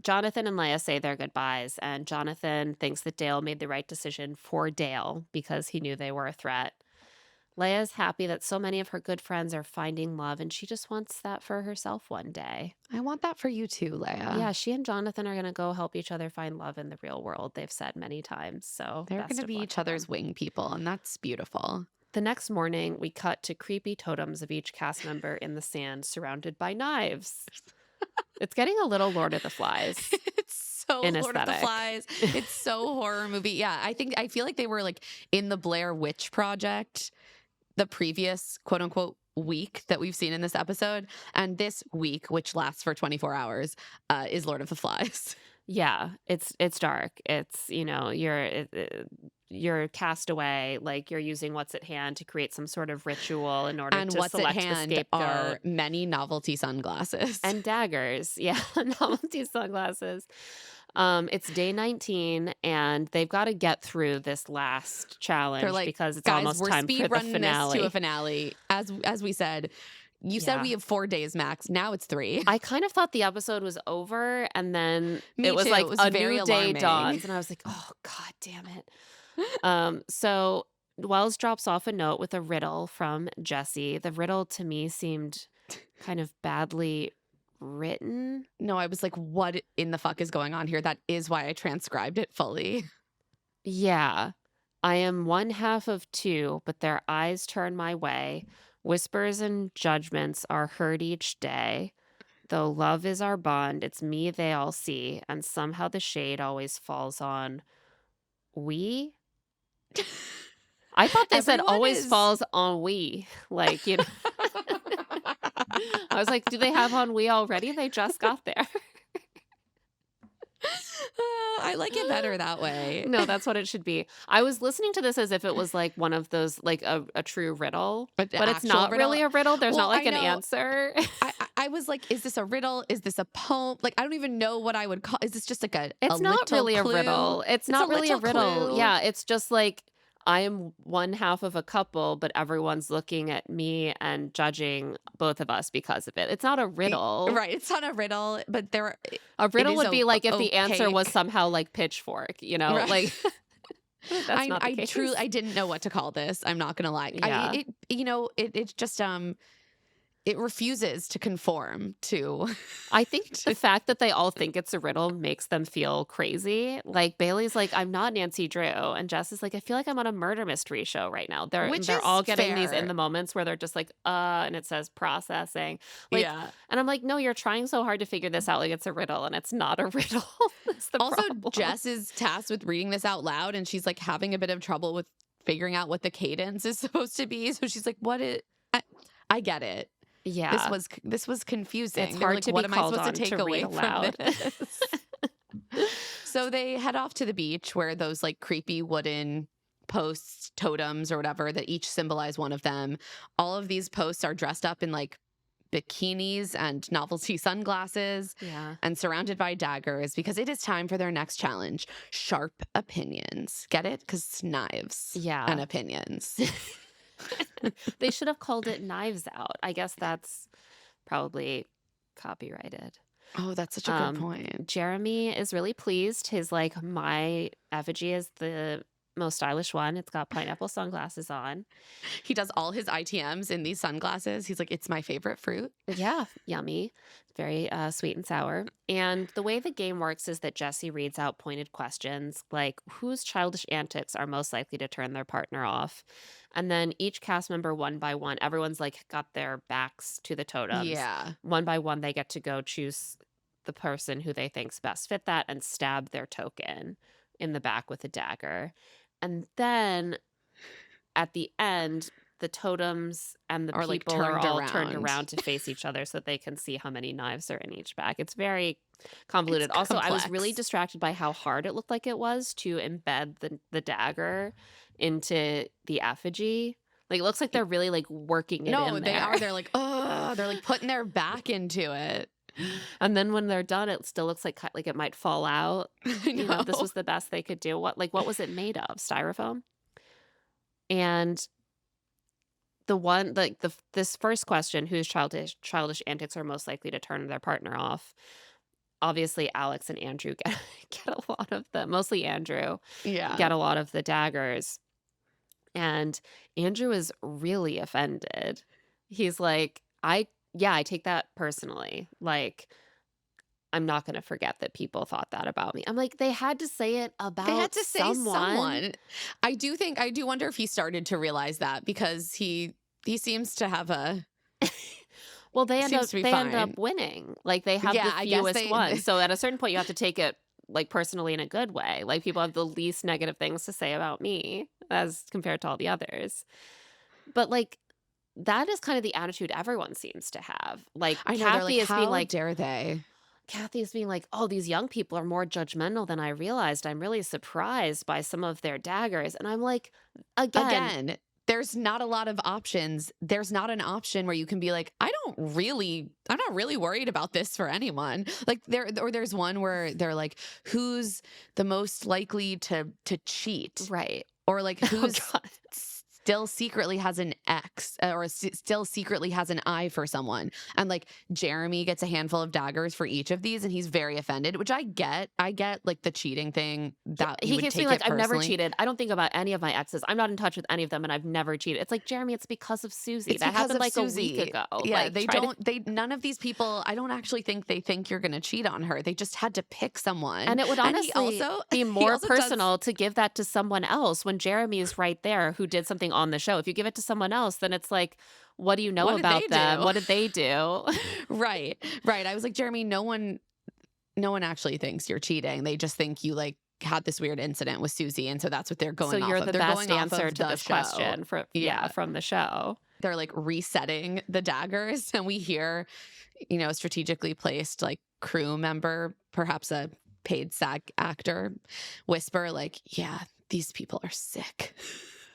Speaker 1: Jonathan and Leia say their goodbyes, and Jonathan thinks that Dale made the right decision for Dale because he knew they were a threat. Leia's happy that so many of her good friends are finding love, and she just wants that for herself one day.
Speaker 2: I want that for you too, Leia.
Speaker 1: Yeah, she and Jonathan are going to go help each other find love in the real world, they've said many times. So
Speaker 2: they're going to be each other's wing people, and that's beautiful.
Speaker 1: The next morning, we cut to creepy totems of each cast member in the sand surrounded by knives. It's getting a little Lord of the Flies.
Speaker 2: It's so Lord of the Flies. It's so horror movie. Yeah, I feel like they were like in the Blair Witch Project, the previous quote unquote week that we've seen in this episode. And this week, which lasts for 24 hours, is Lord of the Flies.
Speaker 1: Yeah, it's dark. It's, you're cast away, like you're using what's at hand to create some sort of ritual in order
Speaker 2: and
Speaker 1: to
Speaker 2: what's
Speaker 1: select
Speaker 2: at hand
Speaker 1: the scapegoat.
Speaker 2: Are many novelty sunglasses.
Speaker 1: And daggers. Yeah, novelty sunglasses. It's day 19, and they've got to get through this last challenge because it's almost time for the finale.
Speaker 2: This to a finale. As we said, you said we have 4 days max. Now it's 3.
Speaker 1: I kind of thought the episode was over, and then
Speaker 2: Me
Speaker 1: it was
Speaker 2: too.
Speaker 1: like
Speaker 2: It was
Speaker 1: a
Speaker 2: very
Speaker 1: new day
Speaker 2: alarming.
Speaker 1: dawns, and I was like, oh, God damn it. So Wells drops off a note with a riddle from Jesse. The riddle to me seemed kind of badly written.
Speaker 2: No, I was like, what in the fuck is going on here? That is why I transcribed it fully.
Speaker 1: Yeah. I am one half of two, but their eyes turn my way. Whispers and judgments are heard each day. Though love is our bond, it's me they all see, and somehow the shade always falls on we. I thought they said always falls on we. Like, you know. I was like, do they have on we already? They just got there.
Speaker 2: I like it better that way.
Speaker 1: No, that's what it should be. I was listening to this as if it was like one of those, like a true riddle, but it's not really a riddle. There's not like an answer.
Speaker 2: I was like, is this a riddle? Is this a poem? Like, I don't even know what I would call. Is this just like
Speaker 1: It's not really a riddle. It's not really a riddle.
Speaker 2: Clue.
Speaker 1: Yeah, it's just like I am one half of a couple, but everyone's looking at me and judging both of us because of it. It's not a riddle.
Speaker 2: Right. It's not a riddle, but
Speaker 1: a riddle would be like if the answer was somehow like pitchfork, you know,
Speaker 2: right.
Speaker 1: like that's not the case.
Speaker 2: I didn't know what to call this. I'm not going to lie.
Speaker 1: Yeah.
Speaker 2: It's just, it refuses to conform to.
Speaker 1: I think the fact that they all think it's a riddle makes them feel crazy. Like Bailey's like, I'm not Nancy Drew, and Jess is like, I feel like I'm on a murder mystery show right now.
Speaker 2: Which
Speaker 1: They're
Speaker 2: is
Speaker 1: all getting these
Speaker 2: fair.
Speaker 1: in the moments where they're just like, and it says processing. Like,
Speaker 2: Yeah.
Speaker 1: and I'm like, no, you're trying so hard to figure this out like it's a riddle, and it's not a riddle. That's the
Speaker 2: Also,
Speaker 1: problem.
Speaker 2: Jess is tasked with reading this out loud, and she's like having a bit of trouble with figuring out what the cadence is supposed to be. So she's like, "What it? I get it.
Speaker 1: Yeah,
Speaker 2: This was confusing.
Speaker 1: it's
Speaker 2: They're
Speaker 1: hard
Speaker 2: like,
Speaker 1: to
Speaker 2: what
Speaker 1: be
Speaker 2: am I
Speaker 1: called
Speaker 2: supposed
Speaker 1: on
Speaker 2: to take
Speaker 1: to
Speaker 2: away
Speaker 1: read
Speaker 2: from
Speaker 1: aloud.
Speaker 2: this?" So they head off to the beach where those like creepy wooden posts, totems or whatever that each symbolize one of them. All of these posts are dressed up in like bikinis and novelty sunglasses
Speaker 1: Yeah.
Speaker 2: and surrounded by daggers because it is time for their next challenge, sharp opinions. Get it? Because knives
Speaker 1: Yeah.
Speaker 2: and opinions.
Speaker 1: They should have called it Knives Out. I guess that's probably copyrighted.
Speaker 2: Oh, that's such a good point.
Speaker 1: Jeremy is really pleased. His like my effigy is the most stylish one. It's got pineapple sunglasses on.
Speaker 2: He does all his ITMs in these sunglasses. He's like, it's my favorite fruit.
Speaker 1: Yeah, yummy. Very sweet and sour. And the way the game works is that Jesse reads out pointed questions like whose childish antics are most likely to turn their partner off. And then each cast member, one by one, everyone's like got their backs to the totems.
Speaker 2: Yeah.
Speaker 1: One by one, they get to go choose the person who they think's best fit that and stab their token in the back with a dagger. And then at the end, the totems and the
Speaker 2: Are, like,
Speaker 1: people are
Speaker 2: turned
Speaker 1: all turned
Speaker 2: around.
Speaker 1: around to face each other so that they can see how many knives are in each bag. It's very convoluted.
Speaker 2: It's
Speaker 1: Also, I was
Speaker 2: complex.
Speaker 1: really distracted by how hard it looked like it was to embed the dagger into the effigy. Like, it looks like they're really, like, working it
Speaker 2: No,
Speaker 1: in
Speaker 2: they
Speaker 1: there.
Speaker 2: are. They're like, oh, they're like putting their back into it.
Speaker 1: And then when they're done, it still looks like it might fall out.
Speaker 2: I
Speaker 1: You know, this
Speaker 2: know.
Speaker 1: was the best they could do. What was it made of? Styrofoam? And this first question, whose childish antics are most likely to turn their partner off? Obviously, Alex and Andrew get a lot of mostly Andrew,
Speaker 2: Yeah.
Speaker 1: get a lot of the daggers. And Andrew is really offended. He's like, I take that personally. Like, I'm not going to forget that people thought that about me. I'm like, they had to say it about
Speaker 2: They had to say
Speaker 1: someone.
Speaker 2: I do wonder if he started to realize that because he seems to have a
Speaker 1: Well, they end
Speaker 2: Seems
Speaker 1: up
Speaker 2: to be
Speaker 1: they end up
Speaker 2: fine.
Speaker 1: winning. Like, they have
Speaker 2: Yeah,
Speaker 1: the
Speaker 2: I guess
Speaker 1: fewest
Speaker 2: they-
Speaker 1: ones. So at a certain point, you have to take it like personally in a good way. Like, people have the least negative things to say about me as compared to all the others. But like, that is kind of the attitude everyone seems to have. Like,
Speaker 2: I know they're
Speaker 1: Kathy
Speaker 2: like,
Speaker 1: is being
Speaker 2: how
Speaker 1: like,
Speaker 2: dare they?
Speaker 1: Kathy is being like, oh, these young people are more judgmental than I realized. I'm really surprised by some of their daggers. And I'm like,
Speaker 2: Again, there's not a lot of options. There's not an option where you can be like, I'm not really worried about this for anyone. Like there's one where they're like, who's the most likely to cheat?
Speaker 1: right.
Speaker 2: Or like who's
Speaker 1: God.
Speaker 2: still secretly has an X or still secretly has an eye for someone. And like Jeremy gets a handful of daggers for each of these and he's very offended, which I get like the cheating thing that
Speaker 1: He
Speaker 2: would
Speaker 1: keeps
Speaker 2: take
Speaker 1: being like,
Speaker 2: it
Speaker 1: I've never
Speaker 2: personally.
Speaker 1: cheated. I don't think about any of my exes. I'm not in touch with any of them, and I've never cheated. It's like, Jeremy, it's because of Susie.
Speaker 2: It's
Speaker 1: That
Speaker 2: because
Speaker 1: happened
Speaker 2: of
Speaker 1: like
Speaker 2: Susie.
Speaker 1: a week ago.
Speaker 2: Yeah,
Speaker 1: Like,
Speaker 2: they
Speaker 1: try to-
Speaker 2: don't. None of these people. I don't actually think they think you're going to cheat on her. They just had to pick someone.
Speaker 1: And it would honestly be
Speaker 2: he
Speaker 1: more
Speaker 2: also does-
Speaker 1: personal to give that to someone else when Jeremy's right there who did something on the show. If you give it to someone else, then it's like, what do you know
Speaker 2: What did
Speaker 1: about
Speaker 2: they
Speaker 1: them?
Speaker 2: do?
Speaker 1: What did they do?
Speaker 2: Right. I was like, Jeremy, no one actually thinks you're cheating. They just think you like had this weird incident with Susie, and so that's what they're going.
Speaker 1: So you're
Speaker 2: off of.
Speaker 1: the
Speaker 2: They're
Speaker 1: best
Speaker 2: going off
Speaker 1: answer
Speaker 2: of
Speaker 1: to
Speaker 2: the
Speaker 1: this
Speaker 2: show.
Speaker 1: question from the show.
Speaker 2: They're like resetting the daggers, and we hear, strategically placed like crew member, perhaps a paid SAG actor, whisper like, "Yeah, these people are sick."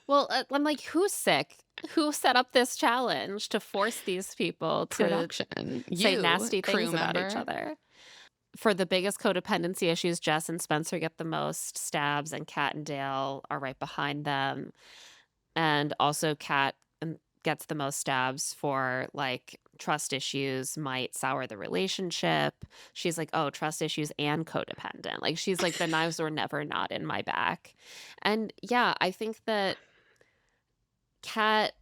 Speaker 1: Well, I'm like, who's sick? Who set up this challenge to force these people to
Speaker 2: Production.
Speaker 1: say
Speaker 2: You,
Speaker 1: nasty
Speaker 2: crew
Speaker 1: things about each
Speaker 2: member.
Speaker 1: other? For the biggest codependency issues, Jess and Spencer get the most stabs, and Kat and Dale are right behind them. And also, Kat gets the most stabs for like trust issues might sour the relationship. She's like, oh, trust issues and codependent. Like, she's like, the knives were never not in my back. And yeah, I think that Kat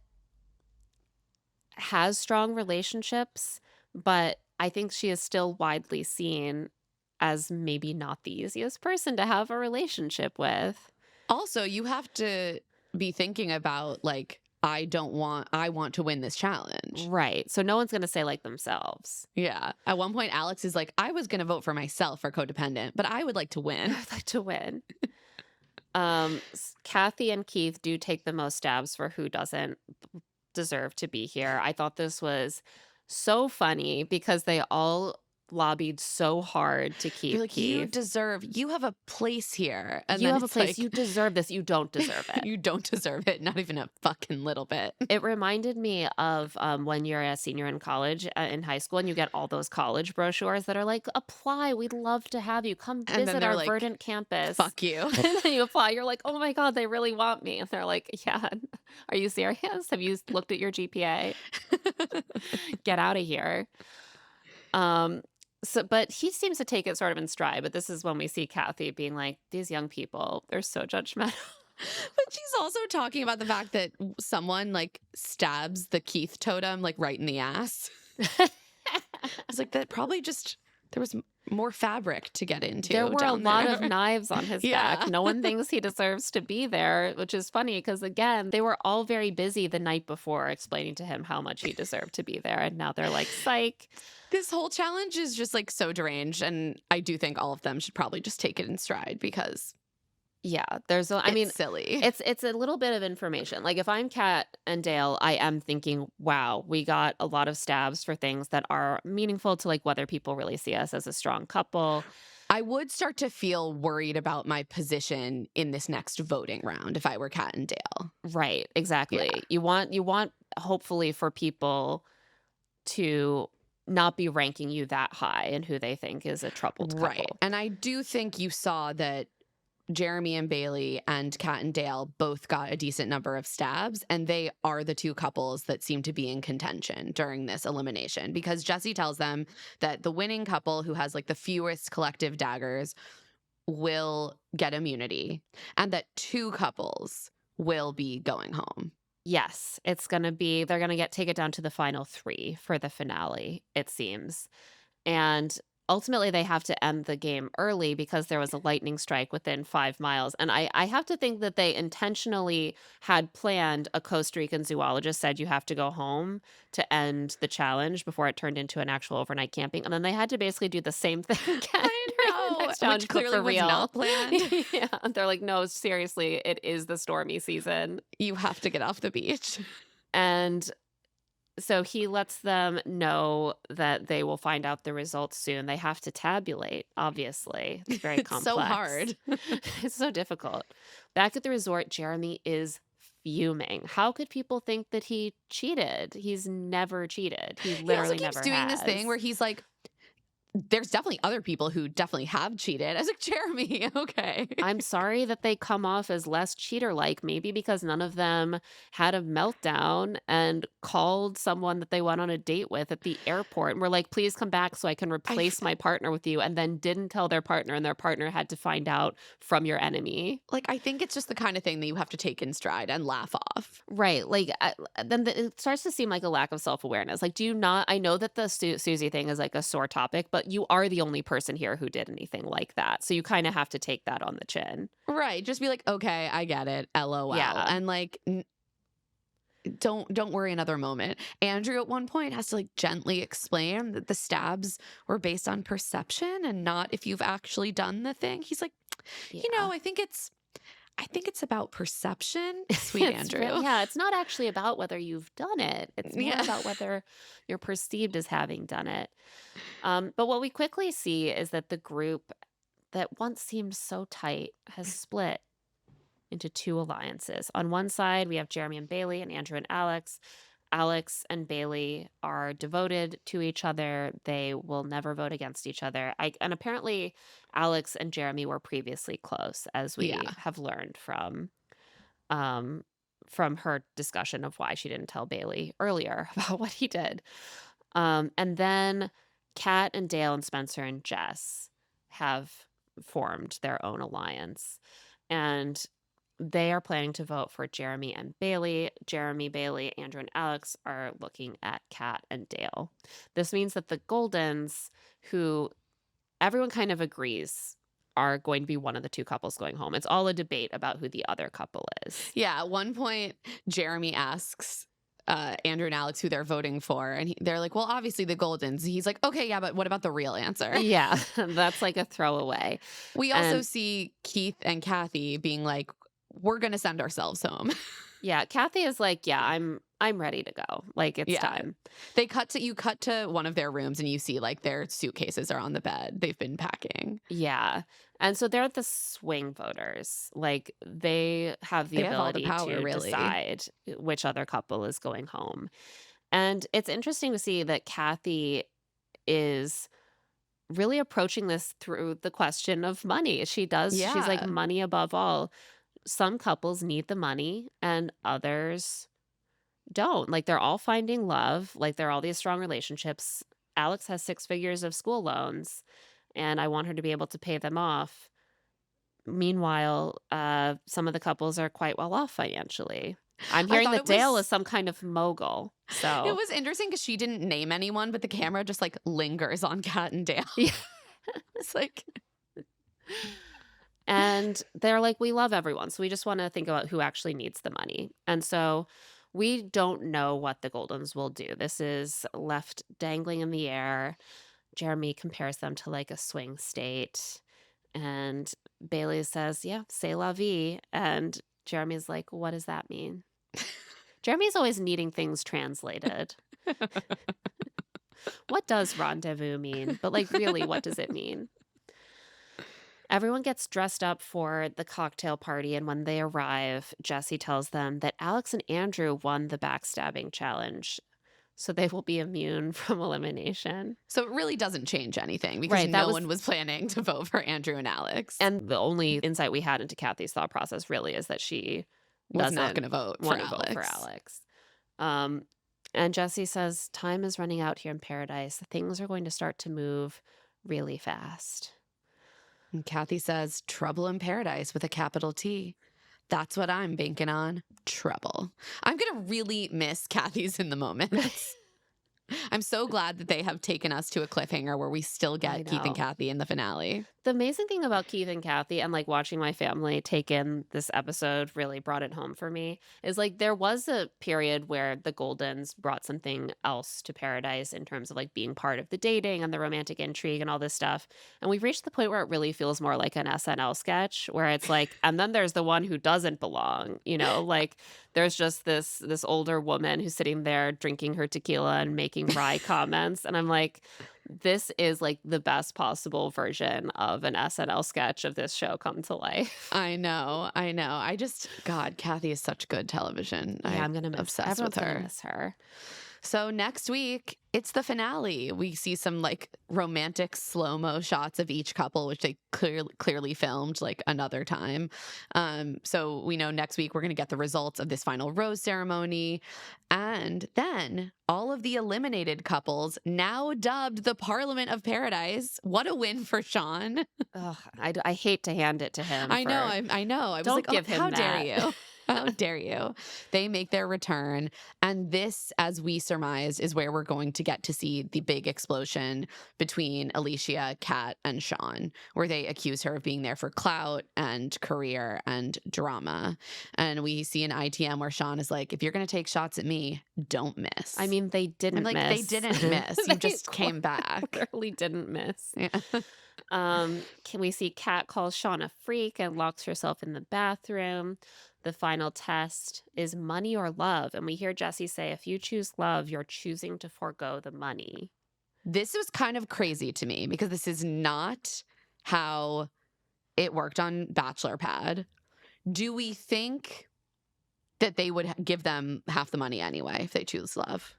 Speaker 1: has strong relationships, but I think she is still widely seen as maybe not the easiest person to have a relationship with.
Speaker 2: Also, you have to be thinking about like, I want to win this challenge.
Speaker 1: Right. So no one's going to say like themselves.
Speaker 2: Yeah. At one point, Alex is like, I was going to vote for myself for codependent, but I would like to win.
Speaker 1: I'd like to win. Kathy and Keith do take the most stabs for who doesn't deserve to be here. I thought this was so funny because they all lobbied so hard to keep
Speaker 2: You're like, you
Speaker 1: Keith.
Speaker 2: you have a place here. And
Speaker 1: You
Speaker 2: then
Speaker 1: have a
Speaker 2: it's
Speaker 1: place.
Speaker 2: like,
Speaker 1: You deserve this. You don't deserve it.
Speaker 2: you don't deserve it. Not even a fucking little bit.
Speaker 1: It reminded me of when you're a senior in college, in high school, and you get all those college brochures that are like, apply. We'd love to have you. Come
Speaker 2: And then
Speaker 1: visit
Speaker 2: they're
Speaker 1: our
Speaker 2: like,
Speaker 1: Verdant campus.
Speaker 2: Fuck you.
Speaker 1: And then you apply. You're like, oh my God, they really want me. And they're like, yeah. Are you serious? Have you looked at your GPA? Get out of here. But he seems to take it sort of in stride. But this is when we see Kathy being like, these young people, they're so judgmental.
Speaker 2: But she's also talking about the fact that someone like stabs the Keith totem like right in the ass. I was like, that probably just, there was more fabric to get into.
Speaker 1: There were a
Speaker 2: down
Speaker 1: lot
Speaker 2: there.
Speaker 1: of knives on his
Speaker 2: Yeah.
Speaker 1: back. No one thinks he deserves to be there, which is funny because, again, they were all very busy the night before explaining to him how much he deserved to be there. And now they're like, psych.
Speaker 2: This whole challenge is just like so deranged. And I do think all of them should probably just take it in stride because
Speaker 1: yeah, I mean,
Speaker 2: silly.
Speaker 1: It's a little bit of information. Like if I'm Kat and Dale, I am thinking, wow, we got a lot of stabs for things that are meaningful to like whether people really see us as a strong couple.
Speaker 2: I would start to feel worried about my position in this next voting round if I were Kat and Dale.
Speaker 1: Right, exactly.
Speaker 2: Yeah.
Speaker 1: You want hopefully for people to not be ranking you that high and who they think is a troubled couple.
Speaker 2: Right. And I do think you saw that Jeremy and Bailey and Kat and Dale both got a decent number of stabs, and they are the two couples that seem to be in contention during this elimination because Jesse tells them that the winning couple who has like the fewest collective daggers will get immunity and that two couples will be going home.
Speaker 1: Yes, it's going to be, they're going to take it down to the final 3 for the finale, it seems. And ultimately, they have to end the game early because there was a lightning strike within 5 miles. And I have to think that they intentionally had planned, a Costa Rican zoologist said you have to go home to end the challenge before it turned into an actual overnight camping. And then they had to basically do the same thing again.
Speaker 2: I know, which clearly was not planned.
Speaker 1: Yeah, they're like, no, seriously, it is the stormy season.
Speaker 2: You have to get off the beach.
Speaker 1: And so he lets them know that they will find out the results soon. They have to tabulate, obviously. It's very complex.
Speaker 2: So hard.
Speaker 1: It's so difficult. Back at the resort, Jeremy is fuming. How could people think that he cheated? He's never cheated. He literally
Speaker 2: he also
Speaker 1: never
Speaker 2: keeps doing
Speaker 1: has.
Speaker 2: this thing where he's like, there's definitely other people who definitely have cheated. I was like, Jeremy, okay.
Speaker 1: I'm sorry that they come off as less cheater-like, maybe because none of them had a meltdown and called someone that they went on a date with at the airport and were like, please come back so I can replace my partner with you, and then didn't tell their partner, and their partner had to find out from your enemy.
Speaker 2: Like, I think it's just the kind of thing that you have to take in stride and laugh off.
Speaker 1: Right. Like, then it starts to seem like a lack of self-awareness. Like, do you not, I know that the Susie thing is like a sore topic, but you are the only person here who did anything like that. So you kind of have to take that on the chin.
Speaker 2: Right. Just be like, okay, I get it. LOL.
Speaker 1: Yeah.
Speaker 2: And like, don't worry another moment. Andrew at one point has to like gently explain that the stabs were based on perception and not if you've actually done the thing. He's like, you know, I think it's about perception, sweet Andrew.
Speaker 1: Yeah, it's not actually about whether you've done it. It's more about whether you're perceived as having done it. But what we quickly see is that the group that once seemed so tight has split into 2 alliances. On one side, we have Jeremy and Bailey and Andrew and Alex. Alex and Bailey are devoted to each other. They will never vote against each other. And apparently, Alex and Jeremy were previously close, as we have learned from her discussion of why she didn't tell Bailey earlier about what he did. And then Kat and Dale and Spencer and Jess have formed their own alliance. And they are planning to vote for Jeremy and Bailey. Jeremy, Bailey, Andrew, and Alex are looking at Kat and Dale. This means that the Goldens, who everyone kind of agrees are going to be one of the two couples going home. It's all a debate about who the other couple is.
Speaker 2: Yeah, at one point, Jeremy asks Andrew and Alex who they're voting for, and they're like, well, obviously the Goldens. He's like, okay, yeah, but what about the real answer?
Speaker 1: Yeah, that's like a throwaway.
Speaker 2: We also see Keith and Kathy being like, we're going to send ourselves home.
Speaker 1: Yeah, Kathy is like, yeah, I'm ready to go. Like, it's time.
Speaker 2: You cut to one of their rooms and you see like their suitcases are on the bed. They've been packing.
Speaker 1: Yeah. And so they're the swing voters. Like, they have the ability to decide which other couple is going home. And it's interesting to see that Kathy is really approaching this through the question of money. She's like, money above all. Some couples need the money and others don't. Like, they're all finding love. Like, there are all these strong relationships. Alex has 6 figures of school loans, and I want her to be able to pay them off. Meanwhile, some of the couples are quite well off financially. I'm hearing that Dale is some kind of mogul. So
Speaker 2: it was interesting because she didn't name anyone, but the camera just like lingers on Kat and Dale.
Speaker 1: Yeah.
Speaker 2: It's like...
Speaker 1: And they're like, we love everyone. So we just want to think about who actually needs the money. And so we don't know what the Goldens will do. This is left dangling in the air. Jeremy compares them to like a swing state. And Bailey says, yeah, c'est la vie. And Jeremy's like, what does that mean? Jeremy's always needing things translated. What does rendezvous mean? But like, really, what does it mean? Everyone gets dressed up for the cocktail party, and when they arrive, Jesse tells them that Alex and Andrew won the backstabbing challenge, so they will be immune from elimination.
Speaker 2: So it really doesn't change anything because no one was planning to vote for Andrew and Alex.
Speaker 1: And the only insight we had into Kathy's thought process really is that she
Speaker 2: was not going to vote for Alex.
Speaker 1: And Jesse says, time is running out here in paradise. Things are going to start to move really fast.
Speaker 2: And Kathy says, trouble in paradise with a capital T. That's what I'm banking on. Trouble. I'm going to really miss Kathy's in the moments. I'm so glad that they have taken us to a cliffhanger where we still get Keith and Kathy in the finale.
Speaker 1: The amazing thing about Keith and Kathy and like watching my family take in this episode really brought it home for me is like there was a period where the Goldens brought something else to paradise in terms of like being part of the dating and the romantic intrigue and all this stuff. And we've reached the point where it really feels more like an SNL sketch where it's like, and then there's the one who doesn't belong, you know, like there's just this older woman who's sitting there drinking her tequila and making wry comments. And I'm like, this is like the best possible version of an SNL sketch of this show come to life.
Speaker 2: I know. God, Kathy is such good television.
Speaker 1: Yeah, I'm going to
Speaker 2: obsessed with her.
Speaker 1: Miss her.
Speaker 2: So next week, it's the finale. We see some like romantic slow-mo shots of each couple, which they clearly filmed like another time. So we know next week we're going to get the results of this final rose ceremony. And then all of the eliminated couples, now dubbed the Parliament of Paradise. What a win for Sean.
Speaker 1: Ugh, I hate to hand it to him.
Speaker 2: I know. I was like,
Speaker 1: give him
Speaker 2: how
Speaker 1: that.
Speaker 2: dare you? How dare you? They make their return. And this, as we surmised, is where we're going to get to see the big explosion between Alicia, Kat, and Sean, where they accuse her of being there for clout and career and drama. And we see an ITM where Sean is like, if you're going to take shots at me, don't miss.
Speaker 1: I mean, they didn't miss.
Speaker 2: They didn't miss. You just came back.
Speaker 1: Clearly didn't miss.
Speaker 2: Yeah.
Speaker 1: Can we see Kat calls Sean a freak and locks herself in the bathroom? The final test is money or love. And we hear Jesse say, if you choose love, you're choosing to forego the money.
Speaker 2: This was kind of crazy to me because this is not how it worked on Bachelor Pad. Do we think that they would give them half the money anyway if they choose love?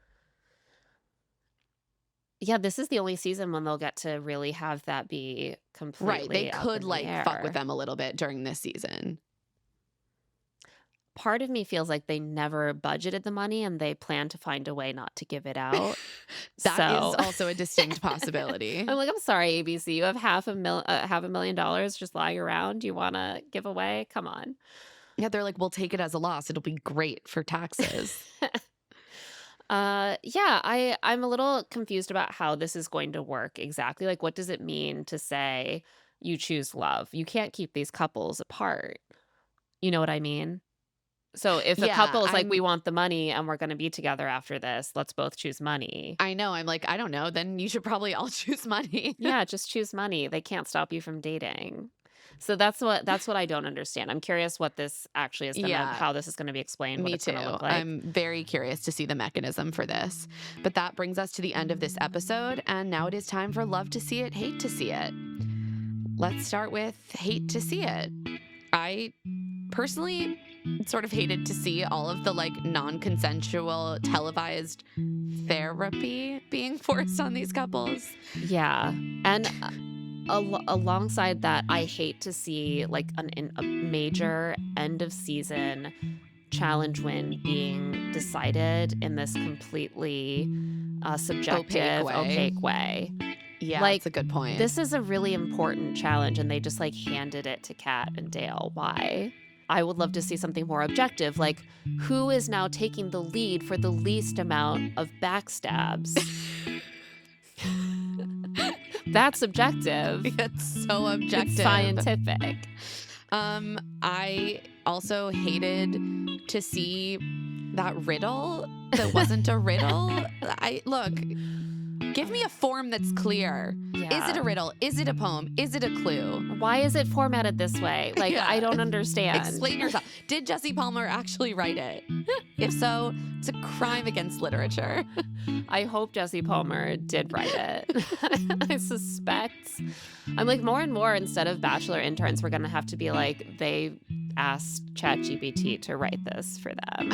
Speaker 1: Yeah, this is the only season when they'll get to really have that be completely
Speaker 2: right. They could like
Speaker 1: air.
Speaker 2: Fuck with them a little bit during this season.
Speaker 1: Part of me feels like they never budgeted the money and they plan to find a way not to give it out.
Speaker 2: That is also a distinct possibility.
Speaker 1: I'm like, I'm sorry, ABC, you have $500,000 just lying around. You want to give away? Come on.
Speaker 2: Yeah, they're like, we'll take it as a loss. It'll be great for taxes.
Speaker 1: Yeah, I'm a little confused about how this is going to work exactly. Like, what does it mean to say you choose love? You can't keep these couples apart. You know what I mean? So if a
Speaker 2: Yeah,
Speaker 1: couple is like, we want the money and we're going to be together after this, let's both choose money.
Speaker 2: I know. I'm like, I don't know. Then you should probably all choose money.
Speaker 1: Yeah, just choose money. They can't stop you from dating. So that's what I don't understand. I'm curious what this actually is how this is gonna be explained, what
Speaker 2: Me
Speaker 1: it's
Speaker 2: too.
Speaker 1: gonna look like.
Speaker 2: I'm very curious to see the mechanism for this. But that brings us to the end of this episode, and now it is time for love to see it, hate to see it. Let's start with hate to see it. I personally sort of hated to see all of the like non-consensual televised therapy being forced on these couples.
Speaker 1: Yeah. And alongside that, I hate to see like a major end of season challenge win being decided in this completely subjective, opaque way.
Speaker 2: Yeah,
Speaker 1: like,
Speaker 2: that's a good point.
Speaker 1: This is a really important challenge, and they just like handed it to Kat and Dale. Why? I would love to see something more objective, like who is now taking the lead for the least amount of backstabs. That's objective.
Speaker 2: It's so objective.
Speaker 1: It's scientific.
Speaker 2: I also hated to see that riddle that wasn't a riddle. Give me a form that's clear.
Speaker 1: Yeah.
Speaker 2: Is it a riddle? Is it a poem? Is it a clue?
Speaker 1: Why is it formatted this way? Like,
Speaker 2: Yeah.
Speaker 1: I don't understand.
Speaker 2: Explain yourself. Did Jesse Palmer actually write it? If so, it's a crime against literature.
Speaker 1: I hope Jesse Palmer did write it. I suspect. I'm like, more and more, instead of Bachelor interns, we're going to have to be like, they asked ChatGPT to write this for them.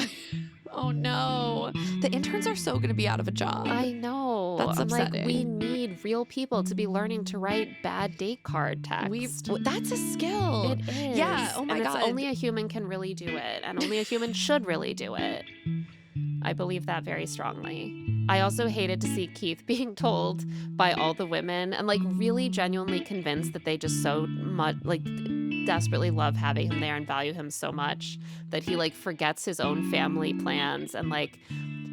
Speaker 2: Oh no. The interns are so going to be out of a job.
Speaker 1: I know.
Speaker 2: That's
Speaker 1: I'm
Speaker 2: upsetting.
Speaker 1: like, we need real people to be learning to write bad date card text.
Speaker 2: That's a skill.
Speaker 1: It is.
Speaker 2: Yeah. Oh my
Speaker 1: and
Speaker 2: God.
Speaker 1: Only a human can really do it, and only a human should really do it. I believe that very strongly. I also hated to see Keith being told by all the women and like really genuinely convinced that they just so much like desperately love having him there and value him so much that he like forgets his own family plans and like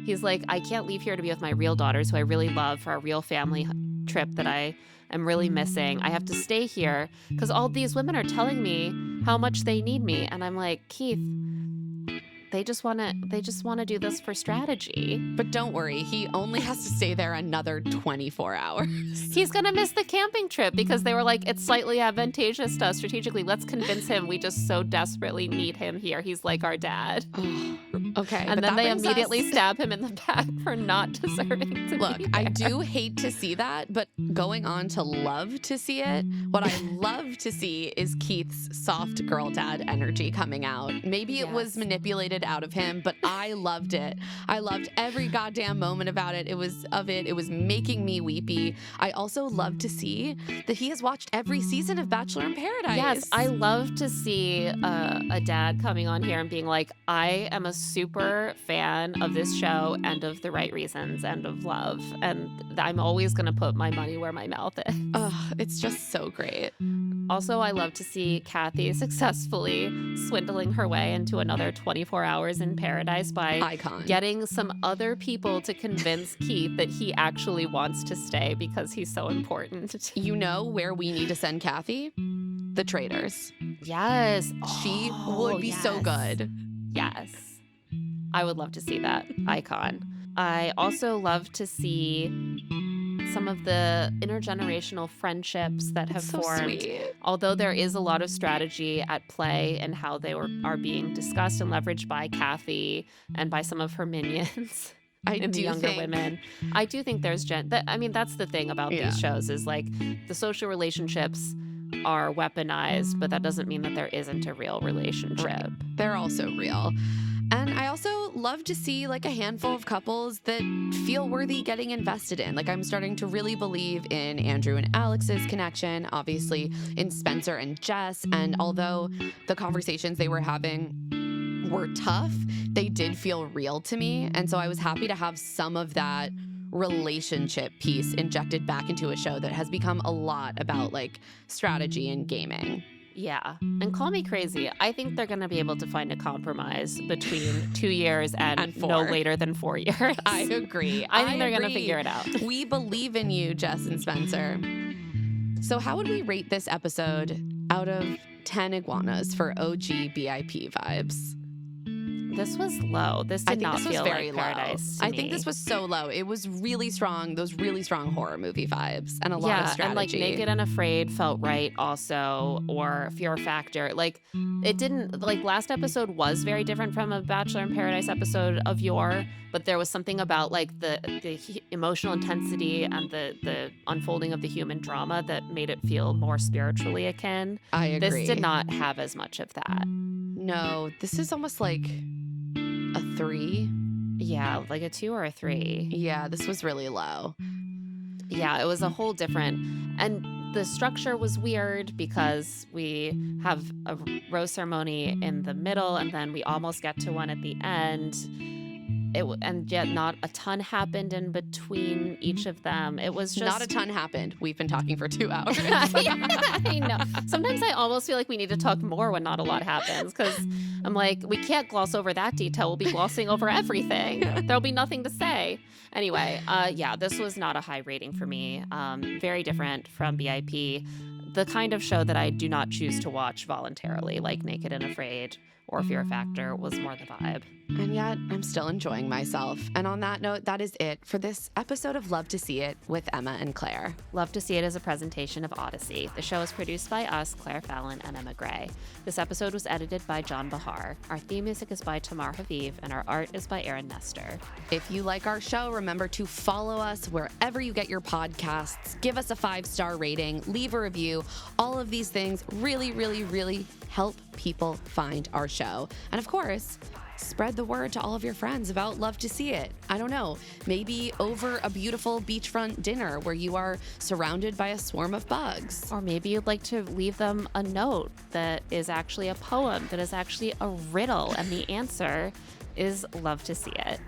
Speaker 1: he's like, I can't leave here to be with my real daughters who I really love for a real family trip that I am really missing. I have to stay here because all these women are telling me how much they need me, and I'm like, Keith, they just want to do this for strategy.
Speaker 2: But don't worry, he only has to stay there another 24 hours.
Speaker 1: He's going to miss the camping trip because they were like, it's slightly advantageous to us strategically. Let's convince him we just so desperately need him here. He's like our dad.
Speaker 2: Okay.
Speaker 1: And then they immediately stab him in the back for not deserving to
Speaker 2: Look,
Speaker 1: be there.
Speaker 2: I do hate to see that, but going on to love to see it, what I love to see is Keith's soft girl dad energy coming out. Maybe it was manipulated out of him, but I loved it. I loved every goddamn moment about it. It was making me weepy. I also love to see that he has watched every season of Bachelor in Paradise.
Speaker 1: Yes, I love to see a dad coming on here and being like, I am a super fan of this show and of The Right Reasons and of love. And I'm always going to put my money where my mouth is.
Speaker 2: It's just so great.
Speaker 1: Also, I love to see Kathy successfully swindling her way into another 24 hours in paradise by getting some other people to convince Keith that he actually wants to stay because he's so important.
Speaker 2: You know where we need to send Kathy? The Traitors.
Speaker 1: Yes.
Speaker 2: She would be so good.
Speaker 1: Yes. I would love to see that icon. I also love to see some of the intergenerational friendships that have formed.
Speaker 2: Sweet.
Speaker 1: Although there is a lot of strategy at play and how they are being discussed and leveraged by Kathy and by some of her minions. And the younger women. I do think there's that's the thing about these shows is like the social relationships are weaponized, but that doesn't mean that there isn't a real relationship.
Speaker 2: Right. They're also real. And I also love to see like a handful of couples that feel worthy getting invested in. Like I'm starting to really believe in Andrew and Alex's connection, obviously in Spencer and Jess. And although the conversations they were having were tough, they did feel real to me. And so I was happy to have some of that relationship piece injected back into a show that has become a lot about like strategy and gaming.
Speaker 1: Yeah. And call me crazy. I think they're going to be able to find a compromise between 2 years and no
Speaker 2: 4.
Speaker 1: later than 4 years.
Speaker 2: I agree.
Speaker 1: I think they're going to figure it out.
Speaker 2: We believe in you, Jess and Spencer. So how would we rate this episode out of 10 iguanas for OG BIP vibes?
Speaker 1: This was low. This did not feel like Paradise to
Speaker 2: I
Speaker 1: me.
Speaker 2: think this was so low. It was really strong, those really strong horror movie vibes and a lot of strategy.
Speaker 1: And like Naked and Afraid felt right also, or Fear Factor. Like it didn't, like last episode was very different from a Bachelor in Paradise episode of yore, but there was something about like the emotional intensity and the unfolding of the human drama that made it feel more spiritually akin.
Speaker 2: I agree.
Speaker 1: This did not have as much of that.
Speaker 2: No, this is almost like a 3.
Speaker 1: Yeah, like a 2 or a 3.
Speaker 2: Yeah, this was really low.
Speaker 1: Yeah, it was a whole different, and the structure was weird because we have a rose ceremony in the middle and then we almost get to one at the end. And yet not a ton happened in between each of them. It was just...
Speaker 2: Not a ton happened. We've been talking for 2 hours.
Speaker 1: I know. Sometimes I almost feel like we need to talk more when not a lot happens because I'm like, we can't gloss over that detail. We'll be glossing over everything. There'll be nothing to say. Anyway, yeah, this was not a high rating for me. Very different from BIP. The kind of show that I do not choose to watch voluntarily, like Naked and Afraid or Fear Factor, was more the vibe.
Speaker 2: And yet, I'm still enjoying myself. And on that note, that is it for this episode of Love to See It with Emma and Claire.
Speaker 1: Love to See It is a presentation of Odyssey. The show is produced by us, Claire Fallon and Emma Gray. This episode was edited by John Bahar. Our theme music is by Tamar Haviv, and our art is by Aaron Nestor.
Speaker 2: If you like our show, remember to follow us wherever you get your podcasts. Give us a 5-star rating, leave a review. All of these things really, really, really help people find our show. And of course, spread the word to all of your friends about Love to See It. I don't know, maybe over a beautiful beachfront dinner where you are surrounded by a swarm of bugs.
Speaker 1: Or maybe you'd like to leave them a note that is actually a poem, that is actually a riddle, and the answer is Love to See It.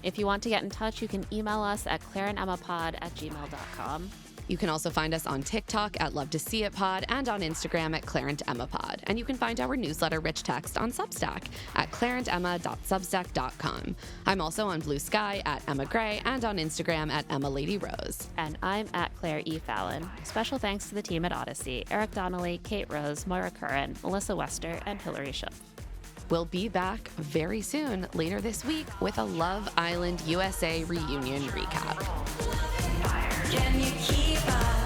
Speaker 1: If you want to get in touch, you can email us at claireandemmapod@gmail.com.
Speaker 2: You can also find us on TikTok at Love to See It Pod and on Instagram at Claire and Emma Pod. And you can find our newsletter Rich Text on Substack at claireandemma.substack.com. I'm also on Blue Sky at Emma Gray and on Instagram at Emma Lady Rose.
Speaker 1: And I'm at Claire E. Fallon. Special thanks to the team at Odyssey: Eric Donnelly, Kate Rose, Moira Curran, Melissa Wester, and Hillary Schumpf.
Speaker 2: We'll be back very soon later this week with a Love Island USA reunion recap.
Speaker 12: Can you keep up?